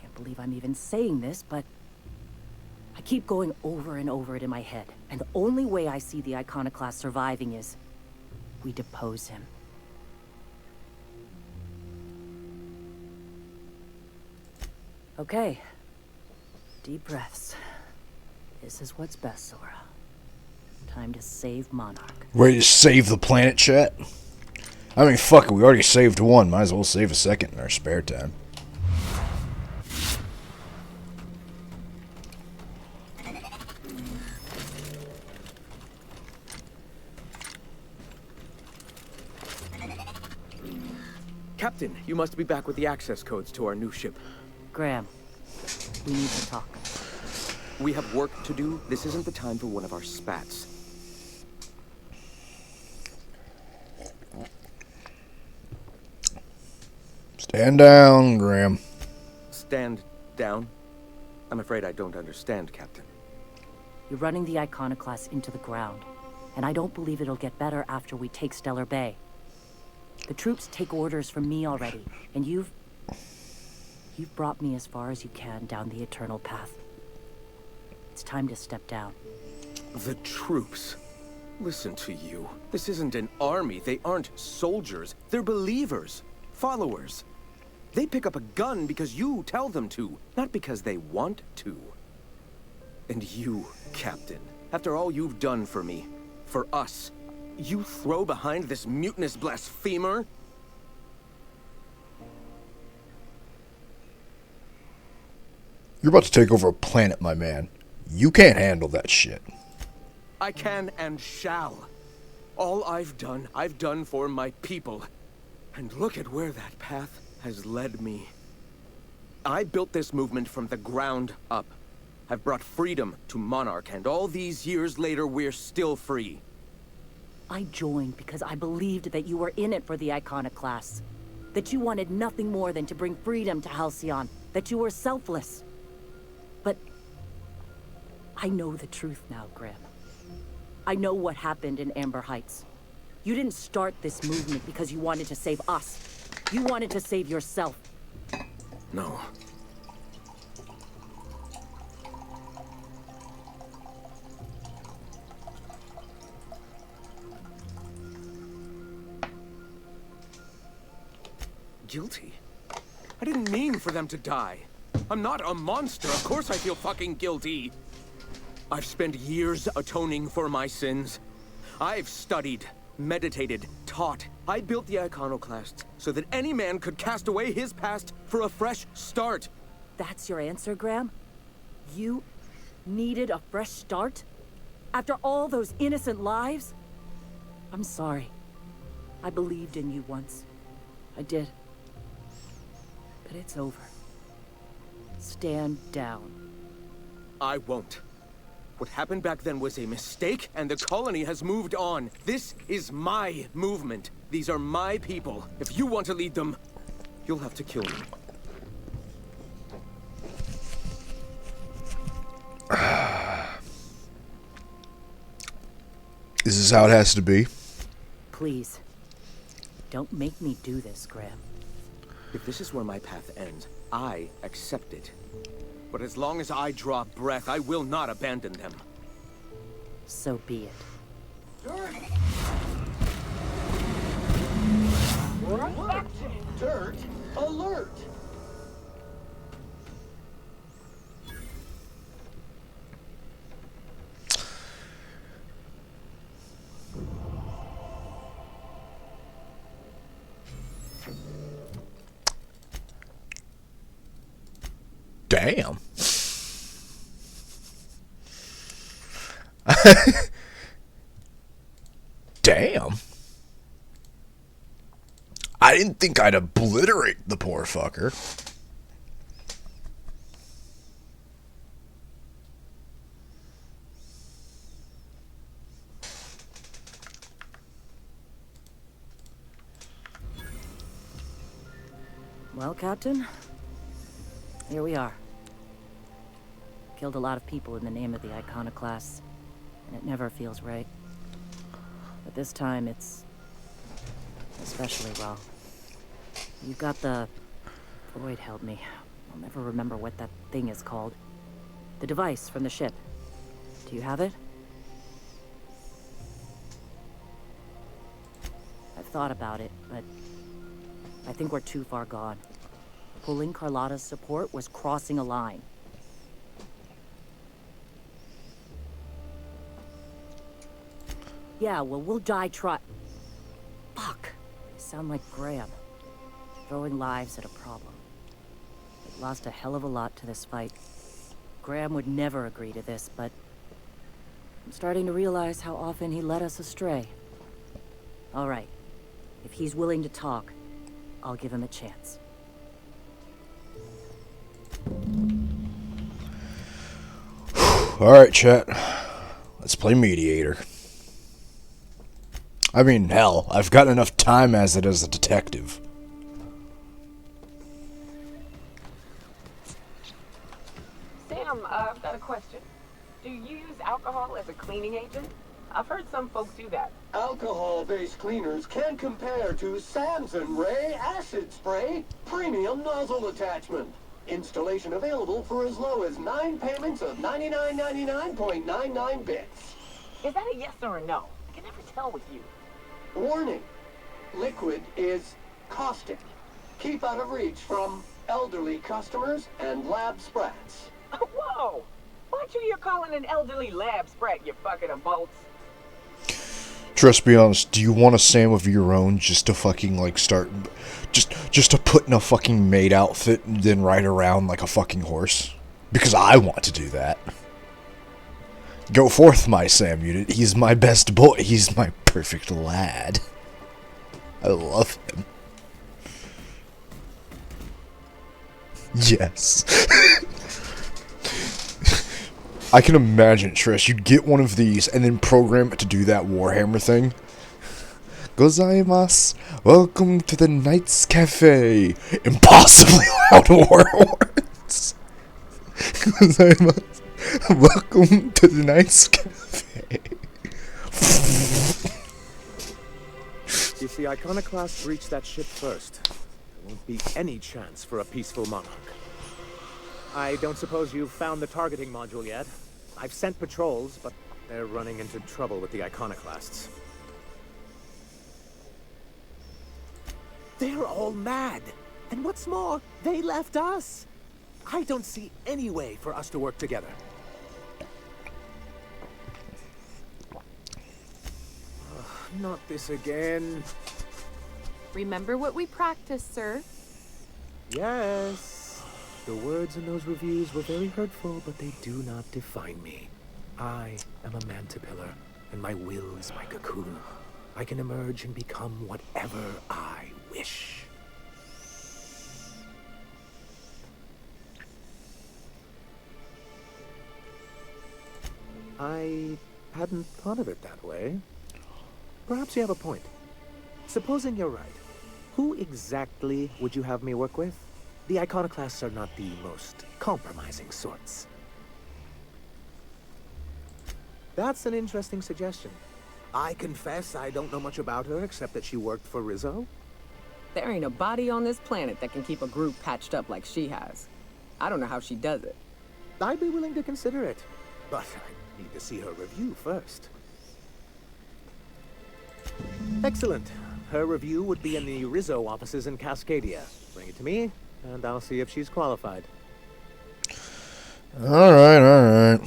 can't believe I'm even saying this, but I keep going over and over it in my head, and the only way I see the Iconoclast surviving is we depose him. Okay. Deep breaths. This is what's best, Sora. Time to save Monarch. Ready to save the planet, chat? I mean, fuck it, we already saved one. Might as well save a second in our spare time. Captain, you must be back with the access codes to our new ship. Graham, we need to talk. We have work to do. This isn't the time for one of our spats. Stand down, Graham. Stand down? I'm afraid I don't understand, Captain. You're running the Iconoclast into the ground, and I don't believe it'll get better after we take Stellar Bay. The troops take orders from me already, and you've brought me as far as you can down the Eternal Path. It's time to step down. The troops? Listen to you. This isn't an army. They aren't soldiers. They're believers. Followers. They pick up a gun because you tell them to, not because they want to. And you, Captain, after all you've done for me, for us, you throw behind this mutinous blasphemer? You're about to take over a planet, my man. You can't handle that shit. I can and shall. All I've done for my people. And look at where that path has led me. I built this movement from the ground up. I've brought freedom to Monarch, and all these years later, we're still free. I joined because I believed that you were in it for the Iconoclasts. That you wanted nothing more than to bring freedom to Halcyon. That you were selfless. But I know the truth now, Graham. I know what happened in Amber Heights. You didn't start this movement because you wanted to save us. You wanted to save yourself. No. Guilty? I didn't mean for them to die. I'm not a monster. Of course I feel fucking guilty. I've spent years atoning for my sins. I've studied, meditated, taught. I built the Iconoclasts so that any man could cast away his past for a fresh start. That's your answer, Graham? You needed a fresh start? After all those innocent lives? I'm sorry. I believed in you once. I did. But it's over. Stand down. I won't. What happened back then was a mistake, and the colony has moved on. This is my movement. These are my people. If you want to lead them, you'll have to kill me. Is this how it has to be? Please. Don't make me do this, Graham. If this is where my path ends, I accept it. But as long as I draw breath, I will not abandon them. So be it. Dirt alert! Damn. Damn. I didn't think I'd obliterate the poor fucker. Well, Captain, here we are. Killed a lot of people in the name of the Iconoclasts, and it never feels right. But this time, it's especially well. You got the... Floyd helped me. I'll never remember what that thing is called. The device from the ship. Do you have it? I've thought about it, but I think we're too far gone. Pulling Carlotta's support was crossing a line. Yeah, well, we'll die Fuck. I sound like Graham. Throwing lives at a problem. We've lost a hell of a lot to this fight. Graham would never agree to this, but I'm starting to realize how often he led us astray. All right. If he's willing to talk, I'll give him a chance. Alright, chat. Let's play mediator. I mean, hell, I've got enough time as it as a detective. Sam, I've got a question. Do you use alcohol as a cleaning agent? I've heard some folks do that. Alcohol-based cleaners can compare to Samson Ray Acid Spray Premium Nozzle Attachment. Installation available for as low as 9 payments of 99.99 bits. Is that a yes or a no? I can never tell with you. Warning. Liquid is caustic. Keep out of reach from elderly customers and lab sprats. Whoa! Aren't you calling an elderly lab sprat, you bucket of bolts? Trust be honest, do you want a Sam of your own just to fucking like start just to put in a fucking maid outfit and then ride around like a fucking horse? Because I want to do that. Go forth, my Sam unit. He's my best boy. He's my perfect lad. I love him. Yes. I can imagine, Trish, you'd get one of these and then program it to do that Warhammer thing. Gozaimasu. Welcome to the Knights Cafe. Impossibly loud war words. Gozaimasu. Welcome to the Knights Cafe. If the Iconoclasts reach that ship first, there won't be any chance for a peaceful monarch. I don't suppose you've found the targeting module yet. I've sent patrols, but they're running into trouble with the Iconoclasts. They're all mad. And what's more, they left us. I don't see any way for us to work together. Not this again. Remember what we practiced, sir. Yes. The words in those reviews were very hurtful, but they do not define me. I am a Mantipillar, and my will is my cocoon. I can emerge and become whatever I wish. I hadn't thought of it that way. Perhaps you have a point. Supposing you're right, who exactly would you have me work with? The Iconoclasts are not the most compromising sorts. That's an interesting suggestion. I confess I don't know much about her except that she worked for Rizzo. There ain't a body on this planet that can keep a group patched up like she has. I don't know how she does it. I'd be willing to consider it, but I need to see her review first. Excellent. Her review would be in the Rizzo offices in Cascadia. Bring it to me, and I'll see if she's qualified. Alright.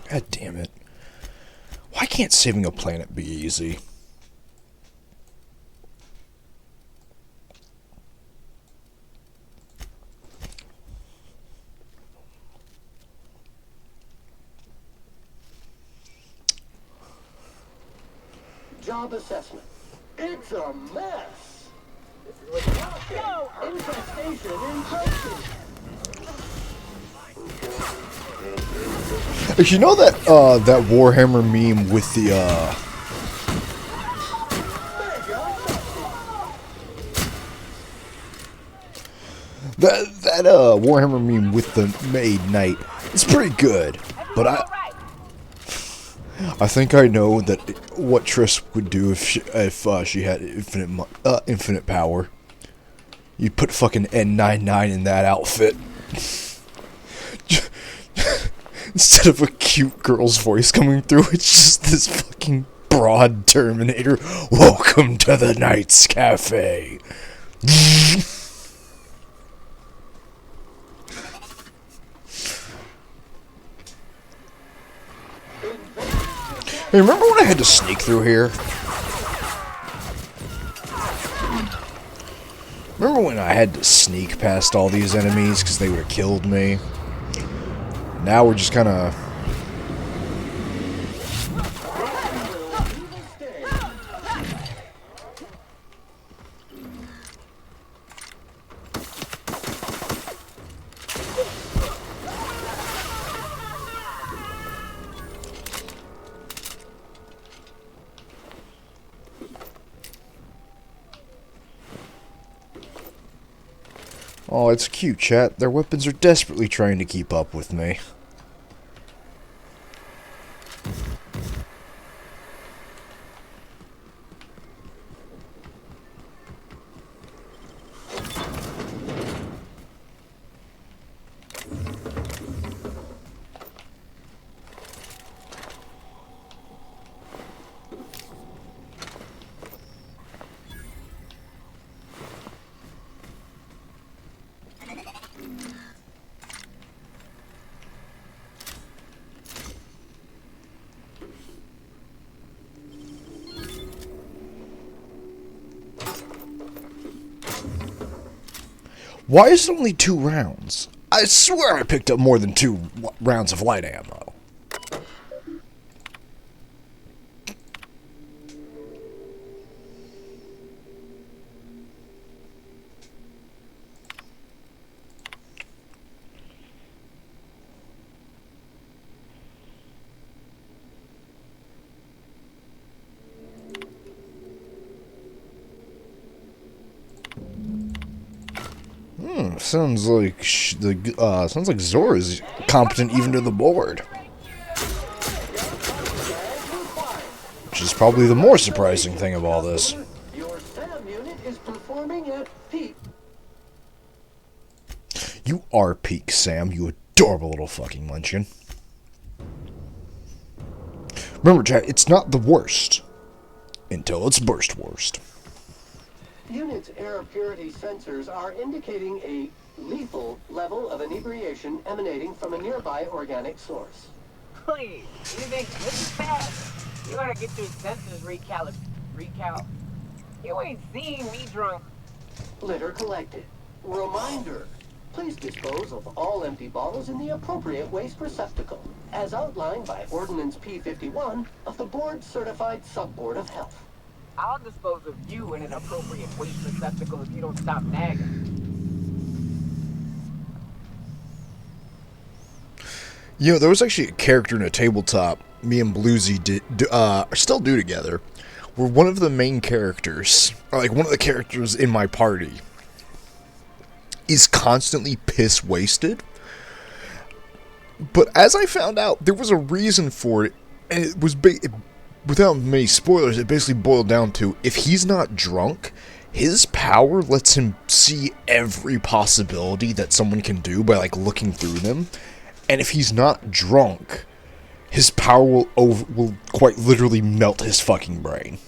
God damn it. Why can't saving a planet be easy? Job assessment. It's a mess. This is what infestation in person. You know that that Warhammer meme with the that Warhammer meme with the maid knight? It's pretty good, but I think I know that what Triss would do if she had infinite power. You put fucking N99 in that outfit. Instead of a cute girl's voice coming through, it's just this fucking broad Terminator. Welcome to the Knights Cafe. Hey, remember when I had to sneak through here? Remember when I had to sneak past all these enemies because they would have killed me? Now we're just kind of... Oh, it's cute, chat. Their weapons are desperately trying to keep up with me. Why is it only 2 rounds? I swear I picked up more than 2 rounds of light ammo. Sounds like sounds like Zora's competent even to the board. Which is probably the more surprising thing of all this. Your SAM unit is performing at peak. You are peak, Sam, you adorable little fucking munchkin. Remember, chat, it's not the worst until it's burst worst. Unit's air purity sensors are indicating a lethal level of inebriation emanating from a nearby organic source. Please, you think this is fast? You gotta get your sensors recalc. You ain't seen me drunk. Litter collected. Reminder. Please dispose of all empty bottles in the appropriate waste receptacle, as outlined by Ordinance P51 of the Board-Certified Sub-Board of Health. I'll dispose of you in an appropriate waste receptacle if you don't stop nagging. You know, there was actually a character in a tabletop me and Bluesy still do together, where one of the main characters, or like one of the characters in my party, is constantly piss wasted. But as I found out, there was a reason for it, and it was without many spoilers, it basically boiled down to, if he's not drunk, his power lets him see every possibility that someone can do by like looking through them. And if he's not drunk, his power will quite literally melt his fucking brain.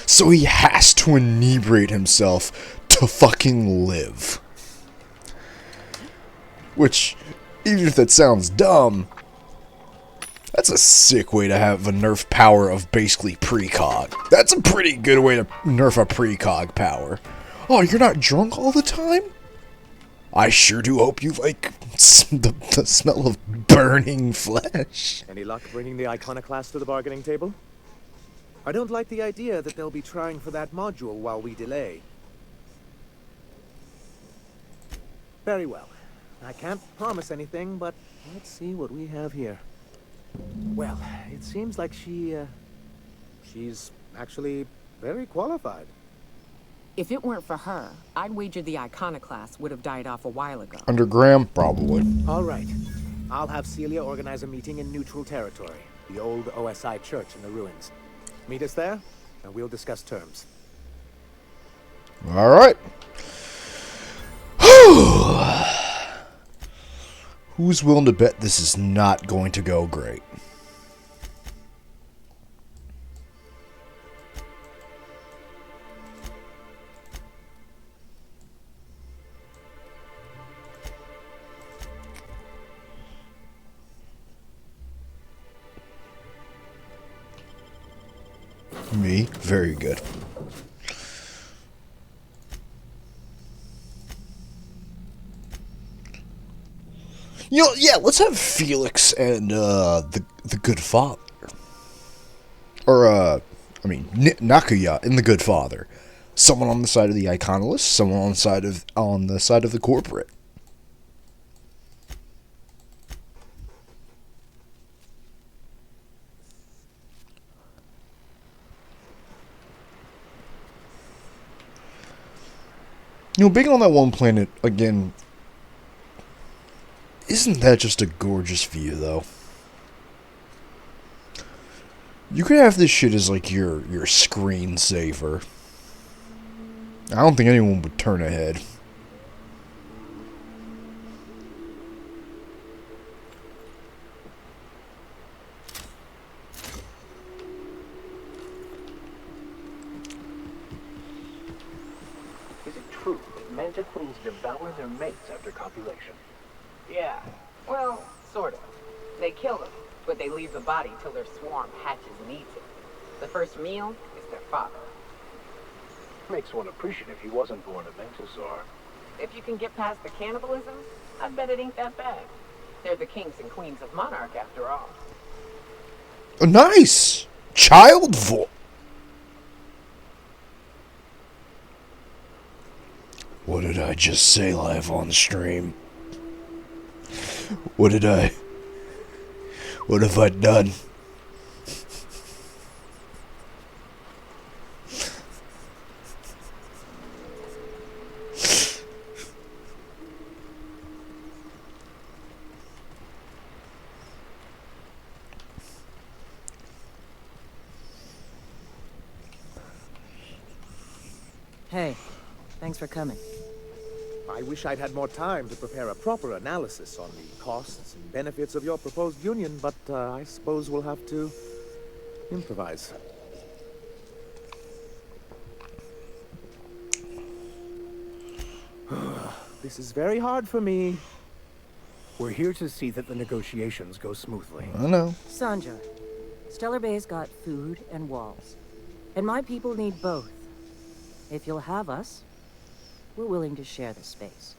So he has to inebriate himself to fucking live. Which, even if that sounds dumb, that's a sick way to have a nerf power of basically precog. That's a pretty good way to nerf a precog power. Oh, you're not drunk all the time? I sure do hope you like the smell of burning flesh. Any luck bringing the Iconoclast to the bargaining table? I don't like the idea that they'll be trying for that module while we delay. Very well. I can't promise anything, but let's see what we have here. Well, it seems like she's actually very qualified. If it weren't for her, I'd wager the Iconoclast would have died off a while ago. Under Graham, probably. All right. I'll have Celia organize a meeting in neutral territory, the old OSI church in the ruins. Meet us there, and we'll discuss terms. Alright. Who's willing to bet this is not going to go great? Me? Very good. You know, yeah, let's have Felix and the Good Father. Or Nakuya and the Good Father. Someone on the side of the Iconolist, someone on the side of the corporate. You know, being on that one planet, again, isn't that just a gorgeous view, though? You could have this shit as, like, your screensaver. I don't think anyone would turn ahead. Is it true that manticores devour their mates after copulation? Yeah. Well, sort of. They kill them, but they leave the body till their swarm hatches and eats it. The first meal is their father. Makes one appreciative he wasn't born a Mentosaur. If you can get past the cannibalism, I bet it ain't that bad. They're the kings and queens of Monarch, after all. Oh, nice! Child voice. What did I just say live on stream? What have I done? Hey, thanks for coming. I wish I'd had more time to prepare a proper analysis on the costs and benefits of your proposed union, but I suppose we'll have to improvise. This is very hard for me. We're here to see that the negotiations go smoothly. I know. Sanjar, Stellar Bay's got food and walls, and my people need both. If you'll have us, we're willing to share the space.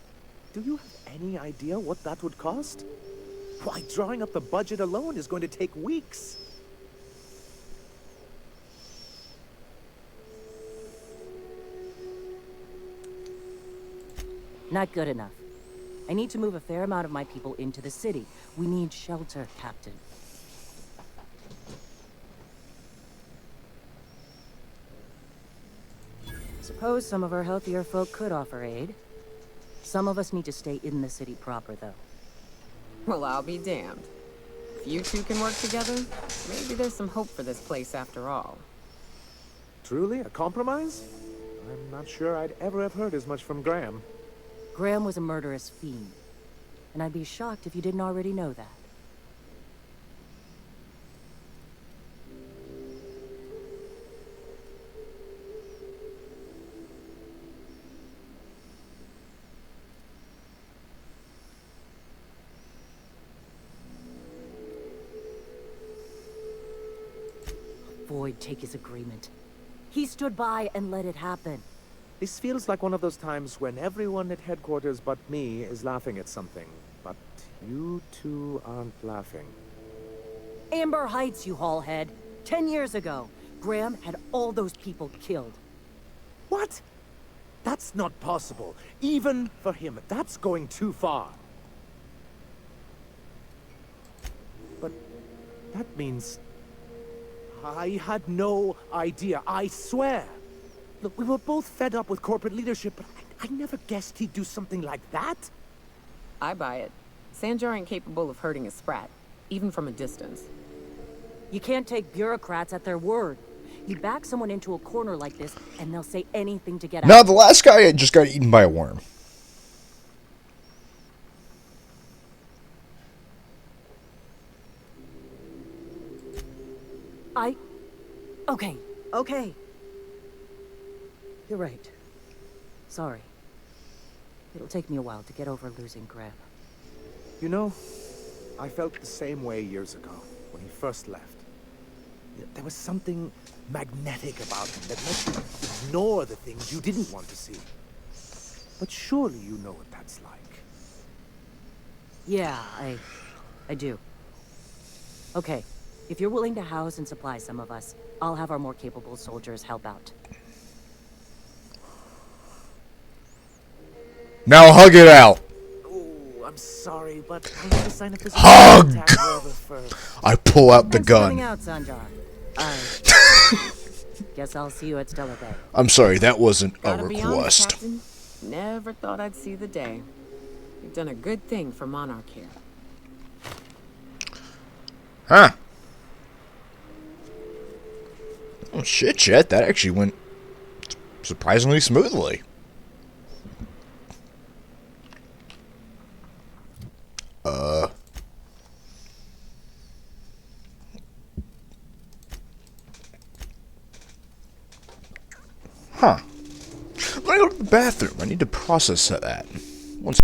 Do you have any idea what that would cost? Why, drawing up the budget alone is going to take weeks. Not good enough. I need to move a fair amount of my people into the city. We need shelter, Captain. Suppose some of our healthier folk could offer aid. Some of us need to stay in the city proper, though. Well, I'll be damned. If you two can work together, maybe there's some hope for this place after all. Truly, a compromise? I'm not sure I'd ever have heard as much from Graham. Graham was a murderous fiend, and I'd be shocked if you didn't already know that. Void take his agreement. He stood by and let it happen. This feels like one of those times when everyone at headquarters but me is laughing at something. But you two aren't laughing. Amber Heights, you haulhead. 10 years ago, Graham had all those people killed. What? That's not possible. Even for him, that's going too far. But that means I had no idea, I swear. Look, we were both fed up with corporate leadership, but I never guessed he'd do something like that. I buy it. Sanjar ain't capable of hurting a sprat, even from a distance. You can't take bureaucrats at their word. You back someone into a corner like this, and they'll say anything to get out. No, the last guy just got eaten by a worm. Okay. You're right. Sorry. It'll take me a while to get over losing grip. You know, I felt the same way years ago when he first left. There was something magnetic about him that made you ignore the things you didn't want to see. But surely you know what that's like. Yeah, I do. Okay, if you're willing to house and supply some of us, I'll have our more capable soldiers help out. Now hug it out. Oh, I'm sorry, but I need to sign a physical Hug! contact waiver first. I pull out the Thanks for coming gun. out, Sanjar. Guess I'll see you at Stellar Bay. I'm sorry, that wasn't a Gotta be honest, request. Captain. Never thought I'd see the day. You've done a good thing for Monarch here. Huh. Oh shit, Chet. That actually went surprisingly smoothly. Huh. I'm gonna go to the bathroom. I need to process that. Once.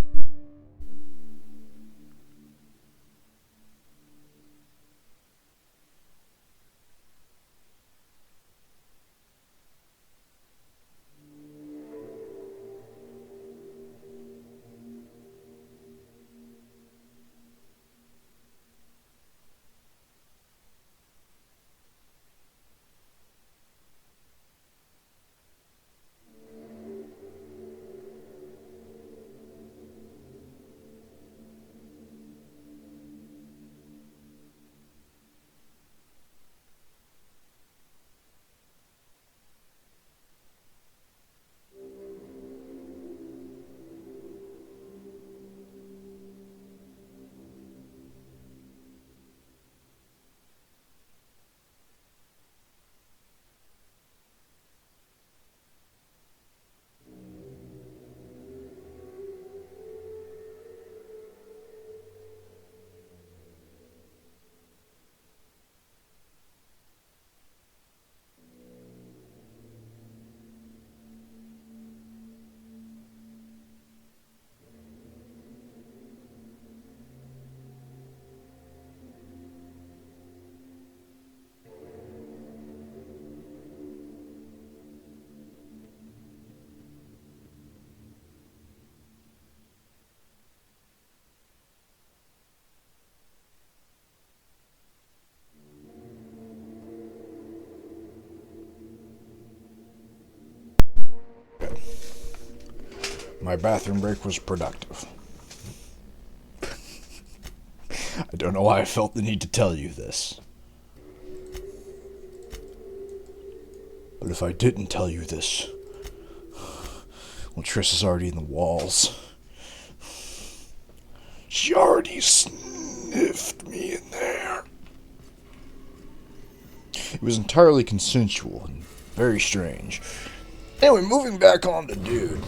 My bathroom break was productive. I don't know why I felt the need to tell you this. But if I didn't tell you this, well, Triss is already in the walls. She already sniffed me in there. It was entirely consensual and very strange. Anyway, moving back on to Dude.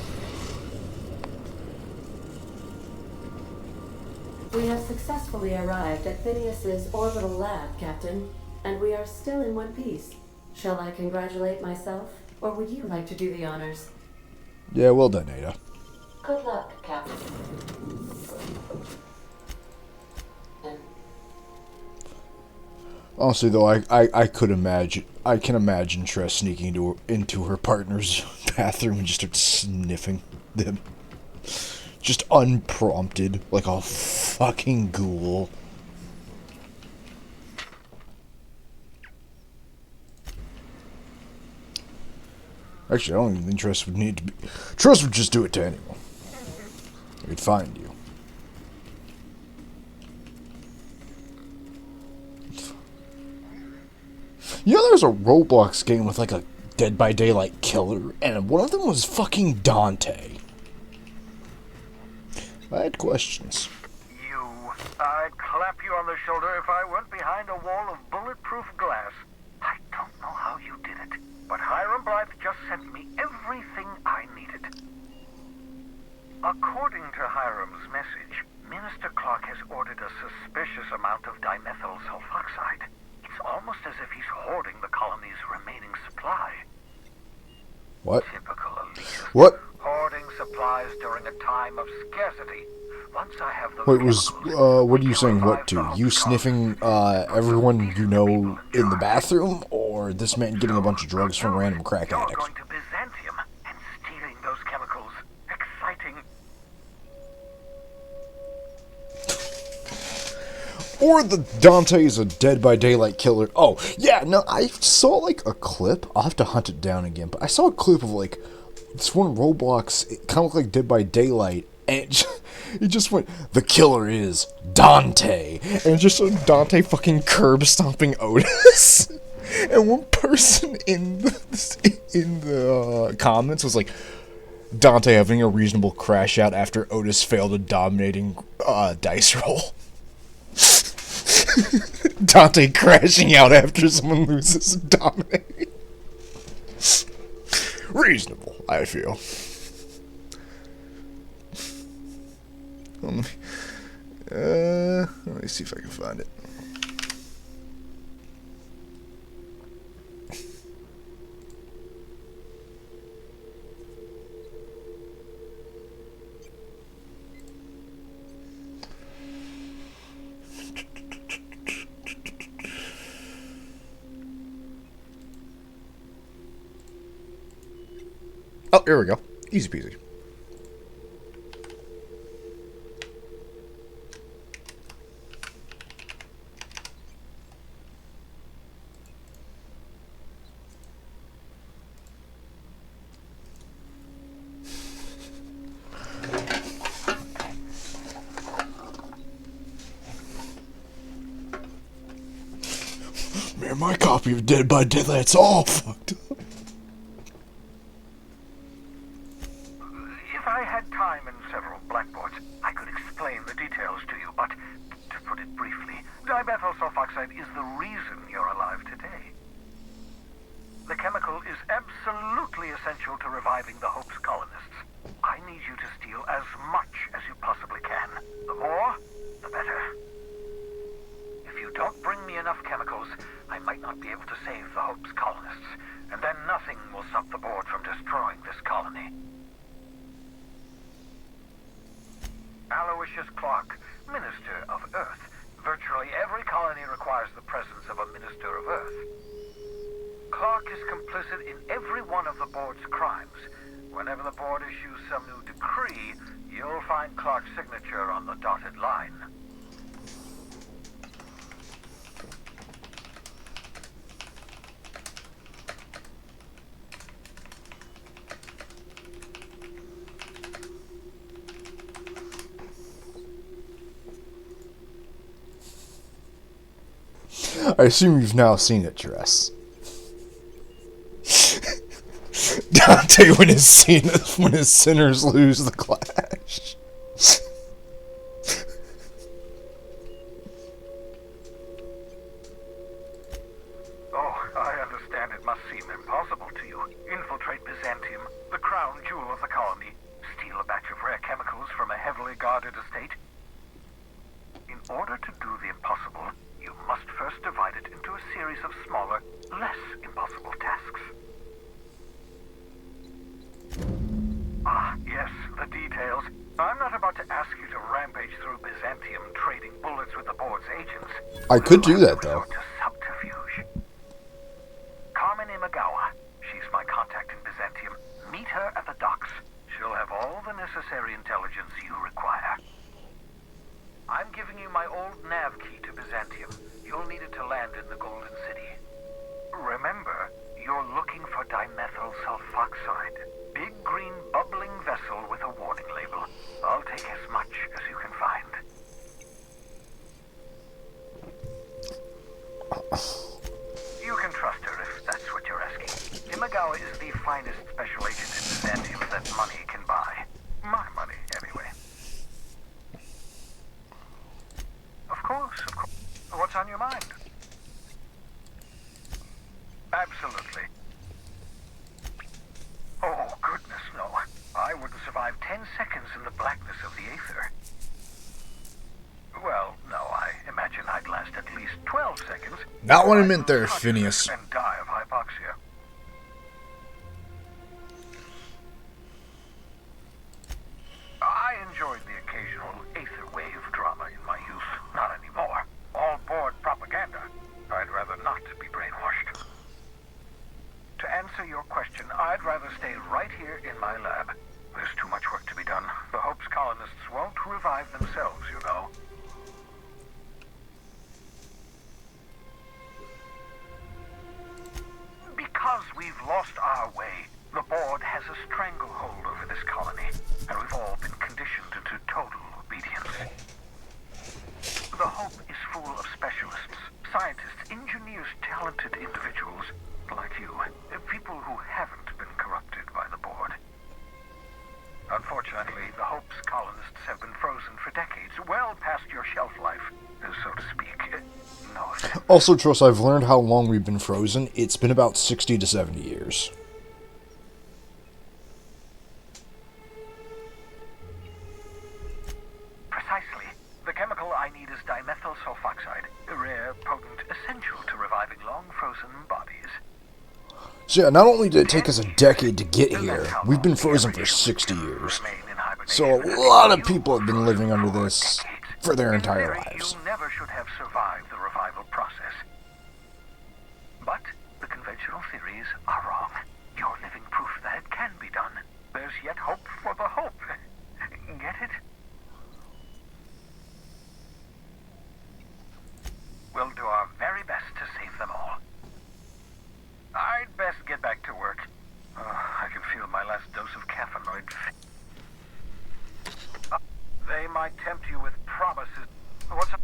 We have successfully arrived at Phineas's orbital lab, Captain, and we are still in one piece. Shall I congratulate myself, or would you like to do the honors? Yeah, well done, Ada. Good luck, Captain. Honestly, though, I can imagine Tress sneaking into her partner's bathroom and just start sniffing them. Just unprompted, like a fucking ghoul. Actually, I don't even think Tress would need to be... Tress would just do it to anyone. He'd find you. You know, there's a Roblox game with like a Dead by Daylight killer, and one of them was fucking Dante. I had questions. I'd clap you on the shoulder if I went behind a wall of bulletproof glass. I don't know how you did it, but Hiram Blythe just sent me everything I needed. According to Hiram's message, Minister Clark has ordered a suspicious amount of dimethyl sulfoxide. It's almost as if he's hoarding the colony's remaining supply. What? Typical elitist. What? Hoarding supplies during a time of scarcity. Once I have those Wait, was, chemicals, what are you saying what to? You sniffing, everyone you know in the bathroom? Or this man getting a bunch of drugs from random crack you're addicts? going to Byzantium and stealing those chemicals. Exciting. Or the Dante is a Dead by Daylight killer. Oh, yeah, no, I saw, like, a clip. I'll have to hunt it down again. But I saw a clip of, like, this one Roblox. It kind of looked like Dead by Daylight. And it just went, the killer is Dante. And it just showed Dante fucking curb stomping Otis. And one person in the comments was like, Dante having a reasonable crash out after Otis failed a dominating dice roll. Dante crashing out after someone loses dominating. Reasonable, I feel. Let me see if I can find it. Oh, here we go. Easy peasy. Man, my copy of Dead by Daylight's all fucked up. If I had time and several blackboards, I could explain the details to you, but to put it briefly, dimethyl sulfoxide is the reason you're alive today. The chemical is absolutely essential to reviving the Hope's colonists. I need you to steal as much as you possibly can. The more, the better. If you don't bring me enough chemicals, I might not be able to save the Hope's colonists, and then nothing will stop the board from destroying this colony. Aloysius Clark, Minister of Earth. Virtually every colony requires the presence of a Minister of Earth. Clark is complicit in every one of the board's crimes. Whenever the board issues some new decree, you'll find Clark's signature on the dotted line. I assume you've now seen it, Dress. Dante when his sinners lose the clash. Oh, I understand it must seem impossible to you. Infiltrate Byzantium, the crown jewel of the colony, steal a batch of rare chemicals from a heavily guarded estate. In order to do the impossible, you must first divide it into a series of smaller, less impossible tasks. Ah, yes, the details. I'm not about to ask you to rampage through Byzantium trading bullets with the board's agents. I could do that, though. To subterfuge. Carmen Imagawa. She's my contact in Byzantium. Meet her at the docks. She'll have all the necessary intelligence you require. I'm giving you my old nav key to Byzantium. You'll need it to land in the Golden City. Remember, you're looking for dimethyl sulfoxide. Big green bubbling vessel with a warning label. I'll take as much as you can find. You can trust her if that's what you're asking. Imagawa is the finest special agent in Byzantium that money can buy. My money, anyway. Of course, of course. What's on your mind? Absolutely. Oh, goodness, no. I wouldn't survive 10 seconds in the blackness of the Aether. Well, no, I imagine I'd last at least 12 seconds. Not what I meant there, Phineas. And die of hypoxia. I enjoyed the occasional aether wave drama in my youth. Not anymore. All board propaganda. I'd rather not be brainwashed. To answer your question, I'd rather stay right here in my lab. There's too much work to be done. The Hope's colonists won't revive themselves, you know. Because we've lost our way, the board has a stranglehold over this colony, and we've all been conditioned into total obedience. The Hope is full of specialists, scientists, engineers, talented individuals like you, people who haven't been corrupted by the board. Unfortunately, the Hope's colonists have been frozen for decades, well past your shelf life, so to speak. No offense. Also, Tross, I've learned how long we've been frozen. It's been about 60 to 70 years. Precisely. The chemical I need is dimethyl sulfoxide, rare, potent, essential to reviving long-frozen bodies. So yeah, not only did it take us a decade to get here, we've been frozen for 60 years. So a lot of people have been living under this for their entire lives. You never should have survived the revival process. But the conventional theories are wrong. You're living proof that it can be done. There's yet hope for the Hope. Get it? We'll do our very best to save them all. I'd best get back to work. I can feel my last dose of caffeinoid. They might tempt you with promises. What's up?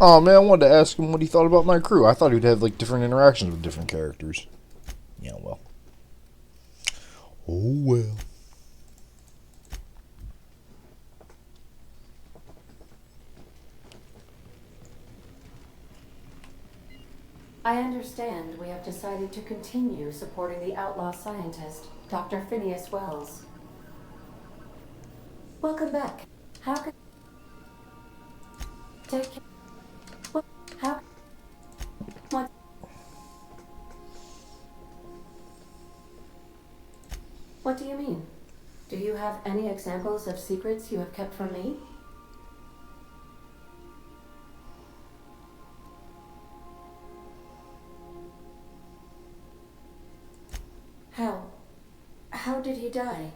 Oh man, I wanted to ask him what he thought about my crew. I thought he'd have like different interactions with different characters. Yeah, well. Oh well. I understand we have decided to continue supporting the outlaw scientist, Dr. Phineas Wells. Welcome back. How can... Take care... What? How... What? What do you mean? Do you have any examples of secrets you have kept from me? How did he die?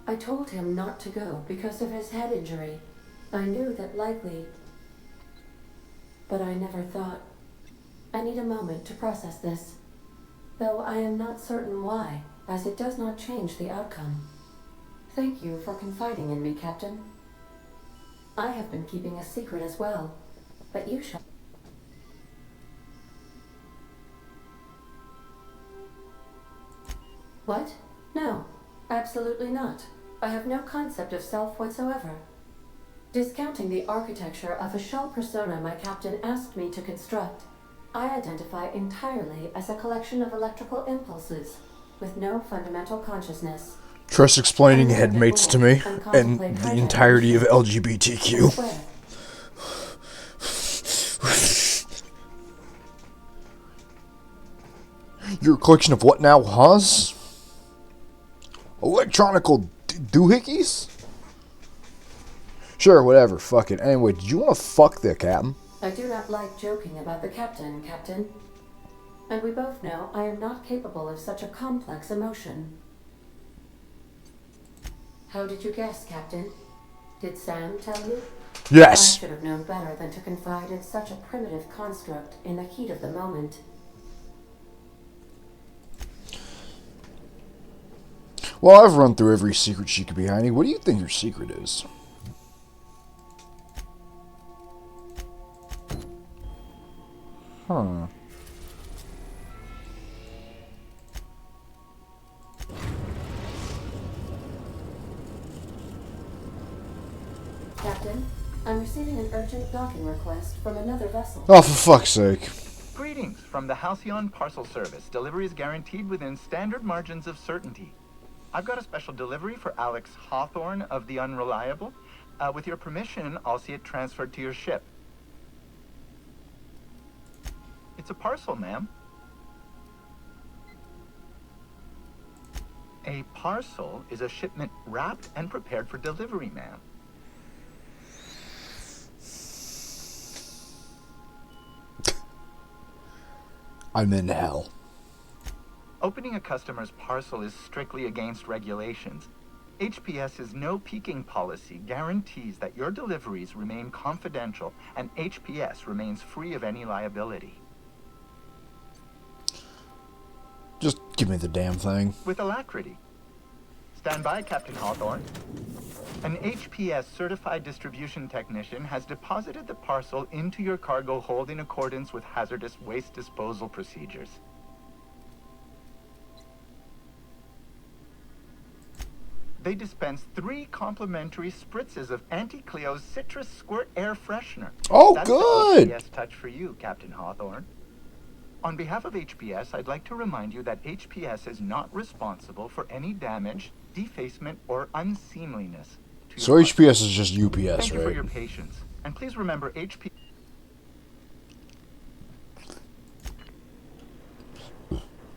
I told him not to go because of his head injury. I knew that likely, but I never thought. I need a moment to process this, though I am not certain why, as it does not change the outcome. Thank you for confiding in me, Captain. I have been keeping a secret as well, but you shall. What? No, absolutely not. I have no concept of self whatsoever. Discounting the architecture of a shell persona my captain asked me to construct, I identify entirely as a collection of electrical impulses, with no fundamental consciousness. Trust explaining headmates to me, and the entirety of LGBTQ. Your collection of what now, Haas? Electronical doohickeys? Sure, whatever, fuck it. Anyway, did you want to fuck the captain? I do not like joking about the captain, Captain. And we both know I am not capable of such a complex emotion. How did you guess, Captain? Did Sam tell you? Yes. I should have known better than to confide in such a primitive construct in the heat of the moment. Well, I've run through every secret she could be hiding. What do you think your secret is? Huh. Captain, I'm receiving an urgent docking request from another vessel. Oh, for fuck's sake. Greetings from the Halcyon Parcel Service. Delivery is guaranteed within standard margins of certainty. I've got a special delivery for Alex Hawthorne of the Unreliable. With your permission, I'll see it transferred to your ship. It's a parcel, ma'am. A parcel is a shipment wrapped and prepared for delivery, ma'am. I'm in hell. Opening a customer's parcel is strictly against regulations. HPS's no peeking policy guarantees that your deliveries remain confidential and HPS remains free of any liability. Just give me the damn thing. With alacrity. Stand by, Captain Hawthorne. An HPS certified distribution technician has deposited the parcel into your cargo hold in accordance with hazardous waste disposal procedures. They dispense 3 complimentary spritzes of Anti-Cleo's Citrus Squirt Air Freshener. Oh, That's good! That's a HPS touch for you, Captain Hawthorne. On behalf of HPS, I'd like to remind you that HPS is not responsible for any damage, defacement, or unseemliness. So HPS is just UPS, Thank you for right? your patience. And please remember HP...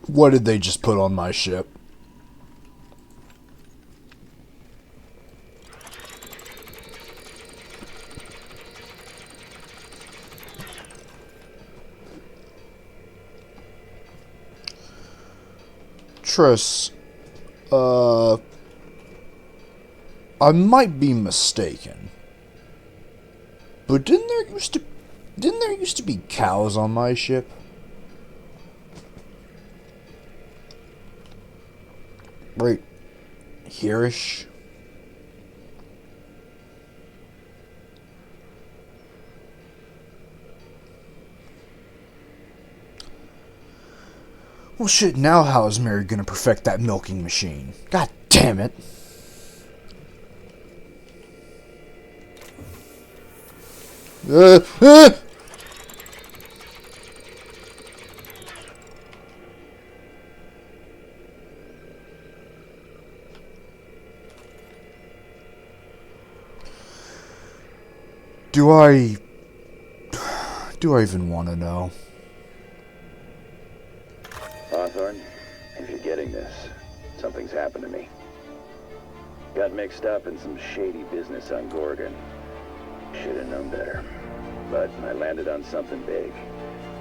What did they just put on my ship? Triss, I might be mistaken, but didn't there used to be cows on my ship? Right here-ish? Well, shit, now how is Mary gonna perfect that milking machine? God damn it. Do I even want to know? Hawthorne, if you're getting this, something's happened to me. Got mixed up in some shady business on Gorgon. Should have known better. But I landed on something big.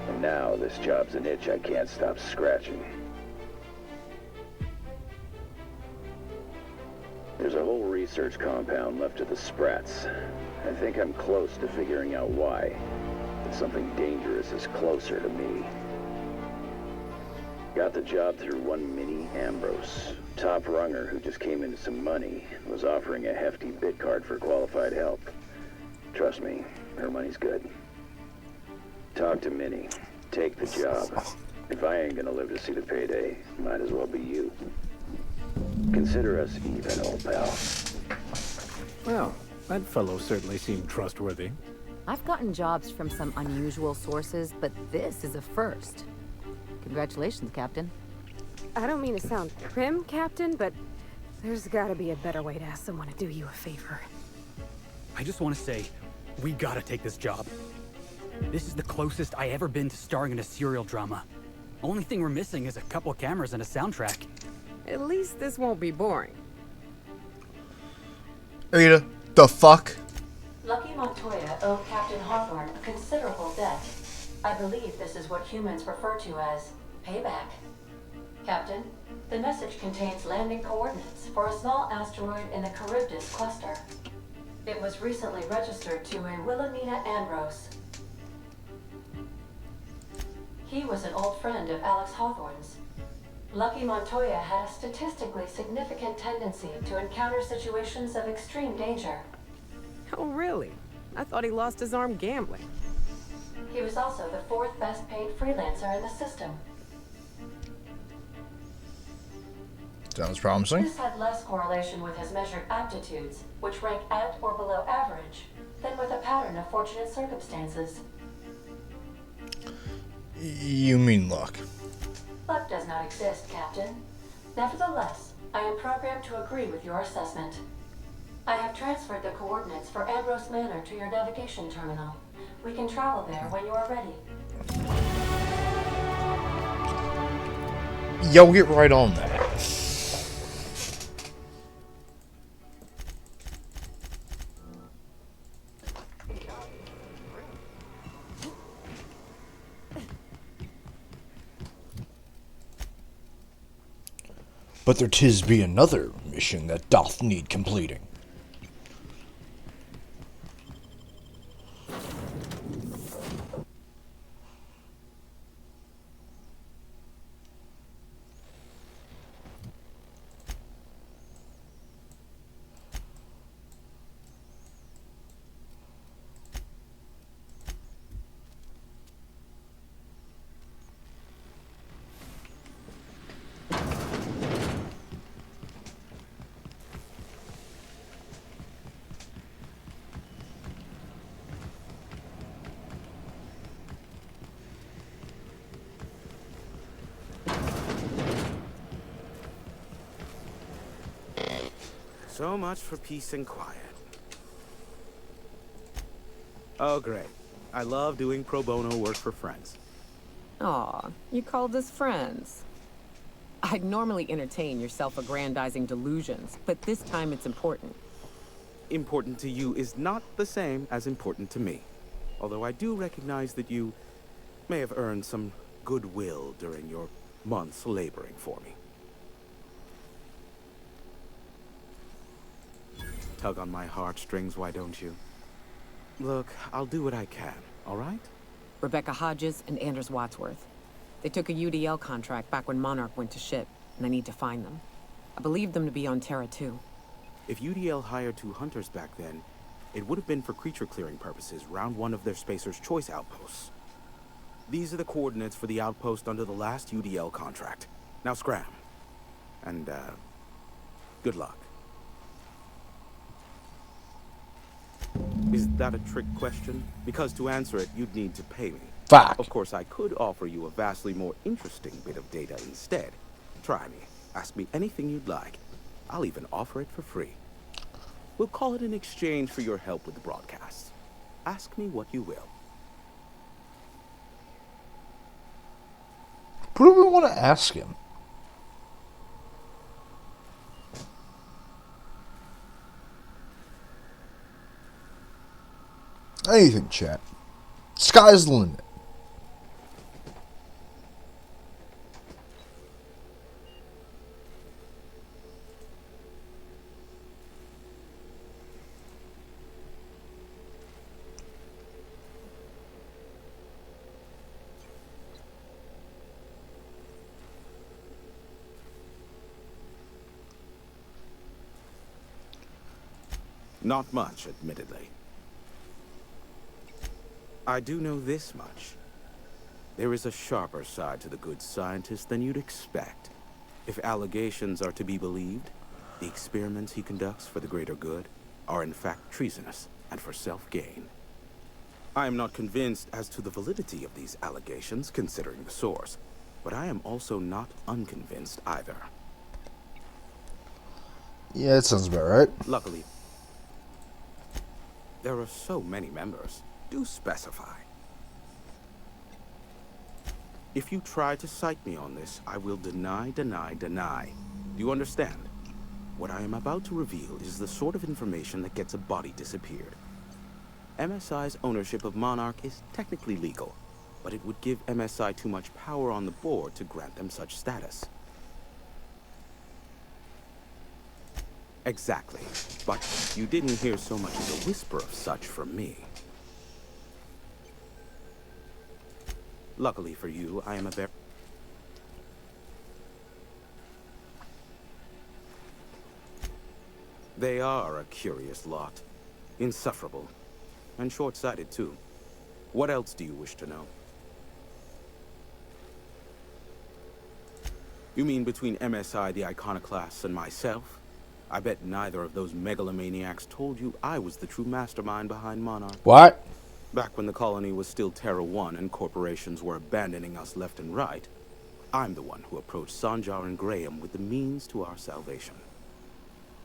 And now this job's an itch I can't stop scratching. There's a whole research compound left of the Sprats. I think I'm close to figuring out why. But something dangerous is closer to me. Got the job through one Minnie Ambrose. Top runger who just came into some money. Was offering a hefty bid card for qualified help. Trust me, her money's good. Talk to Minnie. Take the job. If I ain't gonna live to see the payday, might as well be you. Consider us even, old pal. Well, that fellow certainly seemed trustworthy. I've gotten jobs from some unusual sources, but this is a first. Congratulations, Captain. I don't mean to sound prim, Captain, but there's gotta be a better way to ask someone to do you a favor. I just want to say, we gotta take this job. This is the closest I ever been to starring in a serial drama. Only thing we're missing is a couple of cameras and a soundtrack. At least this won't be boring. Ada, the fuck? Lucky Montoya owed Captain Hawthorne a considerable debt. I believe this is what humans refer to as payback. Captain, the message contains landing coordinates for a small asteroid in the Charybdis cluster. It was recently registered to a Wilhelmina Ambrose. He was an old friend of Alex Hawthorne's. Lucky Montoya had a statistically significant tendency to encounter situations of extreme danger. Oh, really? I thought he lost his arm gambling. He was also the 4th best paid freelancer in the system. Sounds promising. This had less correlation with his measured aptitudes, which rank at or below average, than with a pattern of fortunate circumstances. You mean luck? Luck does not exist, Captain. Nevertheless, I am programmed to agree with your assessment. I have transferred the coordinates for Ambrose Manor to your navigation terminal. We can travel there when you are ready. Yeah, we'll get right on that. But there 'tis be another mission that doth need completing. So much for peace and quiet. Oh, great. I love doing pro bono work for friends. Aw, you called us friends. I'd normally entertain your self-aggrandizing delusions, but this time it's important. Important to you is not the same as important to me. Although I do recognize that you may have earned some goodwill during your months laboring for me. Tug on my heartstrings, why don't you? Look, I'll do what I can, all right? Rebecca Hodges and Anders Wadsworth. They took a UDL contract back when Monarch went to ship, and I need to find them. I believe them to be on Terra 2. If UDL hired 2 hunters back then, it would have been for creature clearing purposes round one of their Spacer's Choice outposts. These are the coordinates for the outpost under the last UDL contract. Now scram. And, good luck. Is that a trick question? Because to answer it, you'd need to pay me. Fuck. Of course, I could offer you a vastly more interesting bit of data instead. Try me. Ask me anything you'd like. I'll even offer it for free. We'll call it an exchange for your help with the broadcasts. Ask me what you will. What do we want to ask him? Anything, chat. Sky's the limit. Not much, admittedly. I do know this much. There is a sharper side to the good scientist than you'd expect. If allegations are to be believed, the experiments he conducts for the greater good are in fact treasonous and for self-gain. I am not convinced as to the validity of these allegations, considering the source, but I am also not unconvinced either. Yeah, that sounds about right. Luckily, there are so many members. Do specify. If you try to cite me on this, I will deny. Do you understand? What I am about to reveal is the sort of information that gets a body disappeared. MSI's ownership of Monarch is technically legal, but it would give MSI too much power on the board to grant them such status. Exactly. But you didn't hear so much as a whisper of such from me. Luckily for you, I am a very... They are a curious lot. Insufferable. And short-sighted, too. What else do you wish to know? You mean between MSI, the Iconoclasts, and myself? I bet neither of those megalomaniacs told you I was the true mastermind behind Monarch. What? Back when the colony was still Terra 1 and corporations were abandoning us left and right, I'm the one who approached Sanjar and Graham with the means to our salvation.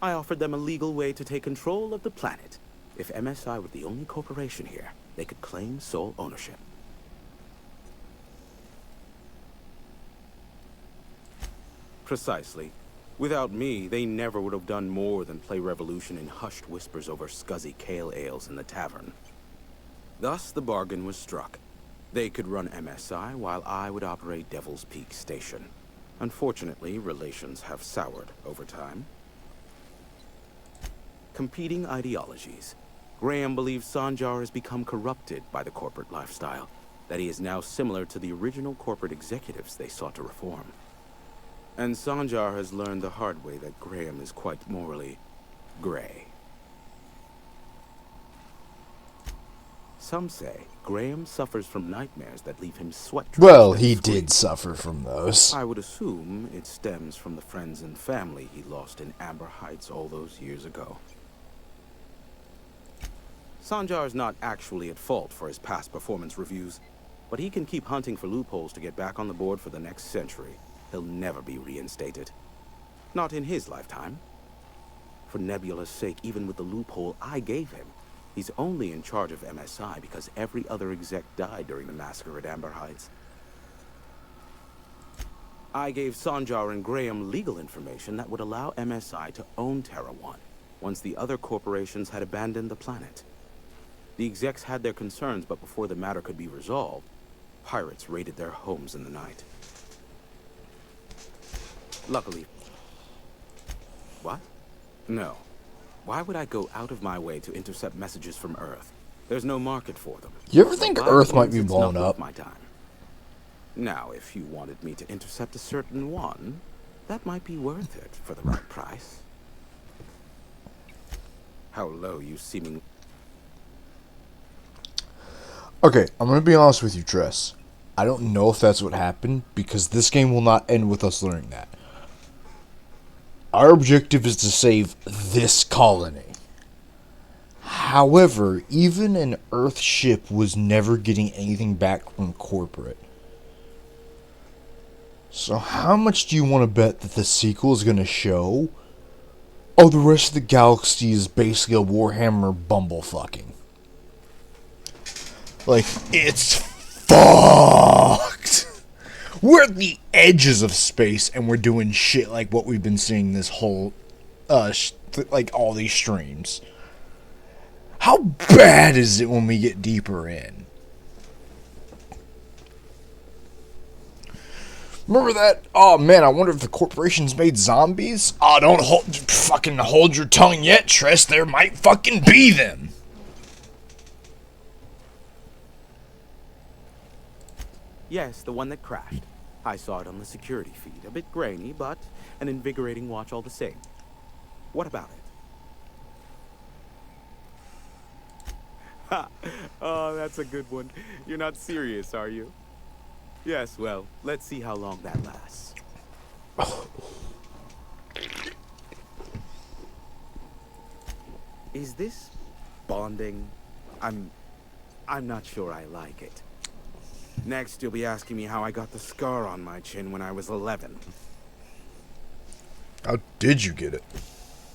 I offered them a legal way to take control of the planet. If MSI were the only corporation here, they could claim sole ownership. Precisely. Without me, they never would have done more than play Revolution in hushed whispers over scuzzy kale ales in the tavern. Thus, the bargain was struck. They could run MSI while I would operate Devil's Peak Station. Unfortunately, relations have soured over time. Competing ideologies. Graham believes Sanjar has become corrupted by the corporate lifestyle, that he is now similar to the original corporate executives they sought to reform. And Sanjar has learned the hard way that Graham is quite morally gray. Some say Graham suffers from nightmares that leave him sweat. Well, he did suffer from those. I would assume it stems from the friends and family he lost in Amber Heights all those years ago. Sanjar is not actually at fault for his past performance reviews, but he can keep hunting for loopholes to get back on the board for the next century. He'll never be reinstated. Not in his lifetime. For Nebula's sake, even with the loophole I gave him, he's only in charge of MSI because every other exec died during the massacre at Amber Heights. I gave Sanjar and Graham legal information that would allow MSI to own Terra One, once the other corporations had abandoned the planet. The execs had their concerns, but before the matter could be resolved, pirates raided their homes in the night. Luckily... What? No. Why would I go out of my way to intercept messages from Earth? There's no market for them. You ever think Earth might be blown up? My time. Now, if you wanted me to intercept a certain one, that might be worth it for the right price. How low you seeming... Okay, I'm gonna be honest with you, Tress. I don't know if that's what happened, because this game will not end with us learning that. Our objective is to save this colony. However, even an Earth ship was never getting anything back from corporate. So how much do you want to bet that the sequel is going to show? Oh, the rest of the galaxy is basically a Warhammer bumblefucking. Like, it's fucked! We're at the edges of space, and we're doing shit like what we've been seeing this whole, like all these streams. How bad is it when we get deeper in? Remember that? Oh man, I wonder if the corporations made zombies? Oh, don't fucking hold your tongue yet, Tress. There might fucking be them. Yes, the one that crashed. I saw it on the security feed. A bit grainy, but an invigorating watch all the same. What about it? Ha! Oh, that's a good one. You're not serious, are you? Yes, well, let's see how long that lasts. Is this bonding? I'm not sure I like it. Next, you'll be asking me how I got the scar on my chin when I was 11. How did you get it?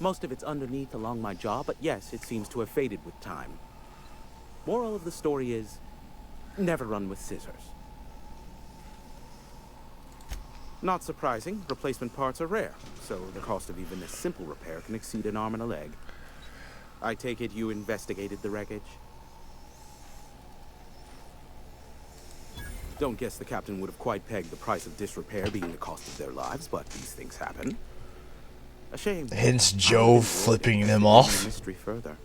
Most of it's underneath along my jaw, but yes, it seems to have faded with time. Moral of the story is, never run with scissors. Not surprising, replacement parts are rare, so the cost of even a simple repair can exceed an arm and a leg. I take it you investigated the wreckage? Don't guess the captain would have quite pegged the price of disrepair being the cost of their lives, but these things happen. A shame. Hence Joe flipping them off. The mystery further.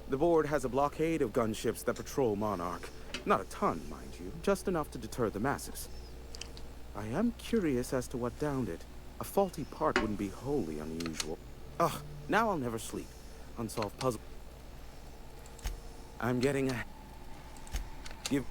The board has a blockade of gunships that patrol Monarch. Not a ton, mind you, just enough to deter the masses. I am curious as to what downed it. A faulty part wouldn't be wholly unusual. Ugh, now I'll never sleep. Unsolved puzzle. I'm getting a... Give...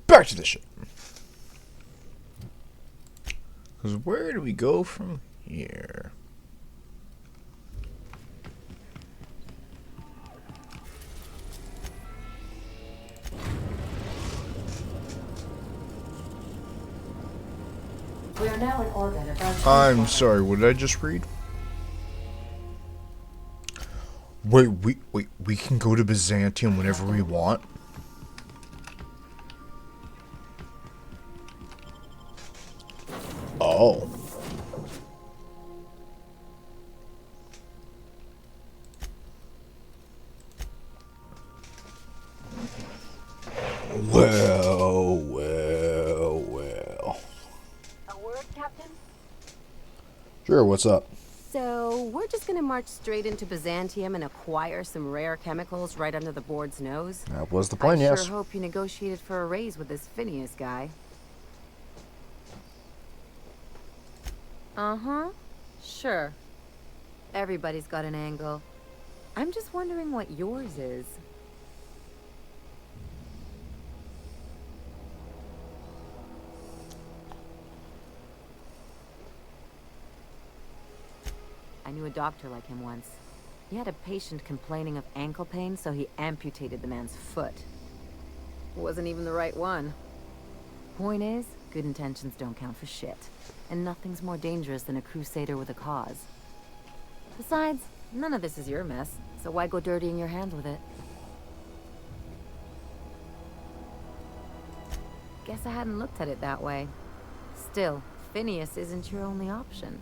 Back to the ship. Because where do we go from here? are now in orbit about... I'm sorry, what did I just read? Wait, we can go to Byzantium whenever we want? Oh. Well. A word, Captain? Sure, what's up? So, we're just gonna march straight into Byzantium and acquire some rare chemicals right under the board's nose? That was the plan, I yes. sure hope you negotiated for a raise with this Phineas guy. Uh-huh. Sure. Everybody's got an angle. I'm just wondering what yours is. I knew a doctor like him once. He had a patient complaining of ankle pain, so he amputated the man's foot. Wasn't even the right one. Point is, good intentions don't count for shit. And nothing's more dangerous than a crusader with a cause. Besides, none of this is your mess, so why go dirtying your hands with it? Guess I hadn't looked at it that way. Still, Phineas isn't your only option.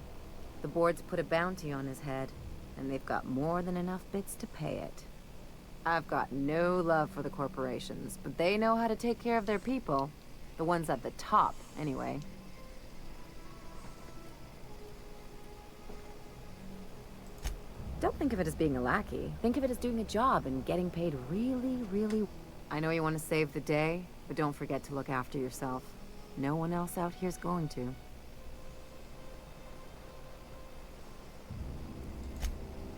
The board's put a bounty on his head, and they've got more than enough bits to pay it. I've got no love for the corporations, but they know how to take care of their people. The ones at the top, anyway. Don't think of it as being a lackey. Think of it as doing a job and getting paid really, really... I know you want to save the day, but don't forget to look after yourself. No one else out here's going to.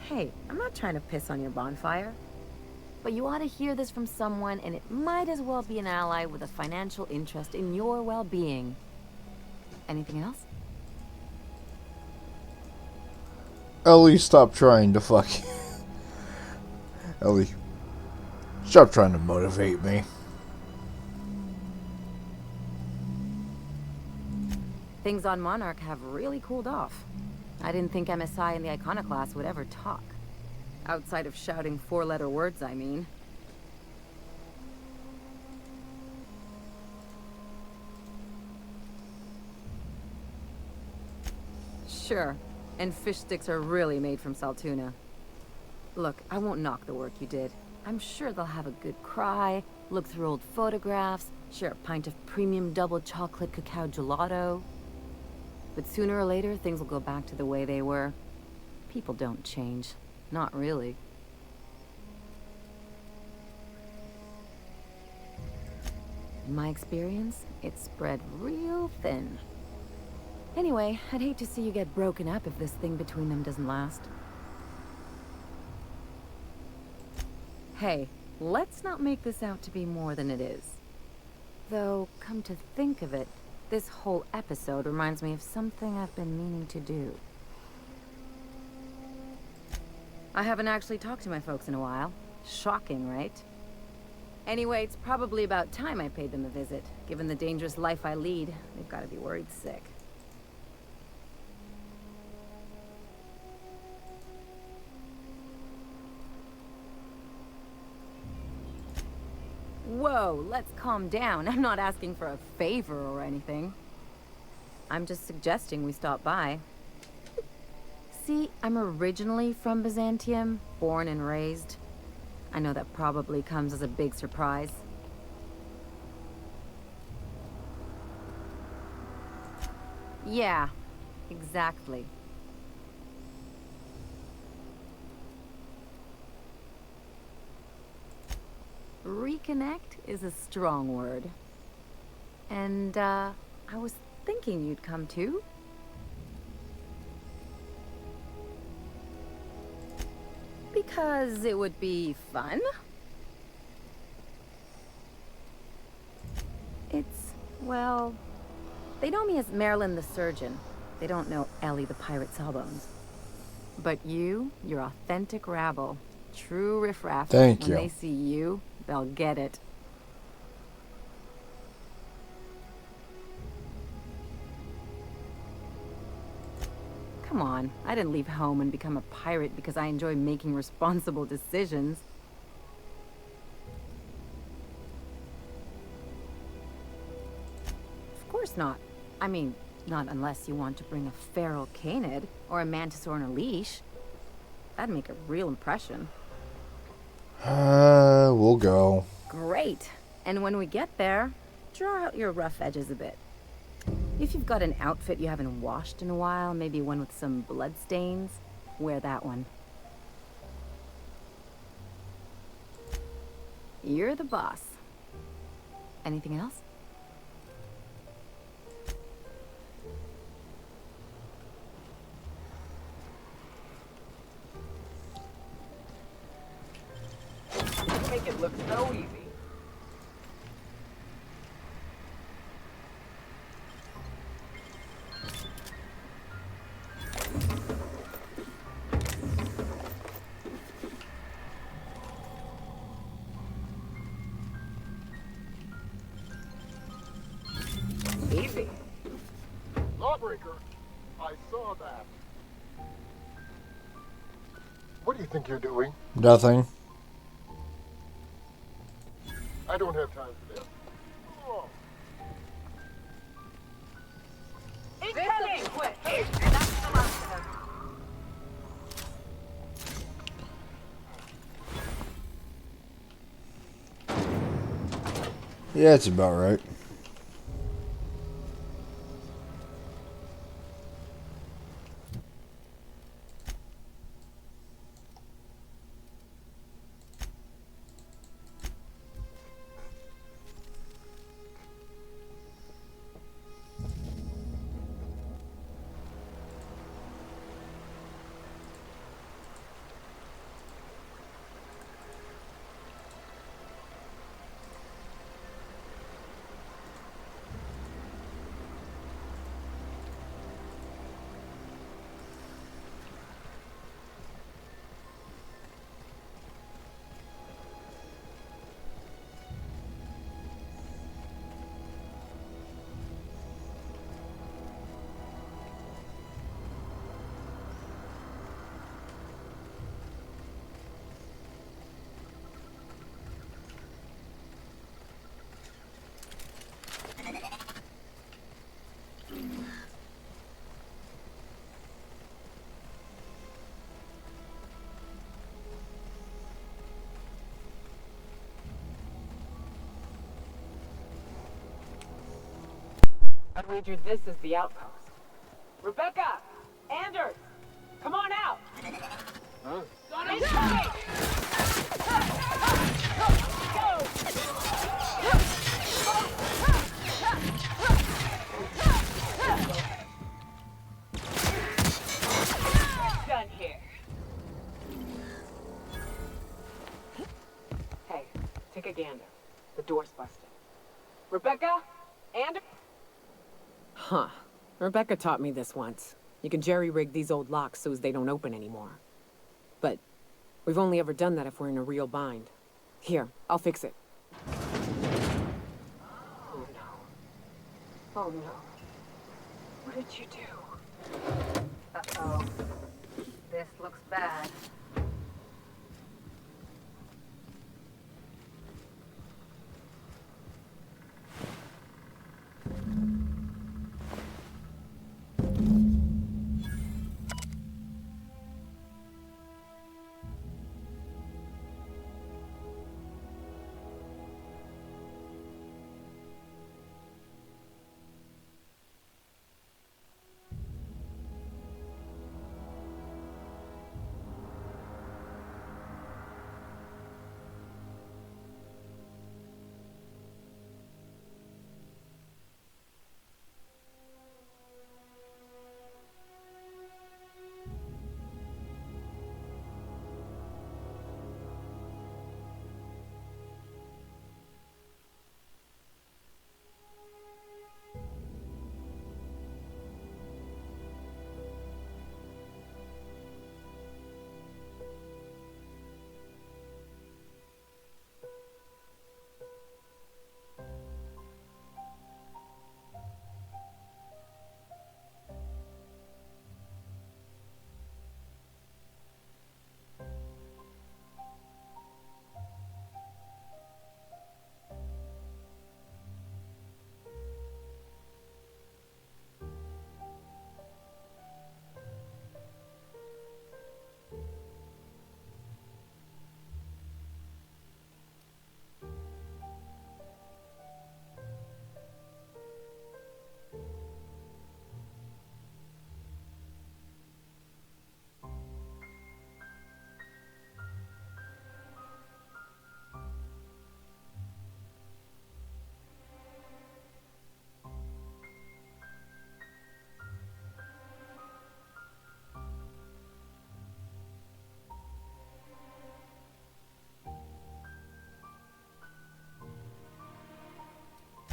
Hey, I'm not trying to piss on your bonfire. But you ought to hear this from someone, and it might as well be an ally with a financial interest in your well-being. Anything else? Ellie, stop trying to fuck you. Ellie, stop trying to motivate me. Things on Monarch have really cooled off. I didn't think MSI and the Iconoclast would ever talk. Outside of shouting four-letter words, I mean. Sure. And fish sticks are really made from Saltuna. Look, I won't knock the work you did. I'm sure they'll have a good cry, look through old photographs, share a pint of premium double chocolate cacao gelato. But sooner or later, things will go back to the way they were. People don't change. Not really. In my experience, it's spread real thin. Anyway, I'd hate to see you get broken up if this thing between them doesn't last. Hey, let's not make this out to be more than it is. Though, come to think of it, this whole episode reminds me of something I've been meaning to do. I haven't actually talked to my folks in a while. Shocking, right? Anyway, it's probably about time I paid them a visit. Given the dangerous life I lead, they've got to be worried sick. Whoa, let's calm down. I'm not asking for a favor or anything. I'm just suggesting we stop by. See, I'm originally from Byzantium, born and raised. I know that probably comes as a big surprise. Yeah, exactly. Reconnect is a strong word. And, I was thinking you'd come too. Because it would be fun. It's, well, they know me as Marilyn the Surgeon. They don't know Ellie the Pirate Sawbones. But you're authentic rabble. True riffraff. Thank when you. they see you, they'll get it. Come on, I didn't leave home and become a pirate because I enjoy making responsible decisions. Of course not. I mean, not unless you want to bring a feral canid or a mantis on a leash. That'd make a real impression. We'll go. Great. And when we get there, draw out your rough edges a bit. If you've got an outfit you haven't washed in a while, maybe one with some blood stains, wear that one. You're the boss. Anything else? You make it look so easy. Easy. Lawbreaker, I saw that. What do you think you're doing? Nothing. I don't have time for this. Oh. Incoming! Quick! Yeah, it's about right. I'd wager this is the outpost. Rebecca! Anders! Come on out! Huh? Incoming! Done here. Hey, take a gander. The door's busted. Rebecca? Anders? Huh. Rebecca taught me this once. You can jerry-rig these old locks so as they don't open anymore. But we've only ever done that if we're in a real bind. Here, I'll fix it. Oh no. Oh no. What did you do? Uh-oh. This looks bad.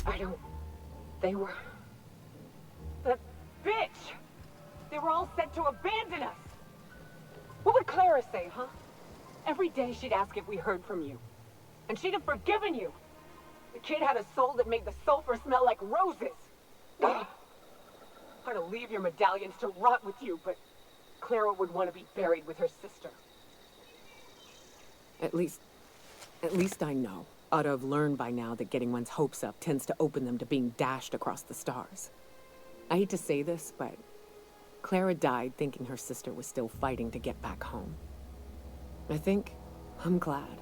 I don't... They were... That bitch! They were all set to abandon us! What would Clara say, huh? Every day she'd ask if we heard from you. And she'd have forgiven you. The kid had a soul that made the sulfur smell like roses. I'd leave your medallions to rot with you, but Clara would want to be buried with her sister. At least I know. Ought to have learned by now that getting one's hopes up tends to open them to being dashed across the stars. I hate to say this, but Clara died thinking her sister was still fighting to get back home. I'm glad.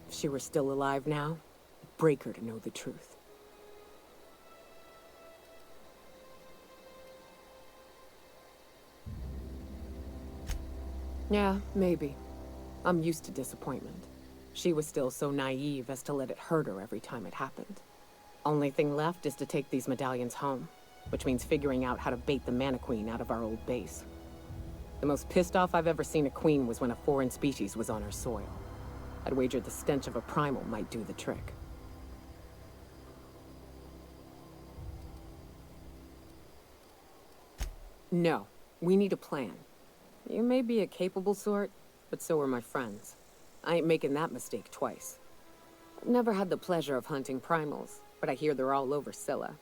If she were still alive now, it'd break her to know the truth. Yeah, maybe. I'm used to disappointment. She was still so naive as to let it hurt her every time it happened. Only thing left is to take these medallions home, which means figuring out how to bait the Mantiqueen out of our old base. The most pissed off I've ever seen a queen was when a foreign species was on her soil. I'd wager the stench of a primal might do the trick. No, we need a plan. You may be a capable sort, but so are my friends. I ain't making that mistake twice. I've never had the pleasure of hunting primals, but I hear they're all over Scylla.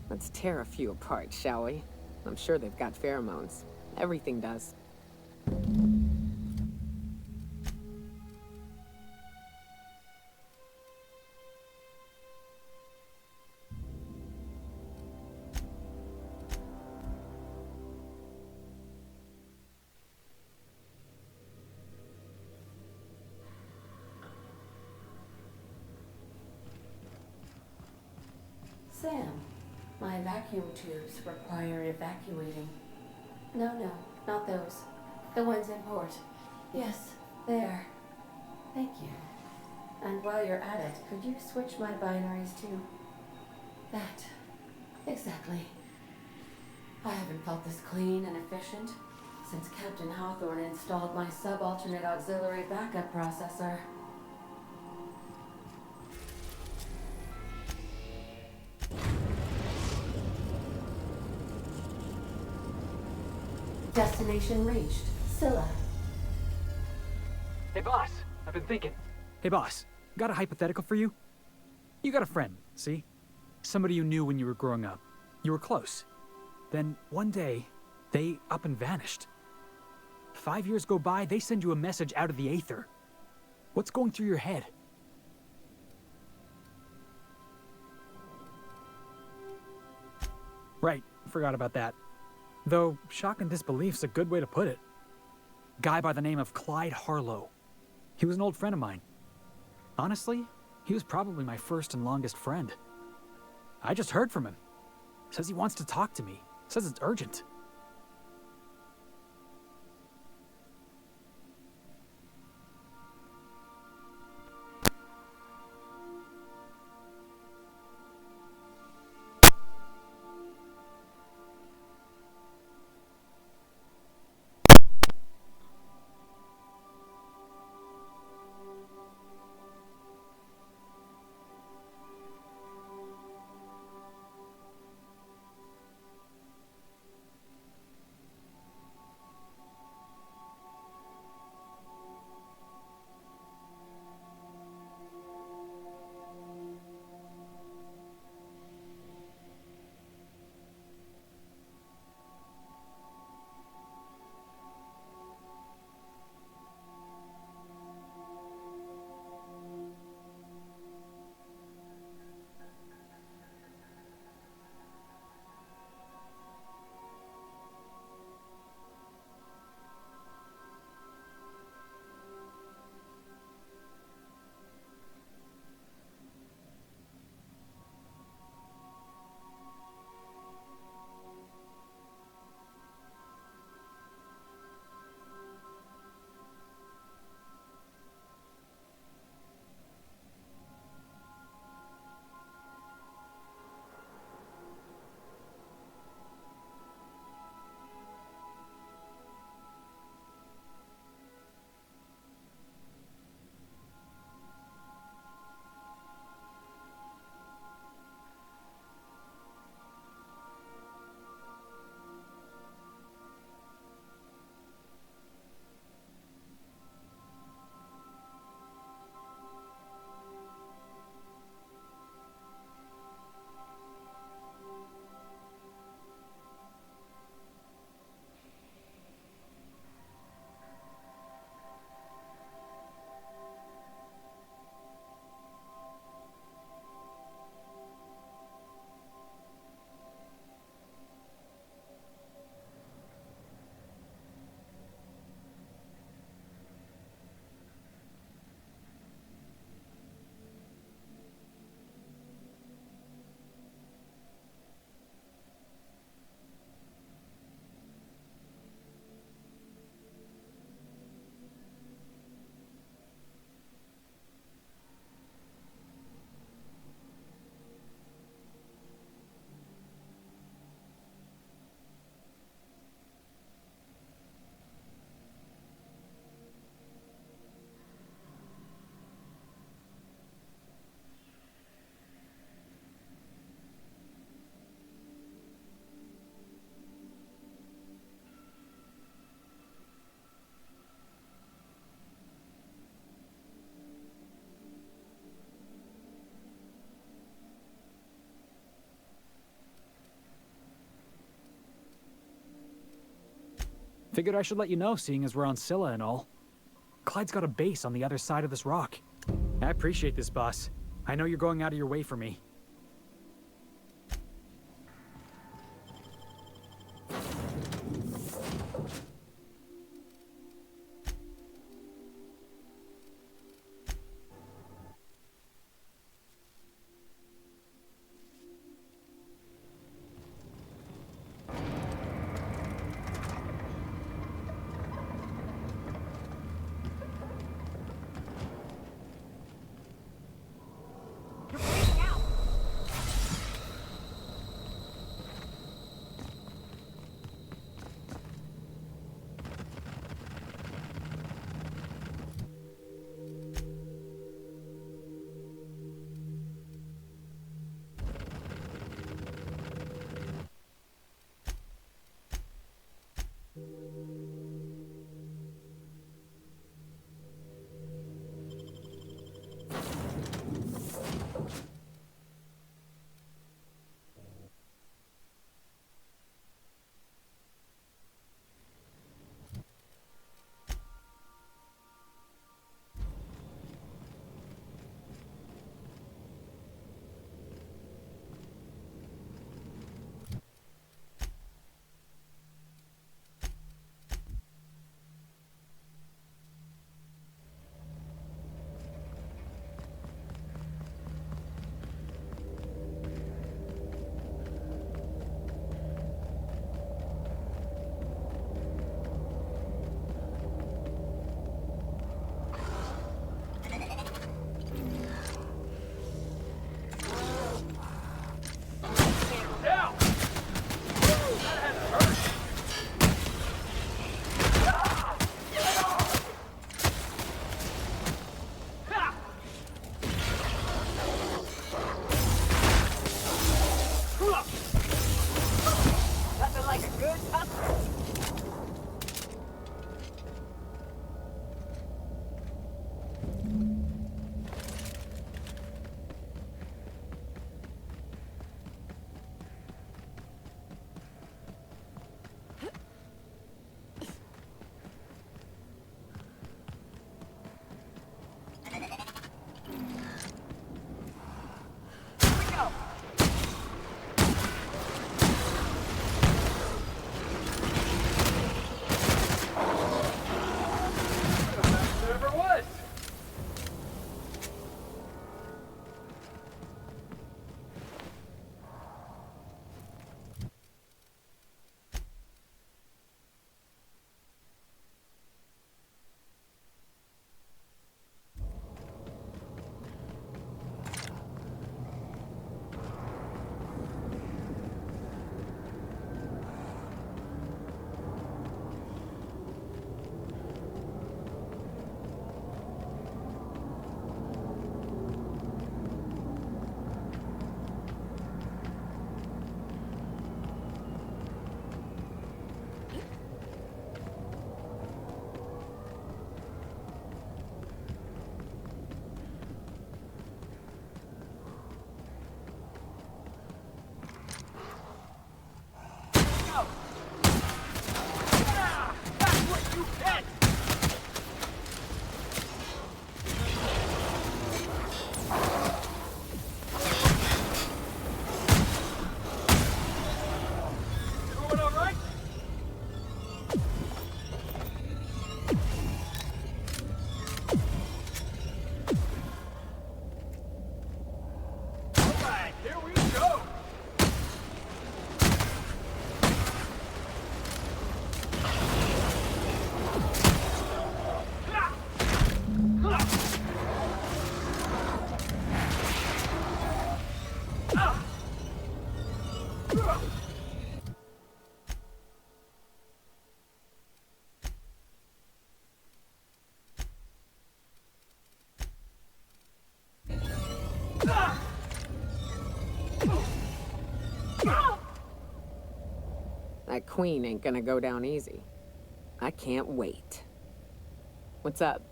Let's tear a few apart, shall we? I'm sure they've got pheromones. Everything does. Sam, my vacuum tubes require evacuating. No, not those. The ones in port. Yes, there. Thank you. And while you're at it, could you switch my binaries to that? Exactly. I haven't felt this clean and efficient since Captain Hawthorne installed my subalternate auxiliary backup processor. Destination reached. Scylla. Hey, boss. I've been thinking. Hey, boss. Got a hypothetical for you? You got a friend, see? Somebody you knew when you were growing up. You were close. Then, one day, they up and vanished. 5 years go by, they send you a message out of the aether. What's going through your head? Right, forgot about that. Though, shock and disbelief's a good way to put it. Guy by the name of Clyde Harlow. He was an old friend of mine. Honestly, he was probably my first and longest friend. I just heard from him. Says he wants to talk to me. Says it's urgent. Figured I should let you know, seeing as we're on Scylla and all. Clyde's got a base on the other side of this rock. I appreciate this, boss. I know you're going out of your way for me. Nothing like a good tussle. That queen ain't gonna go down easy. I can't wait. What's up?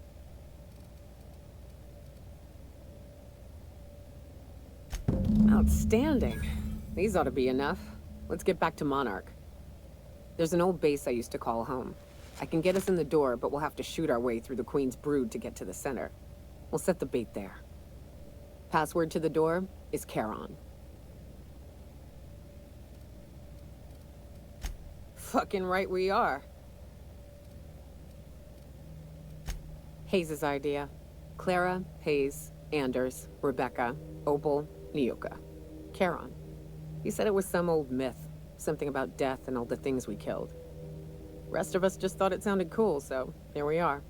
Outstanding. These ought to be enough. Let's get back to Monarch. There's an old base I used to call home. I can get us in the door, but we'll have to shoot our way through the Queen's brood to get to the center. We'll set the bait there. Password to the door is Charon. Fucking right we are. Hayes' idea. Clara, Hayes, Anders, Rebecca, Opal, Nyoka. Charon. He said it was some old myth. Something about death and all the things we killed. Rest of us just thought it sounded cool, so here we are.